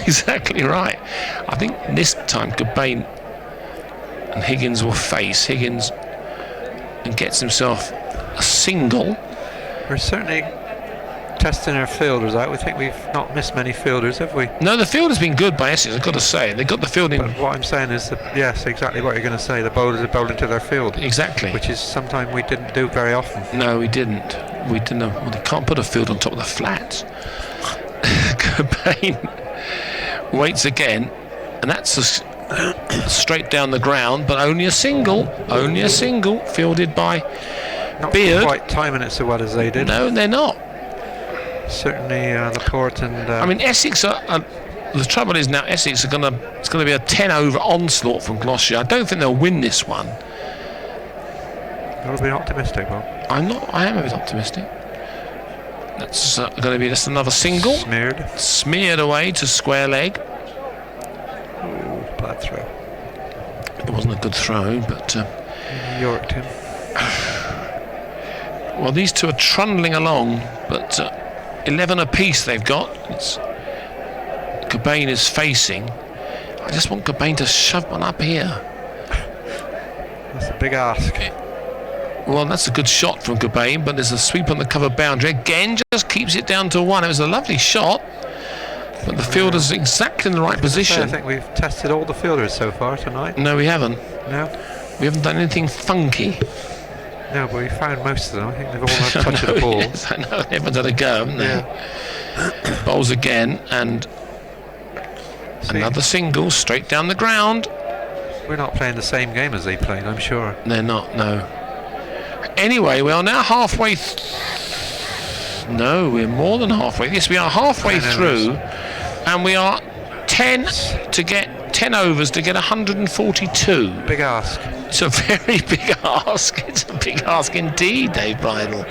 Exactly right. I think this time Cobain and Higgins will face Higgins and gets himself a single. We're certainly testing our fielders out. We think we've not missed many fielders, have we? No, the field has been good by Essex, I've got to say. They've got the fielding. But what I'm saying is that, yes, exactly what you're going to say. The bowlers are bowling to their field. Exactly. Which is something we didn't do very often. No, we didn't. Well, they can't put a field on top of the flats. Cobain waits again, and that's straight down the ground, but only a single, fielded by Not Beard. quite timing it so well as they did. No, they're not. Certainly Laporte and... I mean, Essex the trouble is now Essex it's going to be a 10 over onslaught from Gloucestershire. I don't think they'll win this one. You'll be optimistic, Bob. I am a bit optimistic. That's going to be just another single. Smeared away to square leg. Ooh, bad throw. It wasn't a good throw, but... Yorked him. Well, these two are trundling along, but 11 apiece they've got. Cobain is facing. I just want Cobain to shove one up here. That's a big ask. Well, that's a good shot from Cobain, but there's a sweep on the cover boundary. Again, just keeps it down to 1. It was a lovely shot, but the fielder's exactly in the right position. I think we've tested all the fielders so far tonight. No, we haven't. No? We haven't done anything funky. No, but we found most of them. I think they've all had a touch of the ball. Yes, I know. Everyone's had a go, haven't they? Yeah. Bowls again, and another single straight down the ground. We're not playing the same game as they played, I'm sure. They're not, no. Anyway, we are now halfway... No, we're more than halfway. Yes, we are halfway through, and we are 10 to get 10 overs to get 142. Big ask. It's a very big ask. It's a big ask indeed, Dave Bridle.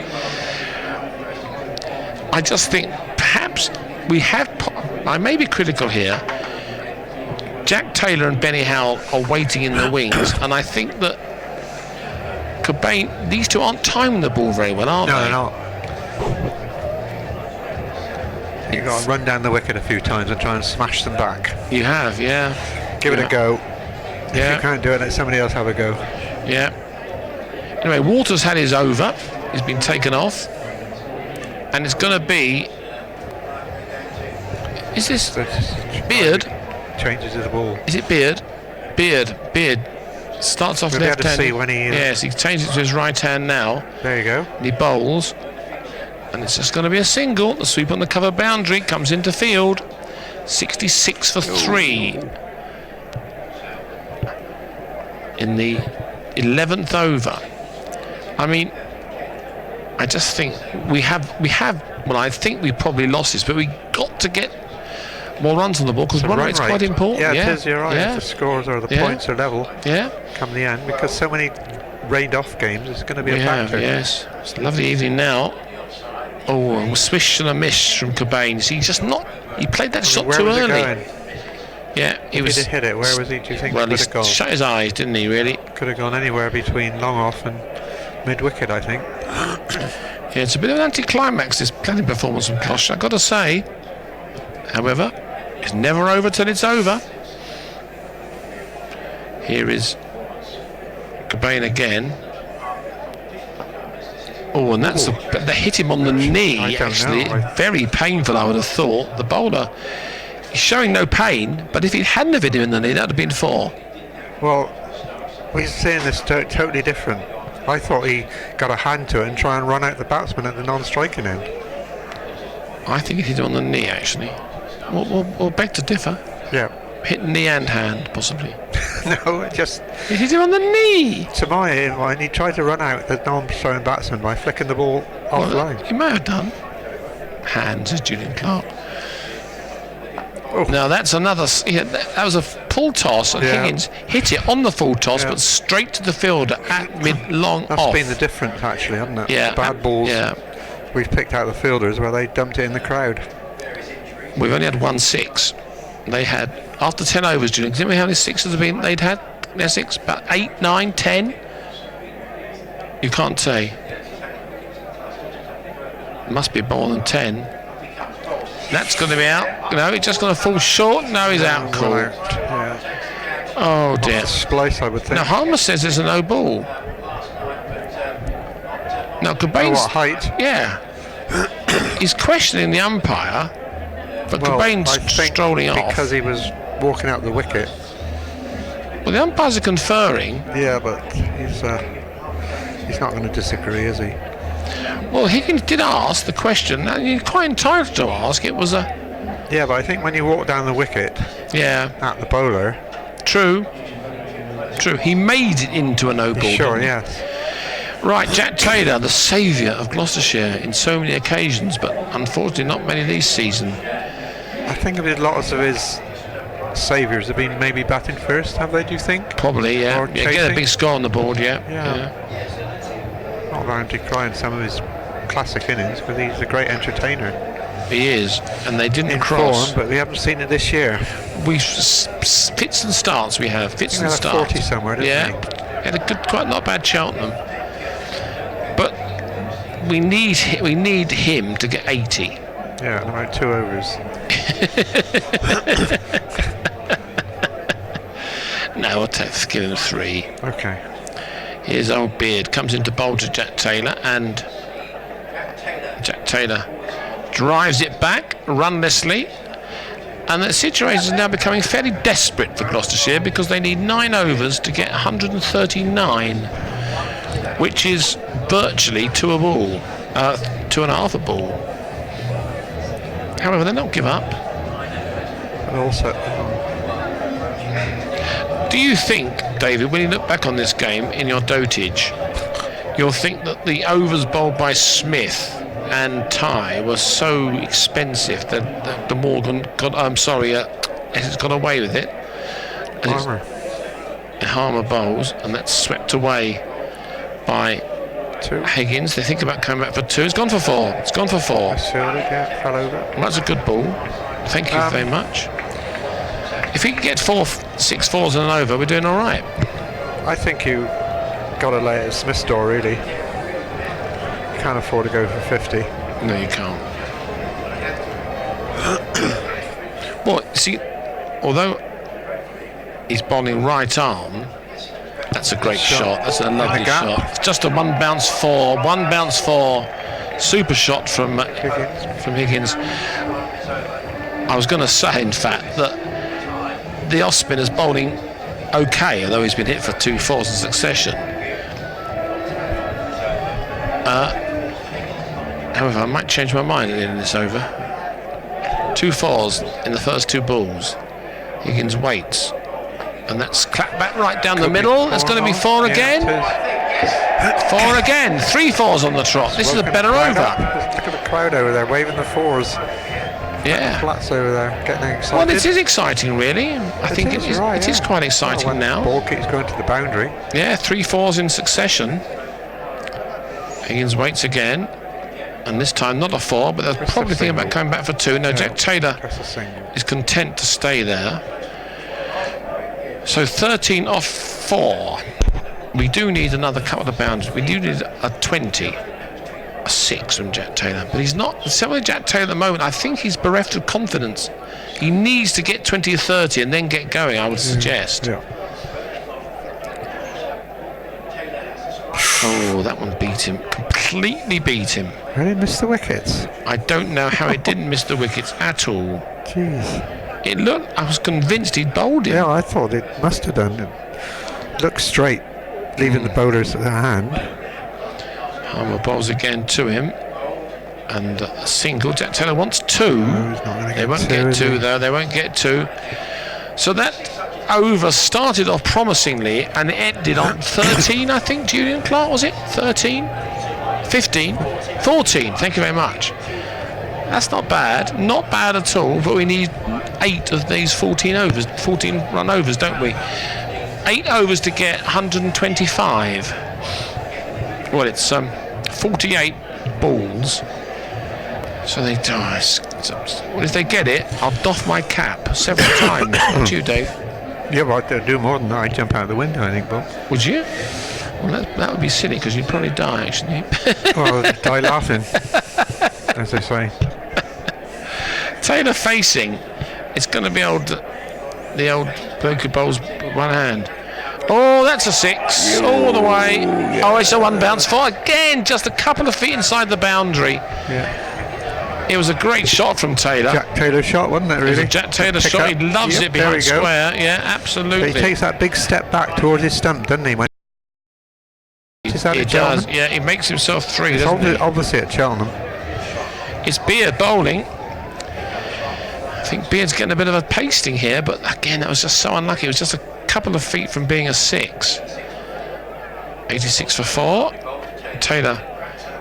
I just think perhaps we have... I may be critical here. Jack Taylor and Benny Howell are waiting in the wings, and I think that Cobain, these two aren't timing the ball very well, are No, they? they're not. You've got to run down the wicket a few times and try and smash them back. You have, yeah. Give it a go. If Yeah. you can't do it, let somebody else have a go. Yeah. Anyway, Walters had his over. He's been taken off. And it's going to be... Is this Beard? Changes his ball. Is it Beard? Beard starts off We'll be able to left-handed. see when he... Yes, he changes it to his right hand now. There you go. And he bowls. And it's just going to be a single. The sweep on the cover boundary comes into field. 66 for 3. In the 11th over. I mean, I just think we have. Well, I think we probably lost this, but we got to get more runs on the ball because run rate's quite important. Yeah, it is. You're right. Yeah. If the scores or the Yeah. points are level, Yeah. come the end, because so many rained off games, it's going to be We a have. factor. Yes. It's a lovely evening now. Oh, a swish and a miss from Cobain. See, he's just not. He played that shot Where too was early. it going? Yeah, he If was. he'd have hit it, where was he? Do you think Well, he he could have gone? shut his eyes, didn't he? Really. Could have gone anywhere between long off and mid wicket, I think. Yeah, it's a bit of an anticlimax, this batting performance from Gloucestershire, I've got to say. However, it's never over till it's over. Here is Cobain again. Oh, and that's they hit him on the knee, I don't actually. know. Very painful, I would have thought. The bowler is showing no pain, but if he hadn't have hit him in the knee, that would have been 4. Well, we're seeing this totally different. I thought he got a hand to it and try and run out the batsman at the non-striking end. I think he hit him on the knee, actually. We'll beg to differ. Yeah. Hit knee and hand, possibly. No, it just... He hit him on the knee! To my mind, he tried to run out the non-throwing batsman by flicking the ball offline. He may have done. Hand, says Julian Clark. Oh. Now that's another. That was a full toss, and Yeah. Higgins hit it on the full toss, Yeah. but straight to the fielder at mid-long That's off. been the difference, actually, hasn't it? Yeah. Bad balls. Yeah. We've picked out the fielders where they dumped it in the crowd. We've only had 1 6. They had after 10 overs, Julian. Didn't we how many sixes have been? They'd had Essex about 8, 9, 10. You can't say. It must be more than 10. That's going to be out. No, it's just going to fall short. No, he's out. Cool. Yeah. Oh dear. The splice, I would think. Now Harmer says there's a no ball. Now Oh, Cobain's what height? yeah. He's questioning the umpire, but Well, Cobain's I think strolling because off. he was walking out the wicket. Well, the umpires are conferring. Yeah, but he's not going to disagree, is he? Well, Higgins did ask the question, and you're quite entitled to ask. It was a Yeah, but I think when you walk down the wicket yeah, at the bowler, true. He made it into a no ball. sure, didn't he? yes. Right, Jack Taylor, the saviour of Gloucestershire in so many occasions, but unfortunately not many this season. I think lots of his saviours have been maybe batting first, have they, do you think? Probably, yeah. Or Yeah, get a chasing. big score on the board, yeah. Yeah. Not around decrying some of his classic innings, because he's a great entertainer. He is, and they didn't In cross. form, but we haven't seen it this year. We fits and starts. We have fits He and had a starts. 40 somewhere, didn't yeah, he? had a good, quite not bad Cheltenham. But we need him to get 80. Yeah, and about 2 overs. No, I'll give him 3. Okay. Here's old Beard, comes into bowl to Jack Taylor, and Jack Taylor drives it back runlessly, and the situation is now becoming fairly desperate for Gloucestershire because they need 9 overs to get 139, which is virtually 2 a ball, 2.5 a ball. However, they don't give up. And also, Do you think, David, when you look back on this game in your dotage, you'll think that the overs bowled by Smith and Ty were so expensive that the Morgan Essex got away with it? Harmer. Harmer bowls, and that's swept away by 2. Higgins. They think about coming back for 2. It's gone for 4. It's gone for 4. Shielded, yeah, fell over. Well, that's a good ball. Thank you very much. If he can get 6 fours and an over, we're doing all right. I think you got to lay it at Smith's door, really. You can't afford to go for 50. No, you can't. Well, see, although he's bowling right arm, that's a great shot. That's a lovely shot. It's just a one bounce 4. Super shot from Higgins. I was going to say, in fact, that the off spinner's bowling okay, although he's been hit for 2 fours in succession. However, I might change my mind at the end of this over. 2 fours in the first 2 balls. Higgins waits, and that's clapped back right down the middle. It's going to be 4 again. 4 again. 3 fours on the trot. This is a better over. Look at the crowd over there waving the 4s. Yeah. Flats over there, getting excited. Well, it is exciting, really. I think it is quite exciting now. The ball keeps going to the boundary. Yeah, 3 fours in succession. Higgins waits again, and this time not a 4, but they're probably thinking about coming back for 2. No, Jack Taylor is content to stay there. So 13 off 4. We do need another couple of boundaries. We do need a 20. A 6 from Jack Taylor, but he's not. Certainly Jack Taylor at the moment, I think he's bereft of confidence. He needs to get 20 or 30 and then get going, I would suggest. Yeah. Oh, that one beat him. Completely beat him. Really missed the wickets. I don't know how it didn't miss the wickets at all. Jeez. It looked, I was convinced he'd bowled him. Yeah, I thought it must have done. It looked straight, leaving the bowlers at their hand. Harmer bowls again to him, and a single. Jack Taylor wants 2. They won't get 2 though. They won't get 2. So that over started off promisingly, and it ended on 13. I think Julian Clark, was it 13, 15, 14? Thank you very much. That's not bad at all. But we need 8 of these 14 overs, 14 run overs, don't we? 8 overs to get 125. Well, it's 48 balls. So they die. Well, if they get it, I'll doff my cap several times. Would you, Dave? Yeah, well, I'd do more than that. I'd jump out the window, I think, Bob. Would you? Well, that would be silly, because you'd probably die, actually. Well, I'd die laughing, as they say. Taylor facing. It's going to be the old bloke who bowls one hand. Oh, that's a 6 all the way. Oh, it's a 1 bounce 4 again, just a couple of feet inside the boundary. Yeah. It was a great shot from Taylor. Jack Taylor shot, wasn't it, really? It was a Jack Taylor shot. He loves it behind square. Yeah, absolutely. But he takes that big step back towards his stump, doesn't he? When he does. Yeah, he makes himself 3, doesn't he? Obviously at Cheltenham. It's Beard bowling. I think Beard's getting a bit of a pasting here, but again, that was just so unlucky. It was just a couple of feet from being a 6. 86 for 4. Taylor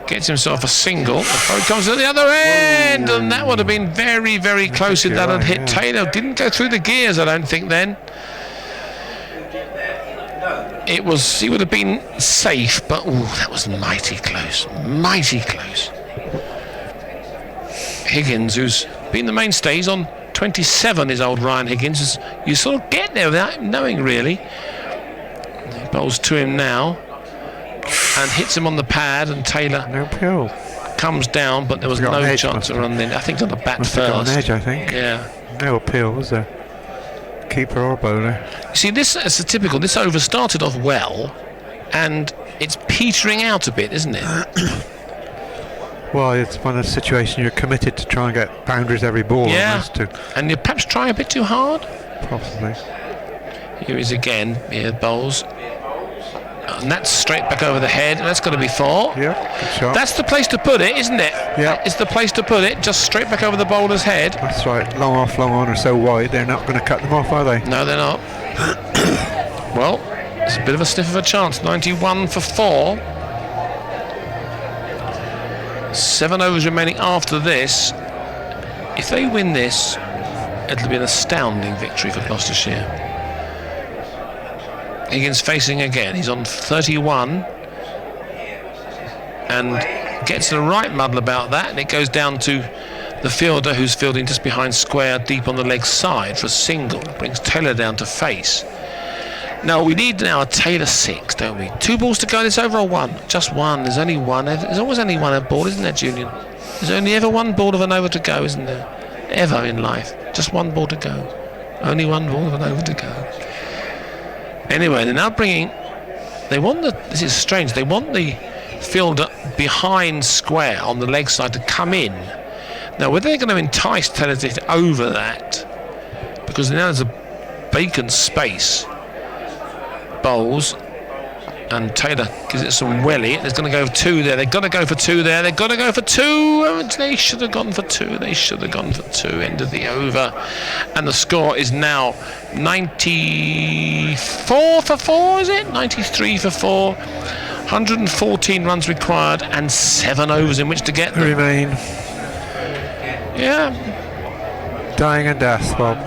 gets himself a single. The throw comes at the other end, and that would have been very, very close if that had hit Taylor. Didn't go through the gears, I don't think, then. It was, he would have been safe, but that was mighty close. Mighty close. Higgins, who's been the mainstay, he's on 27, is old Ryan Higgins. You sort of get there without knowing, really. He bowls to him now and hits him on the pad, and Taylor comes down, but there was no chance of running in. I think on the bat first. On edge, I think. Yeah. No appeal, was there? Keeper or bowler. See, this is a typical. This over started off well, and it's petering out a bit, isn't it? Well, it's one of the situations you're committed to try and get boundaries every ball. Yeah, and you're perhaps trying a bit too hard. Possibly. Here he is again. Here bowls. And that's straight back over the head. That's got to be 4. Yeah, good shot. That's the place to put it, isn't it? Yeah. It's the place to put it, just straight back over the bowler's head. That's right. Long off, long on, or so wide. They're not going to cut them off, are they? No, they're not. Well, it's a bit of a sniff of a chance. 91 for 4. 7 overs remaining after this. If they win this, it'll be an astounding victory for Gloucestershire. Higgins facing again. He's on 31 and gets the right muddle about that, and it goes down to the fielder who's fielding just behind square deep on the leg side for a single. Brings Taylor down to face. Now we need a Taylor 6, don't we? 2 balls to go. This over or 1? Just 1. There's only 1. There's always only 1 ball, isn't there, Julian? There's only ever 1 ball of an over to go, isn't there? Ever in life. Just 1 ball to go. Only 1 ball of an over to go. Anyway, they're now bringing. This is strange. They want the fielder behind square on the leg side to come in. Now, whether they're going to entice Taylor to hit over that, because now there's a vacant space. Bowls, and Taylor gives it some welly. There's going to go for 2 there. They've got to go for 2 there. They've got to go for 2. They should have gone for 2. They should have gone for 2. End of the over. And the score is now 94 for 4, is it? 93 for 4. 114 runs required and 7 overs in which to get them. Remain. Yeah. Dying and death, Bob.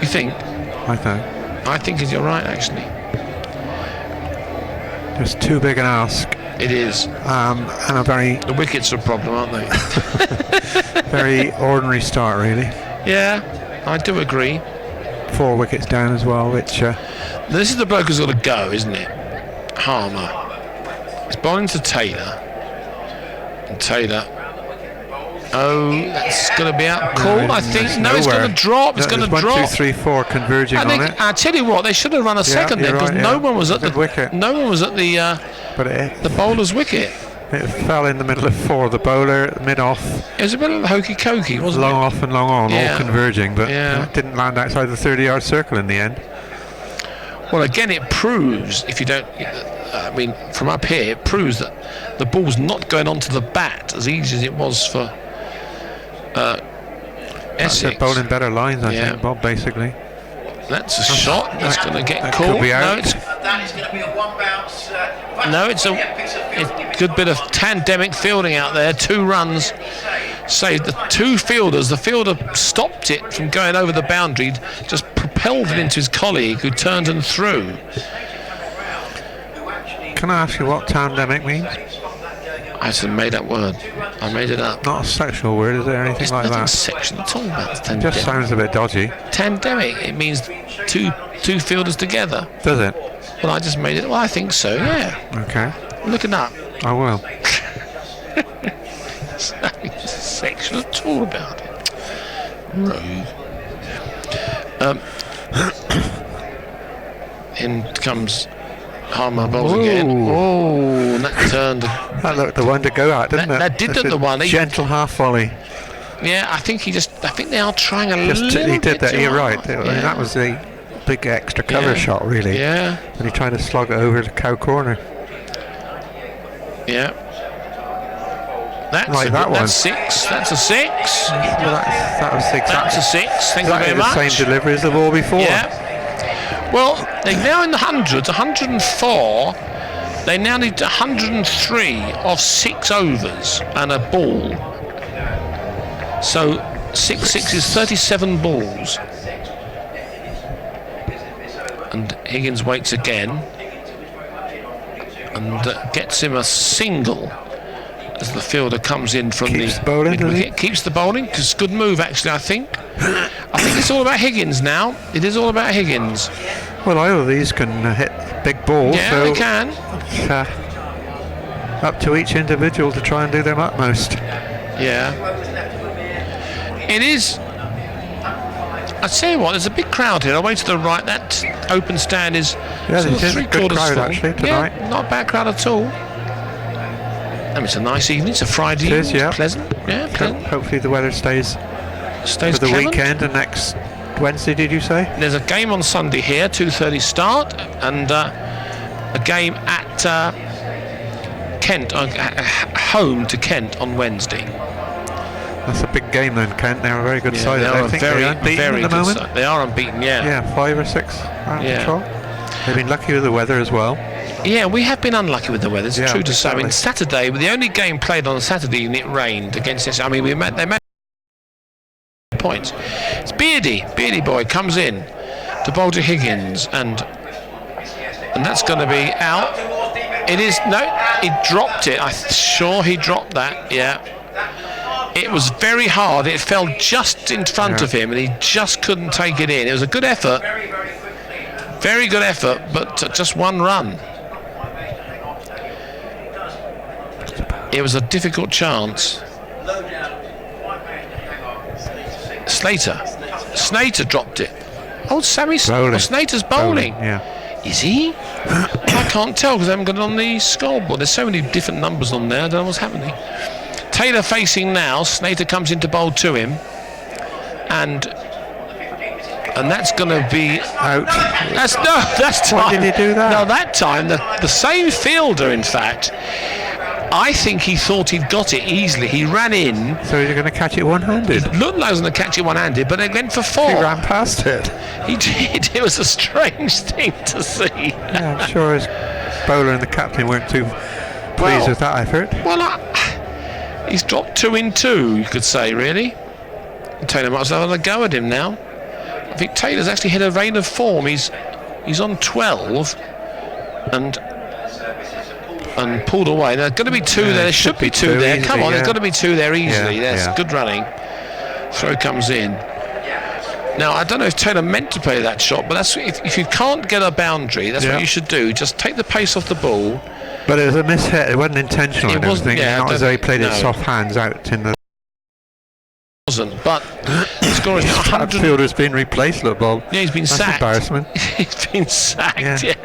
You think? I think. I think you're right, actually. Just too big an ask. It is. And a very... The wickets are a problem, aren't they? very ordinary start, really. Yeah, I do agree. 4 wickets down as well, which... This is the bloke who's got to go, isn't it? Harmer. It's bowling to Taylor. And Taylor... Oh, that's going to be out cool, I think. No, it's going to drop. It's going to drop. 1, 2, 3, 4 converging on it. I tell you what, they should have run a second there because no one was at the wicket. No one was at the bowler's wicket. It fell in the middle of 4. The bowler mid-off. It was a bit of hokey cokey, wasn't long it? Long off and long on, all converging, but it didn't land outside the 30-yard circle in the end. Well, again, it proves if you don't. I mean, from up here, it proves that the ball's not going onto the bat as easy as it was for. Essex. They're bowling better lines, I think, Bob, basically. That's a shot. That's going to get caught. Could be out. That is going to be a 1 bounce. It's a good bit of tandemic fielding out there. 2 runs saved the 2 fielders. The fielder stopped it from going over the boundary, just propelled it into his colleague who turned and threw. Can I ask you what tandemic means? It's a made-up word. I made it up. Not a sexual word, is there? Anything like that? It's sexual at all about tandemic. Just sounds a bit dodgy. Tandemic. It means two fielders together. Does it? Well, I just made it. Well, I think so. Yeah. Okay. Look it up. I will. It's nothing sexual at all about it. Rude. In comes Harmer bowls again. Oh, and that turned. That looked the one to go at, didn't it? That did look the one. Gentle half volley. Yeah, I think they are trying a little bit. He did that. You're right. Yeah. I mean, that was the big extra cover shot, really. Yeah. And he tried to slog it over the cow corner. Yeah. That's like that one. That's 6. That's a 6. Well, that was 6. That's a 6. Thank you very much. The same delivery as the ball before. Yeah. Well, they're now in the hundreds, 104. They now need 103 off 6 overs and a ball. So 6 is 37 balls. And Higgins waits again and gets him a single as the fielder comes in from keeps bowling, keeps the bowling, because good move actually. I think it's all about Higgins now. It is all about Higgins. Well, either of these can hit big balls. Yeah, so they can. It's, up to each individual to try and do their utmost. Yeah. It is. I tell you what, there's a big crowd here. Away to the right, that open stand is Yeah, sort of there's a good crowd full. actually tonight. Yeah, not a bad crowd at all. I mean, it's a nice evening. It's a Friday it is, evening. yeah. Pleasant. Yeah, pleasant. Hopefully the weather stays for the clement. weekend and next Wednesday, did you say? There's a game on Sunday here, 2:30 start, and a game at Kent, home to Kent on Wednesday. That's a big game then, Kent. They're a very good side. They are I think very, they're unbeaten very at the good moment. side. They are unbeaten, yeah. Yeah, 5 or 6 out of control. They've been lucky with the weather as well. Yeah, we have been unlucky with the weather. It's true to say. I mean, exactly. Saturday, the only game played on Saturday, and it rained against us. I mean, they made points. It's Beardy boy comes in to bowl to Higgins, and and that's going to be out. It is, no, he dropped it. I'm sure he dropped that, yeah. It was very hard. It fell just in front of him, and he just couldn't take it in. It was a good effort. Very good effort, but just one run. It was a difficult chance. Slater dropped it. Oh, Slater's bowling. Yeah. Is he? I can't tell because I haven't got it on the scoreboard. There's so many different numbers on there. I don't know what's happening. Taylor facing now. Slater comes into bowl to him, and that's going to be out. That's time. Why did he do that? No, that time the same fielder, in fact. I think he thought he'd got it easily. He ran in. So he's going to catch it one-handed. It looked like he was going to catch it one-handed, but they went for 4. He ran past it. He did. It was a strange thing to see. Yeah, I'm sure his bowler and the captain weren't too pleased with that effort. Well, he's dropped 2 in 2, you could say, really. Taylor might as well have a go at him now. I think Taylor's actually hit a reign of form. He's on 12 and pulled away. There's going to be 2 there. There should be 2 there. Easily, come on, there's got to be 2 there easily. That's good running. Throw comes in. Now, I don't know if Taylor meant to play that shot, but that's if you can't get a boundary, that's what you should do. Just take the pace off the ball. But it was a mishit. It wasn't intentional. It wasn't. Yeah, not as though he played it soft hands out in the. Wasn't, but the score is now 100. That fielder's been replaced, look, Bob. Yeah, he's been That's sacked. Embarrassment. He's been sacked. Yeah.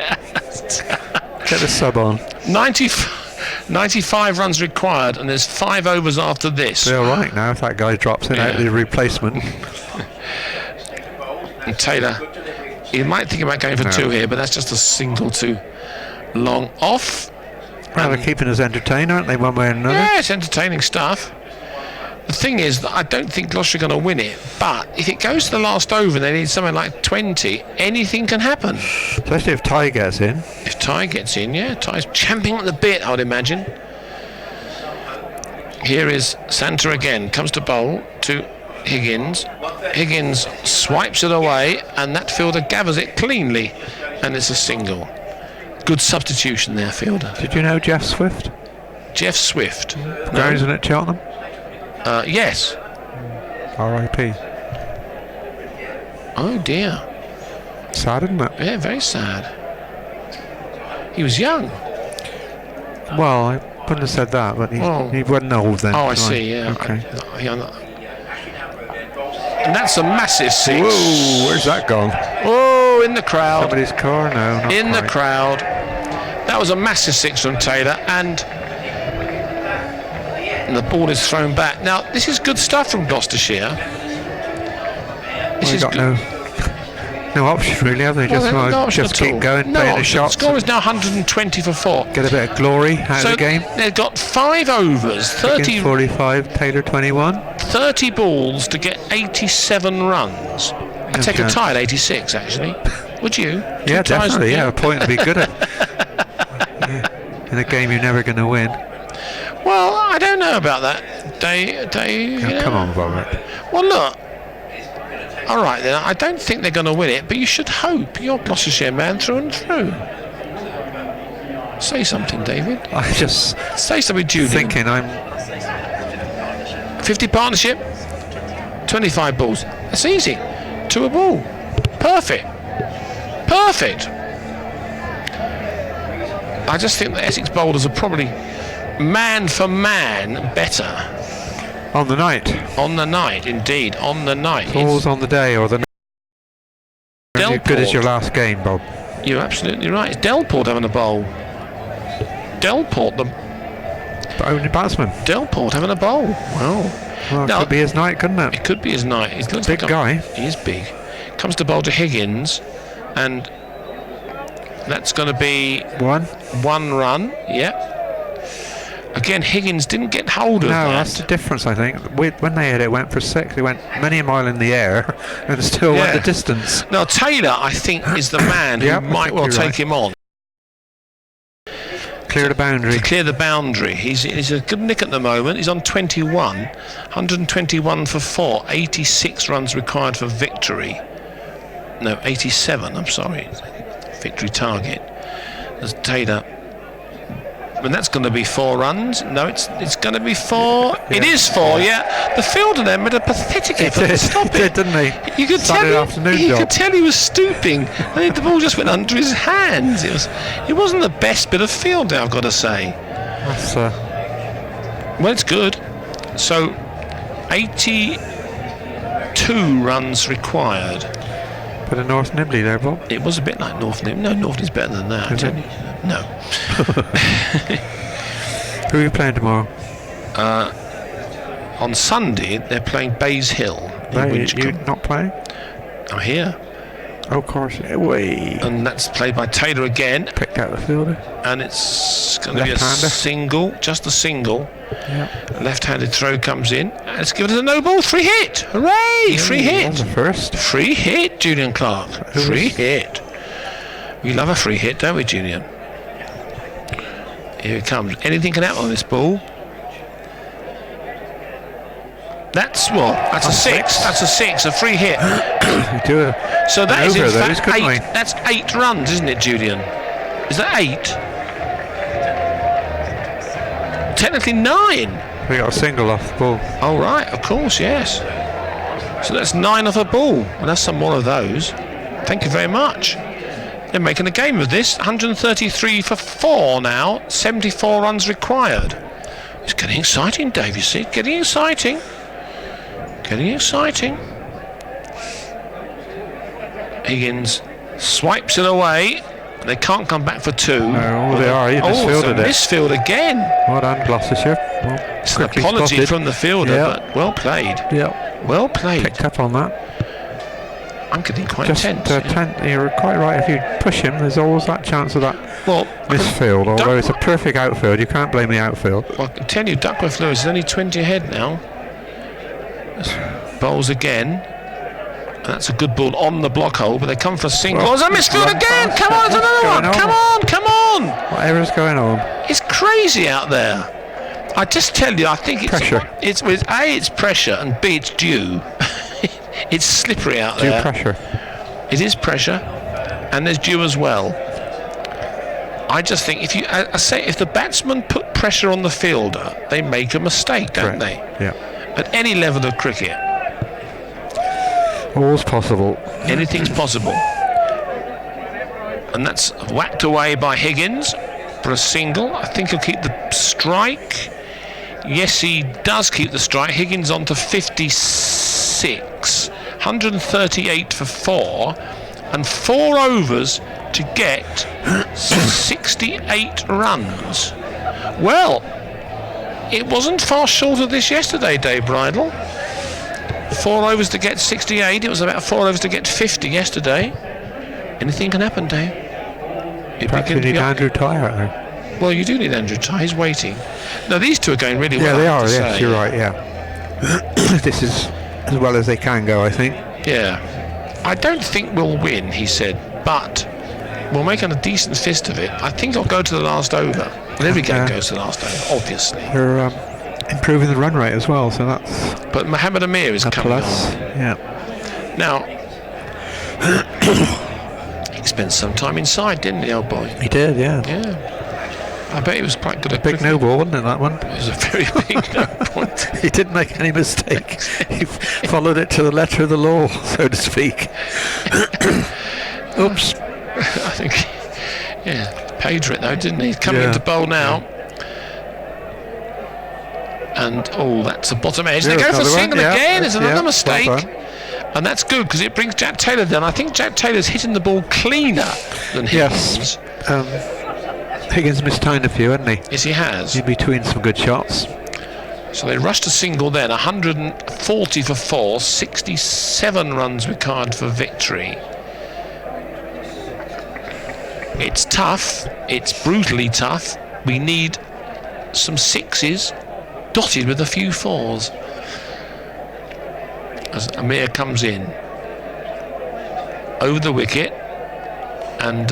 Get the sub on. 95 runs required, and there's 5 overs after this. Be all right now if that guy drops in out the replacement. And Taylor, he might think about going for 2 here, but that's just a single too long off. Well, they're keeping us entertained, aren't they, one way or another? Yeah, it's entertaining stuff. The thing is that I don't think Gloucestershire are going to win it, but if it goes to the last over and they need something like 20, anything can happen. Especially if Ty gets in. If Ty gets in, yeah. Ty's champing at the bit, I would imagine. Here is Santa again. Comes to bowl to Higgins. Higgins swipes it away, and that fielder gathers it cleanly, and it's a single. Good substitution there, fielder. Did you know Jeff Swift? Jeff Swift. Groundsman at Cheltenham? Yes. R.I.P. Oh dear. Sad, isn't it? Yeah, very sad. He was young. Well, I wouldn't have said that, but he wasn't old then. Oh, I see, yeah. Okay. And that's a massive 6. Whoa, where's that gone? Oh, in the crowd. Somebody's car? No, not in quite. the crowd. That was a massive 6 from Taylor, and the ball is thrown back. Now, this is good stuff from Gloucestershire. This is got no option really, have they? Just keep going, playing the shots. The score is now 120 for 4. Get a bit of glory out of the game. They've got 5 overs, 30, 45, Taylor 21. 30 balls to get 87 runs. I'd take a tie at 86, actually. Would you? Yeah, definitely. Yeah, a point to be good at. In a game you're never going to win. Well, I don't know about that. Come on, Robert. Well, look. All right, then. I don't think they're going to win it, but you should hope. You're a Gloucestershire man through and through. Say something, David. I just say something, Julian. Thinking I'm 50 partnership, 25 balls. That's easy. 2 a ball. Perfect. I just think the Essex bowlers are probably man for man better. On the night, indeed. On the night. It's always on the day or the night. As good as your last game, Bob. You're absolutely right. It's Delport having a bowl. Delport, the only batsman. Delport having a bowl. Well, it could be his night, couldn't it? It could be his night. He's big guy. He is big. Comes to bowl to Higgins, and that's going to be one run. Yep. Again, Higgins didn't get hold of that. No, that's the difference, I think. When they hit it, went for 6. They went many a mile in the air and still went the distance. Now, Taylor, I think, is the man who might well take him on. Clear the boundary. To clear the boundary. He's a good nick at the moment. He's on 21. 121 for 4. 86 runs required for victory. No, 87, I'm sorry. Victory target. as Taylor. And that's going to be 4 runs. No, it's going to be 4. Yeah. It is 4. Yeah. The fielder then made a pathetic effort to stop He it. did, didn't he? You could Saturday afternoon you job. could tell he was stooping. And the ball just went under his hands. It wasn't the best bit of fielding, I've got to say. That's Well, it's good. So 82 runs required. bit of North Nibley there, Bob. It was a bit like North Nib. No, North is better than that. Is it? No. Who are you playing tomorrow? On Sunday, they're playing Bays Hill. in Right, you Winchcombe. not playing? I'm here. Oh, of course. Way And that's played by Taylor again. picked out the fielder. And it's going to be a Left-hander. single, just a single. Yeah. Left-handed throw comes in. And it's given us a no ball. Free hit. Hooray! Free That's hit. the first. Free hit, Julian Clark. Who Free was- hit. We love a free hit, don't we, Julian? Here it comes. Anything can happen on this ball. That's what? That's a 6. That's a 6. A free hit. We do a So that is in over those, fact couldn't 8. we? That's 8 runs, isn't it, Julian? Is that 8? Technically 9. We got a single off the ball. Oh right, of course, yes. So that's 9 off a ball. Well, that's some more of those. Thank you very much. They're making a game of this. 133 for 4 now. 74 runs required. It's getting exciting, Dave. You see, getting exciting. Getting exciting. Higgins swipes it away. They can't come back for 2. No, they are. He Oh, it's a misfielded it. misfield again. Well done, Gloucestershire. Well, It's an quickly apology spotted. from the fielder, Yeah. but well played. Yeah, Well played. picked up on that. I'm getting quite Just tense. Yeah. you're quite right. If you push him, there's always that chance of that Well, misfield. Although it's a perfect outfield, you can't blame the outfield. I can tell you, Duckworth Lewis is only 20 ahead now. Bowls again. And that's a good ball on the block hole, but they come for a single. Well, Oh, it's a misfield run again! fast. Come on, it's another What's one! going Come on? on, come on! Whatever's going on. It's crazy out there. I just tell you, I think it's Pressure. It's A, it's pressure, and B, it's dew. It's slippery out Due there. pressure. It is pressure, and there's dew as well. I just think I say if the batsman put pressure on the fielder, they make a mistake, don't Correct. they? Yeah. At any level of cricket, All's possible. anything's possible. And that's whacked away by Higgins for a single. I think he'll keep the strike. Yes, he does keep the strike. Higgins on to 56. 138 for 4. And 4 overs to get 68 runs. Well, it wasn't far short of this yesterday, Dave Bridle. 4 overs to get 68. It was about 4 overs to get 50 yesterday. Anything can happen, Dave. It Perhaps you begins to need be up- Andrew Ty out there. Well, you do need Andrew Ty. He's waiting. No, these two are going really well. Yeah, they I have are. to Yes, say. you're right. Yeah. This is as well as they can go, I think. Yeah. I don't think we'll win, he said, but we'll make a decent fist of it. I think I'll go to the last over. And every game goes to the last over, obviously. They're improving the run rate as well, so that's But Mohammed Amir is a coming plus. on. Yeah. Now, he spent some time inside, didn't he, old boy? He did. Yeah. Yeah. I bet he was quite good at Big cricket. no ball, wasn't it? That one. It was a very big no point. He didn't make any mistake. He followed it to the letter of the law, so to speak. Oops. I think, yeah, paid for it though, didn't he? He's coming Yeah. into bowl now. And, that's a bottom edge. They Yeah, go for a another one, single yeah. again. It's another Yeah, mistake. well done. And that's good because it brings Jack Taylor down. I think Jack Taylor's hitting the ball cleaner than Higgins. Yes. Higgins mistimed a few, hadn't he? Yes, he has. In between some good shots. So they rushed a single then. 140 for 4. 67 runs required for victory. It's tough. It's brutally tough. We need some 6s dotted with a few 4s. As Amir comes in over the wicket, and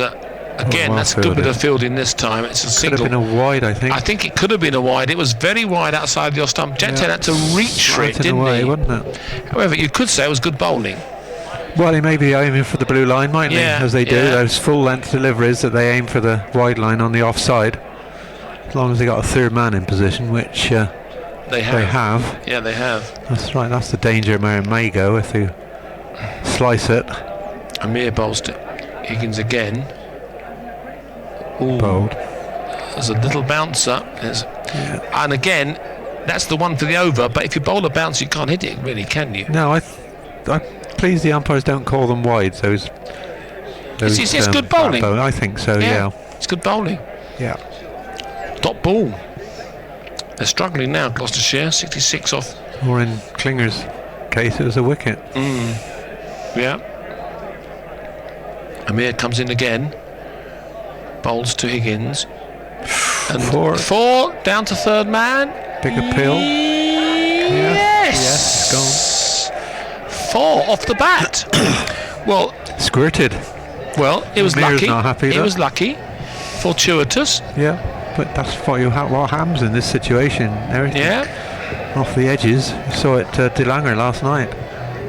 again, well that's a good bit fielded. of fielding this time. It's a Could single. have been a wide, I think. I think it could have been a wide. It was very wide outside your stump. Jack Taylor had to reach for it, Right in didn't the way, he? wasn't it? However, you could say it was good bowling. Well, he may be aiming for the blue line, mightn't Yeah, he? As they do, yeah. those full-length deliveries that they aim for the wide line on the offside. As long as they got a third man in position, which They they have. Yeah, they have. That's right. That's the danger where it may go if they slice it. Amir bowls to Higgins again. Ooh, Bowled. there's a little bouncer. And again, that's the one for the over. But if you bowl a bounce, you can't hit it, really, can you? No, I'm pleased the umpires don't call them wides. Those It's good bowling. I think so. Yeah. It's good bowling. Yeah. Dot ball. They're struggling now, Gloucestershire, 66 off. Or in Klinger's case, it was a wicket. Yeah. Amir comes in again. Bowls to Higgins. And four down to third man. Big appeal. Yes. Gone. 4 off the bat. Well, Squirted. Well, it was Amir's lucky. not happy, It though. was lucky. Fortuitous. Yeah. But that's what happens in this situation. Everything Yeah. off the edges. You saw it De Langer last night.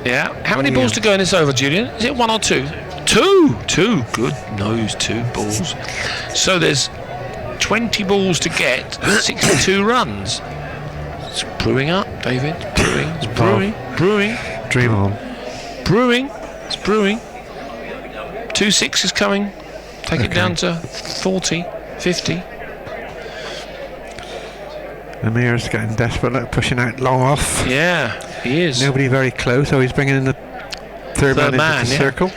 Yeah. How many Yeah. balls to go in this over, Julian? Is it 1 or 2? 2. 2. Good nose. 2 balls. So there's 20 balls to get 62 runs. It's brewing up, David. Brewing. It's brewing. Brewing. Dream on. Brewing. It's brewing. 2 6 is coming. Take it down to 40, 50. Amir's getting desperate, like pushing out long off. Yeah, he is. Nobody very close, so he's bringing in the third man man, into the yeah. circle.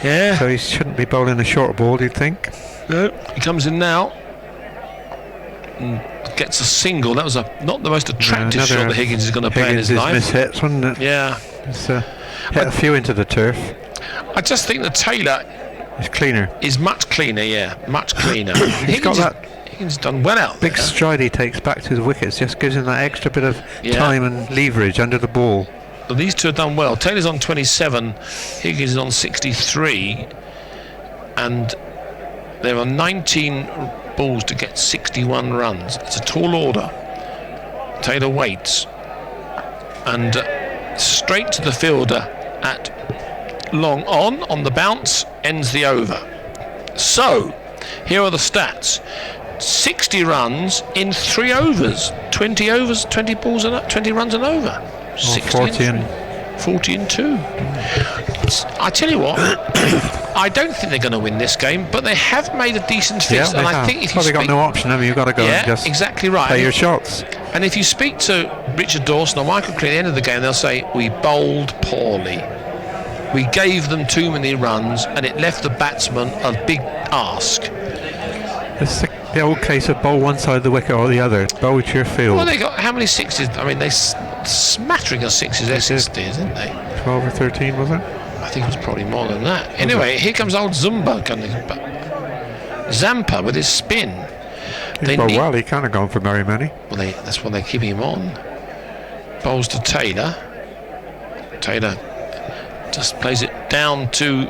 Yeah. So he shouldn't be bowling a short ball, you'd think. No, he comes in now. And gets a single. That was not the most attractive Another shot that Higgins is going to play in his life. Higgins' mishits, wasn't it? Yeah. It's, hit a few into the turf. I just think that Taylor It's cleaner. is much cleaner, yeah. Much cleaner. He's got that Higgins done well out big there. stride he takes back to the wickets, just gives him that extra bit of Yeah. time and leverage under the ball. But these two have done well. Taylor's on 27, Higgins is on 63, and there are 19 balls to get 61 runs. It's a tall order. Taylor waits, and straight to the fielder at long on the bounce, ends the over. So, here are the stats. 60 runs in 3 overs. 20 overs, 20 balls and 20 runs and over. 60 40 and 40 and 2. I tell you what, I don't think they're going to win this game, but they have made a decent fist, they and I have. think if you Well, they got speak, no option, have you? You've got to go and just exactly right. play your shots. And if you speak to Richard Dawson or Michael Clean at the end of the game, they'll say, we bowled poorly. We gave them too many runs, and it left the batsman a big ask. It's the old case of bowl one side of the wicket or the other. Bowl to your field. Well, they got how many sixes? I mean, they smattering of sixes, Essex did, didn't they? 12 or 13, was it? I think it was probably more than that. Anyway, here comes old Zampa with his spin. He bowled well, he can't have gone for very many. Well, that's why they're keeping him on. Bowls to Taylor. Taylor just plays it down to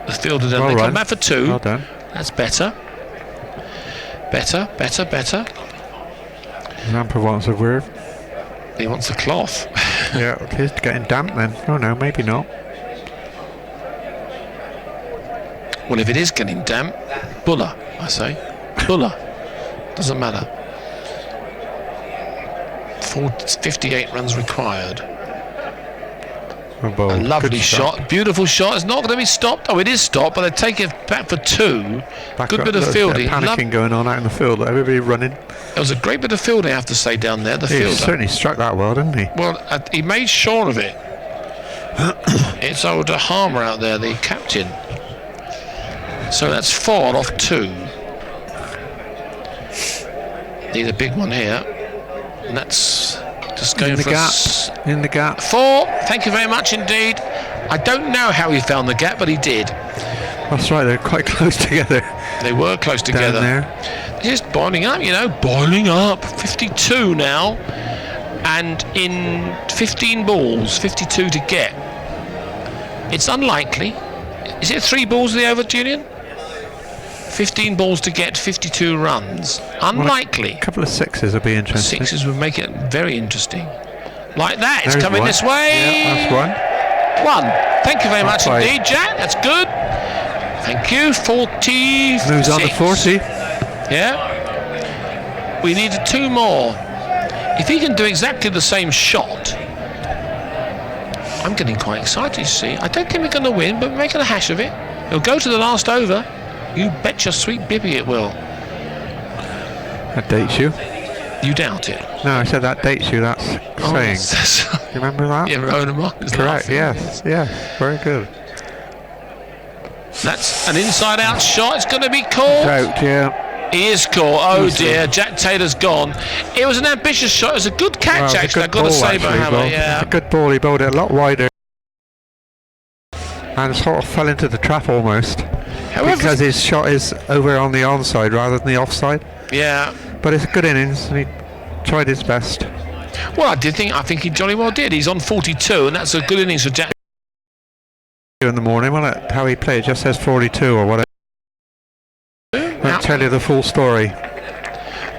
the fielder. Then Well they run. come back for 2. Well done. That's better. Better. Zampa wants a word. He wants the cloth. Yeah, it is getting damp then. Oh no, maybe not. Well, if it is getting damp, Buller, I say. Buller. Doesn't matter. 58 runs required. Well bowled. A lovely Good shot. Beautiful shot. It's not going to be stopped. Oh, it is stopped, but they take it back for 2. Back Good up, bit of there's fielding. Panicking going on out in the field. Everybody running. It was a great bit of fielding, I have to say, down there. The He fielder. certainly struck that well, didn't he? Well, he made sure of it. It's old Harmer out there, the captain. So that's 4 off 2. Need a big one here. And that's just going In the for gap. In the gap. 4. Thank you very much indeed. I don't know how he found the gap, but he did. That's right, they're quite close together. They were close together. Down there. Just boiling up, boiling up. 52 now. And in 15 balls, 52 to get. It's unlikely. Is it 3 balls of the over, Julian? 15 balls to get 52 runs. Unlikely. A couple of sixes would be interesting. 6s would make it very interesting. Like that, it's There's coming one. this way. Yeah, that's one. 1. Thank you very much Right. indeed, Jack. That's good. Thank you. 40. Moves on to 40. Yeah. We needed 2 more. If he can do exactly the same shot, I'm getting quite excited, you see. I don't think we're going to win, but we're making a hash of it. It'll go to the last over. You bet your sweet Bippy it will. That dates you. You doubt it. No, I said that dates you. That's saying. You remember that? Yeah, Rona Mark is Correct. laughing. Yes. Yes. Very good. That's an inside-out shot. It's going to be called. Out. Yeah. He is caught. Oh dear, Jack Taylor's gone. It was an ambitious shot. It was a good catch, Well, actually. I've got to say, by Hammer. It's a good ball. He bowled it a lot wider, and sort of fell into the trap almost. However, Because his shot is over on the onside rather than the offside. yeah. But it's a good innings, and he tried his best. Well, I think he jolly well did. He's on 42, and that's a good innings for Jack. In the morning, well, how he played just says 42 or whatever. Won't tell you the full story.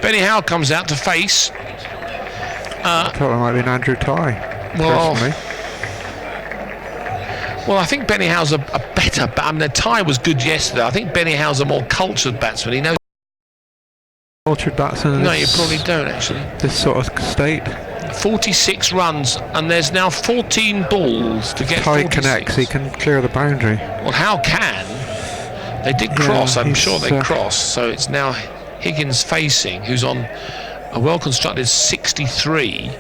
Benny Howe comes out to face. I thought it might be an Andrew Tye. Well, Personally. Well, I think Benny Howe's a better. I mean, the tie was good yesterday. I think Benny Howe's a more cultured batsman. He knows. Cultured batsman. No, you probably don't actually. This sort of state. 46 runs, and there's now 14 balls to get. Tye 46. connects. He can clear the boundary. Well, Howe can. They did cross. I'm sure they he's, crossed. So it's now Higgins facing, who's on a well-constructed 63.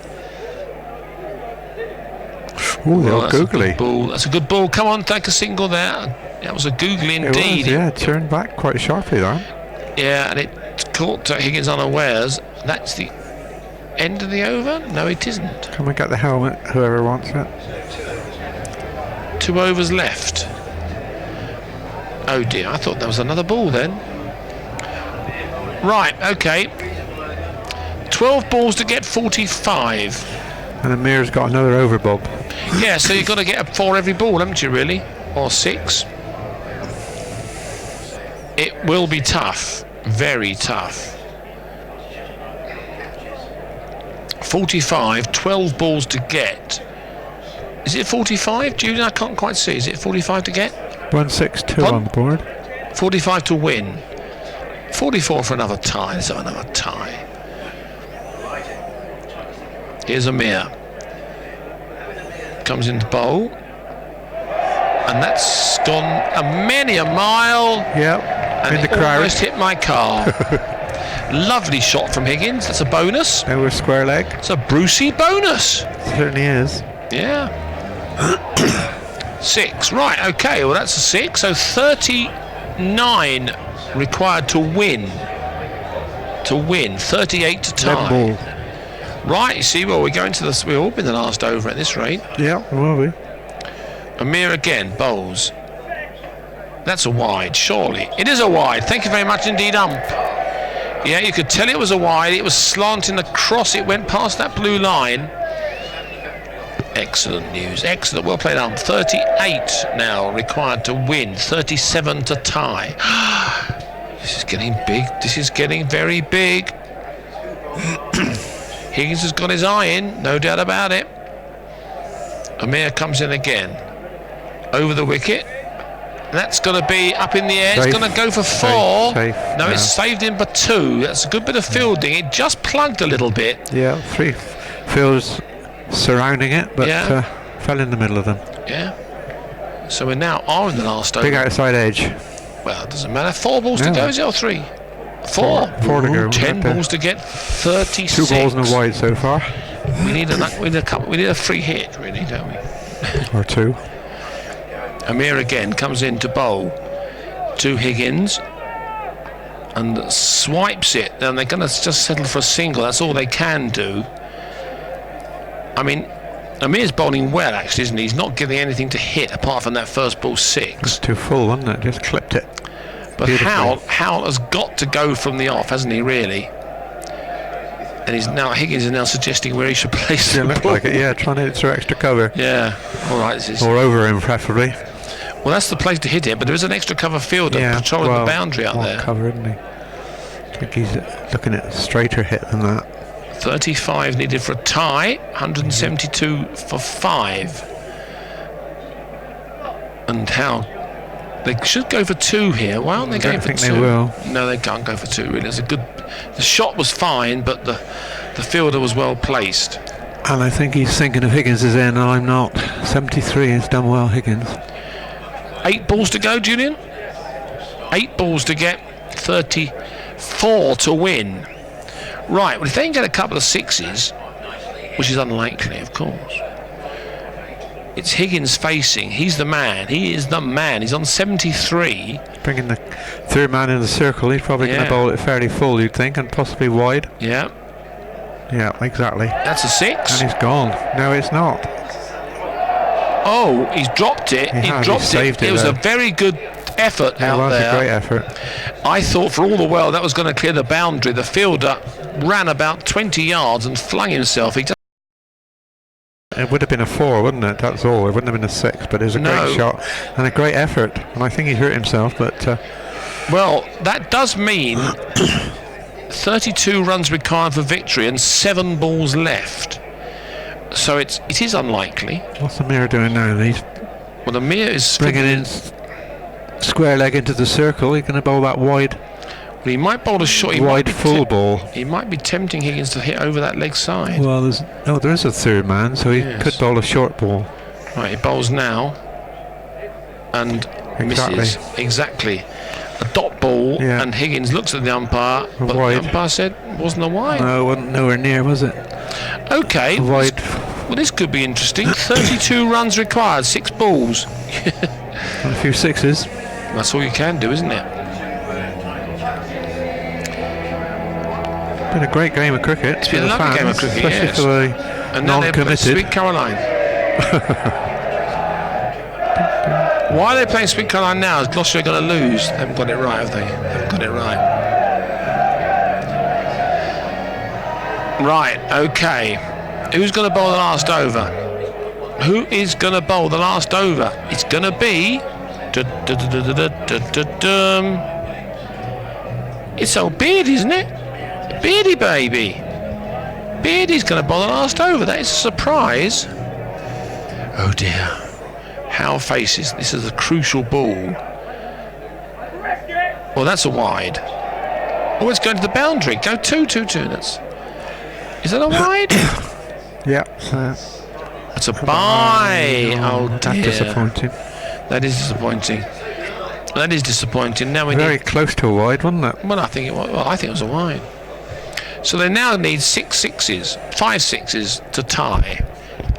Ooh, they're That's a googly. good ball. That's a good ball. Come on, take a single there. That was a googly It indeed. was, yeah, turned back quite sharply there. Yeah, and it caught Higgins unawares. That's the end of the over? No, it isn't. Come and get the helmet, whoever wants it. 2 overs left. Oh dear, I thought there was another ball then. Right, okay. 12 balls to get 45. And Amir's got another over, Bob. Yeah, so you've got to get a 4 every ball, haven't you, really? Or 6. It will be tough. Very tough. 45, 12 balls to get. Is it 45, Julian? I can't quite see. Is it 45 to get? 162 on the board. 45 to win. 44 for another tie. So another tie. Here's Amir. Comes into bowl. And that's gone many a mile. Yep, And in the it crowd. almost hit my car. Lovely shot from Higgins. That's a bonus. Over square leg. It's a Brucey bonus. Certainly is. Yeah. 6. Right, okay. Well, that's a 6. So 39 required to win. 38 to tie. Ball. Right, you see, well, we're going to this. We've all been the last over at this rate. Yeah, will be. Amir again, bowls. That's a wide, surely. It is a wide. Thank you very much indeed, ump. Yeah, you could tell it was a wide. It was slanting across. It went past that blue line. Excellent news. Excellent. Well played, ump. 38 now required to win. 37 to tie. This is getting big. This is getting very big. Higgins has got his eye in, no doubt about it. Amir comes in again. Over the wicket. That's going to be up in the air. Safe. It's going to go for 4. Safe. No, Yeah. it's saved him for 2. That's a good bit of fielding. It just plugged a little bit. Yeah, 3 fields surrounding it, but Yeah. fell in the middle of them. Yeah. So we now are in the last over. Big outside edge. Well, it doesn't matter. 4 balls to No. go, is it, or 3? 4. 4 to go. 10 Okay. balls to get 36. 2 balls and a wide so far. We need we need a free hit, really, don't we? Or 2. Amir again comes in to bowl to Higgins and swipes it. Then they're going to just settle for a single. That's all they can do. I mean, Amir's bowling well, actually, isn't he? He's not giving anything to hit apart from that first ball 6. Too full, wasn't it? Just clipped it. But Beautifully. Howell has got to go from the off, hasn't he, really? And Higgins is now suggesting where he should place Yeah, the looked ball. like it. Yeah, trying to hit through extra cover. Yeah, all right. This is, Or over him, preferably. well, that's the place to hit it, but there is an extra cover fielder patrolling the boundary out more there. cover, isn't he? I think he's looking at a straighter hit than that. 35 needed for a tie, 172 for 5. And how they should go for 2 here. Why aren't they going for 2? I think they will. No, they can't go for 2. Really, the shot was fine, but the fielder was well placed. And I think he's thinking of Higgins is in, and I'm not. 73 has done well, Higgins. 8 balls to go, Julian. 8 balls to get 34 to win. Right, well, if they can get a couple of 6s, which is unlikely, of course. It's Higgins facing. He's the man. He is the man. He's on 73. Bringing the third man in the circle. He's probably going to bowl it fairly full, you'd think, and possibly wide. Yeah. Yeah, exactly. That's a 6. And he's gone. No, it's not. Oh, he's dropped it. He dropped it. It was a very good effort out there. It was a great effort. I thought for all the world that was going to clear the boundary. The fielder ran about 20 yards and flung himself. It would have been a 4, wouldn't it? That's all. It wouldn't have been a 6, but it was a great shot and a great effort. And I think he hurt himself, but... well, that does mean 32 runs required for victory and 7 balls left. So it is unlikely. What's the mirror doing now? Well, the mirror is... bringing in square leg into the circle. He's going to bowl that wide... Well, he might bowl a short... wide full ball. He might be tempting Higgins to hit over that leg side. Well, there is a third man, so he could bowl a short ball. Right, he bowls now. And misses. Exactly. A dot ball, and Higgins looks at the umpire, but the umpire said it wasn't a wide. No, it wasn't nowhere near, was it? Okay. Wide. Well, this could be interesting. 32 runs required, 6 balls. And a few 6s. That's all you can do, isn't it? Been a great game of cricket. It's been a lovely game of cricket, especially yes. for the And now they're playing non-committed. Sweet Caroline. Why are they playing Sweet Caroline now? Is Gloucestershire going to lose? They haven't got it right, have they? They haven't got it right. Right, okay. Who's going to bowl the last over? Who is going to bowl the last over? It's going to be... It's old Beardy, isn't it? Beardy baby. Beardy's going to bowl the last over. That is a surprise. Oh dear. Howe faces. This is a crucial ball. Well, that's a wide. Oh, it's going to the boundary. Go 2-2-2. Is that a wide? Yeah. It's a bye. Oh dear. That's disappointing. That is disappointing. That is disappointing. Now we very close to a wide, wasn't it? Well, I think it was. Well, I think it was a wide. So they now need 5 sixes to tie.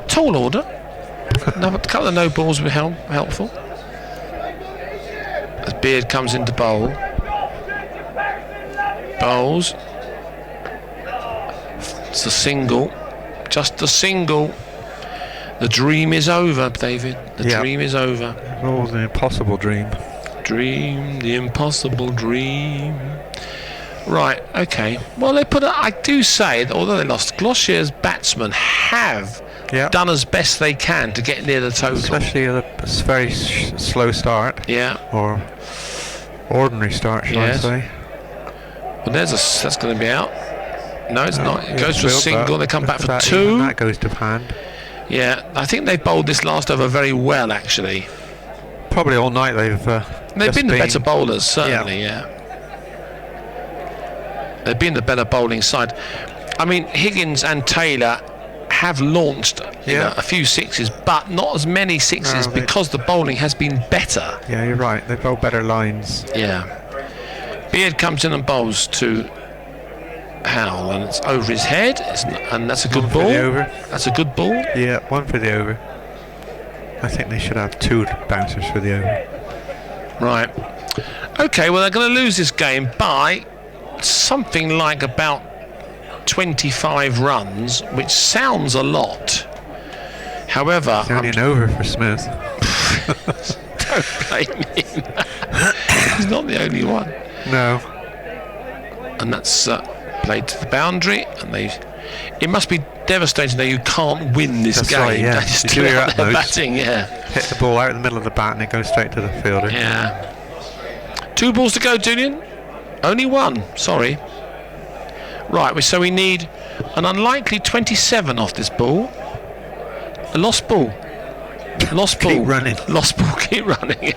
Tall order. A couple of no balls would be helpful. As Beard comes into bowl. Bowls. It's a single. Just a single. The dream is over, David. The dream is over. Oh, the impossible dream. The impossible dream. Right, okay. Well, I do say that although they lost, Gloucestershire's batsmen have done as best they can to get near the total. Especially at a very slow start. Yeah. Or ordinary start, shall I say. Well, that's going to be out. No, it's not. It goes for a single. They come back for 2. Even that goes to hand. Yeah, I think they've bowled this last over very well, actually. Probably all night they've been the better bowlers, certainly, They've been the better bowling side. I mean, Higgins and Taylor have launched a few 6s, but not as many 6s because the bowling has been better. Yeah, you're right. They bowl better lines. Yeah. Beard comes in and bowls to Howell, and it's over his head, and that's a good ball. That's a good ball. Yeah, 1 for the over. I think they should have 2 bouncers for the over. Right. Okay, well, they're going to lose this game by something like about 25 runs, which sounds a lot. However, it's only an over for Smith. Don't blame him. He's not the only one. No. And that's played to the boundary, and it must be devastating that you can't win this game. Right, yeah. They just do it out there batting, hit the ball out in the middle of the bat and it goes straight to the fielder. Yeah. 2 balls to go, Julian. Only 1, sorry. Right, so we need an unlikely 27 off this ball. A lost ball. Lost ball. Keep running. Lost ball, keep running.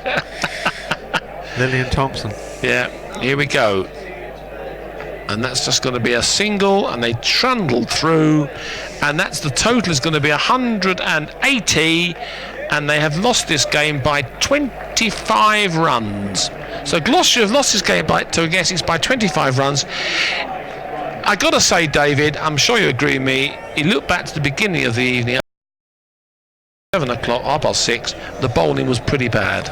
Lillian Thompson. Yeah, here we go. And that's just going to be a single, and they trundle through, and that's the total is going to be 180, and they have lost this game by 25 runs. So Gloucestershire have lost this game to Essex by 25 runs. I got to say, David, I'm sure you agree with me, you look back to the beginning of the evening, 7 o'clock, 6:30, the bowling was pretty bad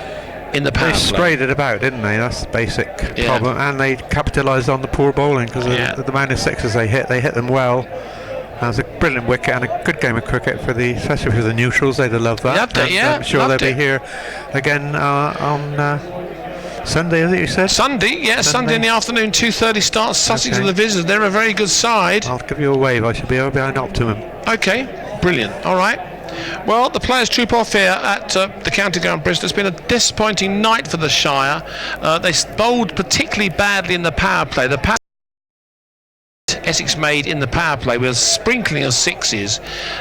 in the power They play. sprayed it about, didn't they? That's the basic problem. And they capitalised on the poor bowling because the amount of sixes they hit them well. That was a brilliant wicket and a good game of cricket especially for the neutrals. They'd have loved that. Loved it, yeah. I'm sure they'll be here again on Sunday, is it you said? Sunday in the afternoon, 2:30 starts. Sussex are the visitors. They're a very good side. I'll give you a wave. I should be over behind Optimum. Okay, brilliant. All right. Well, the players troop off here at the county ground Bristol. It's been a disappointing night for the Shire. They bowled particularly badly in the power play. The power Essex made in the power play with a sprinkling of sixes,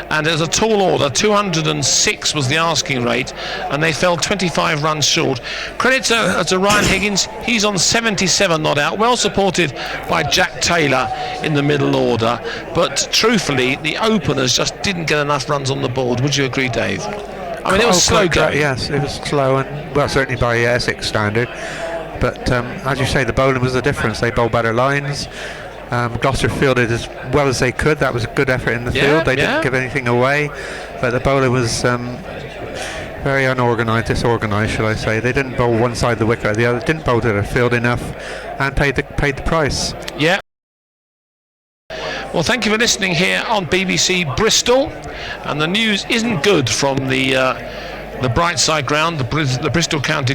and it was a tall order. 206 was the asking rate, and they fell 25 runs short. Credit to Ryan Higgins. He's on 77 not out, well supported by Jack Taylor in the middle order, but truthfully the openers just didn't get enough runs on the board. Would you agree, Dave? I mean, it was slow going. Yes, it was slow, and well, certainly by Essex standard, but as you say, the bowling was the difference. They bowled better lines. Gloucester fielded as well as they could. That was a good effort in the field. They didn't give anything away, but the bowler was very disorganised, shall I say. They didn't bowl one side of the wicket or the other, didn't bowl to their field enough, and paid the price. Yeah. Well, thank you for listening here on BBC Bristol, and the news isn't good from the Brightside ground, the Bristol County ground.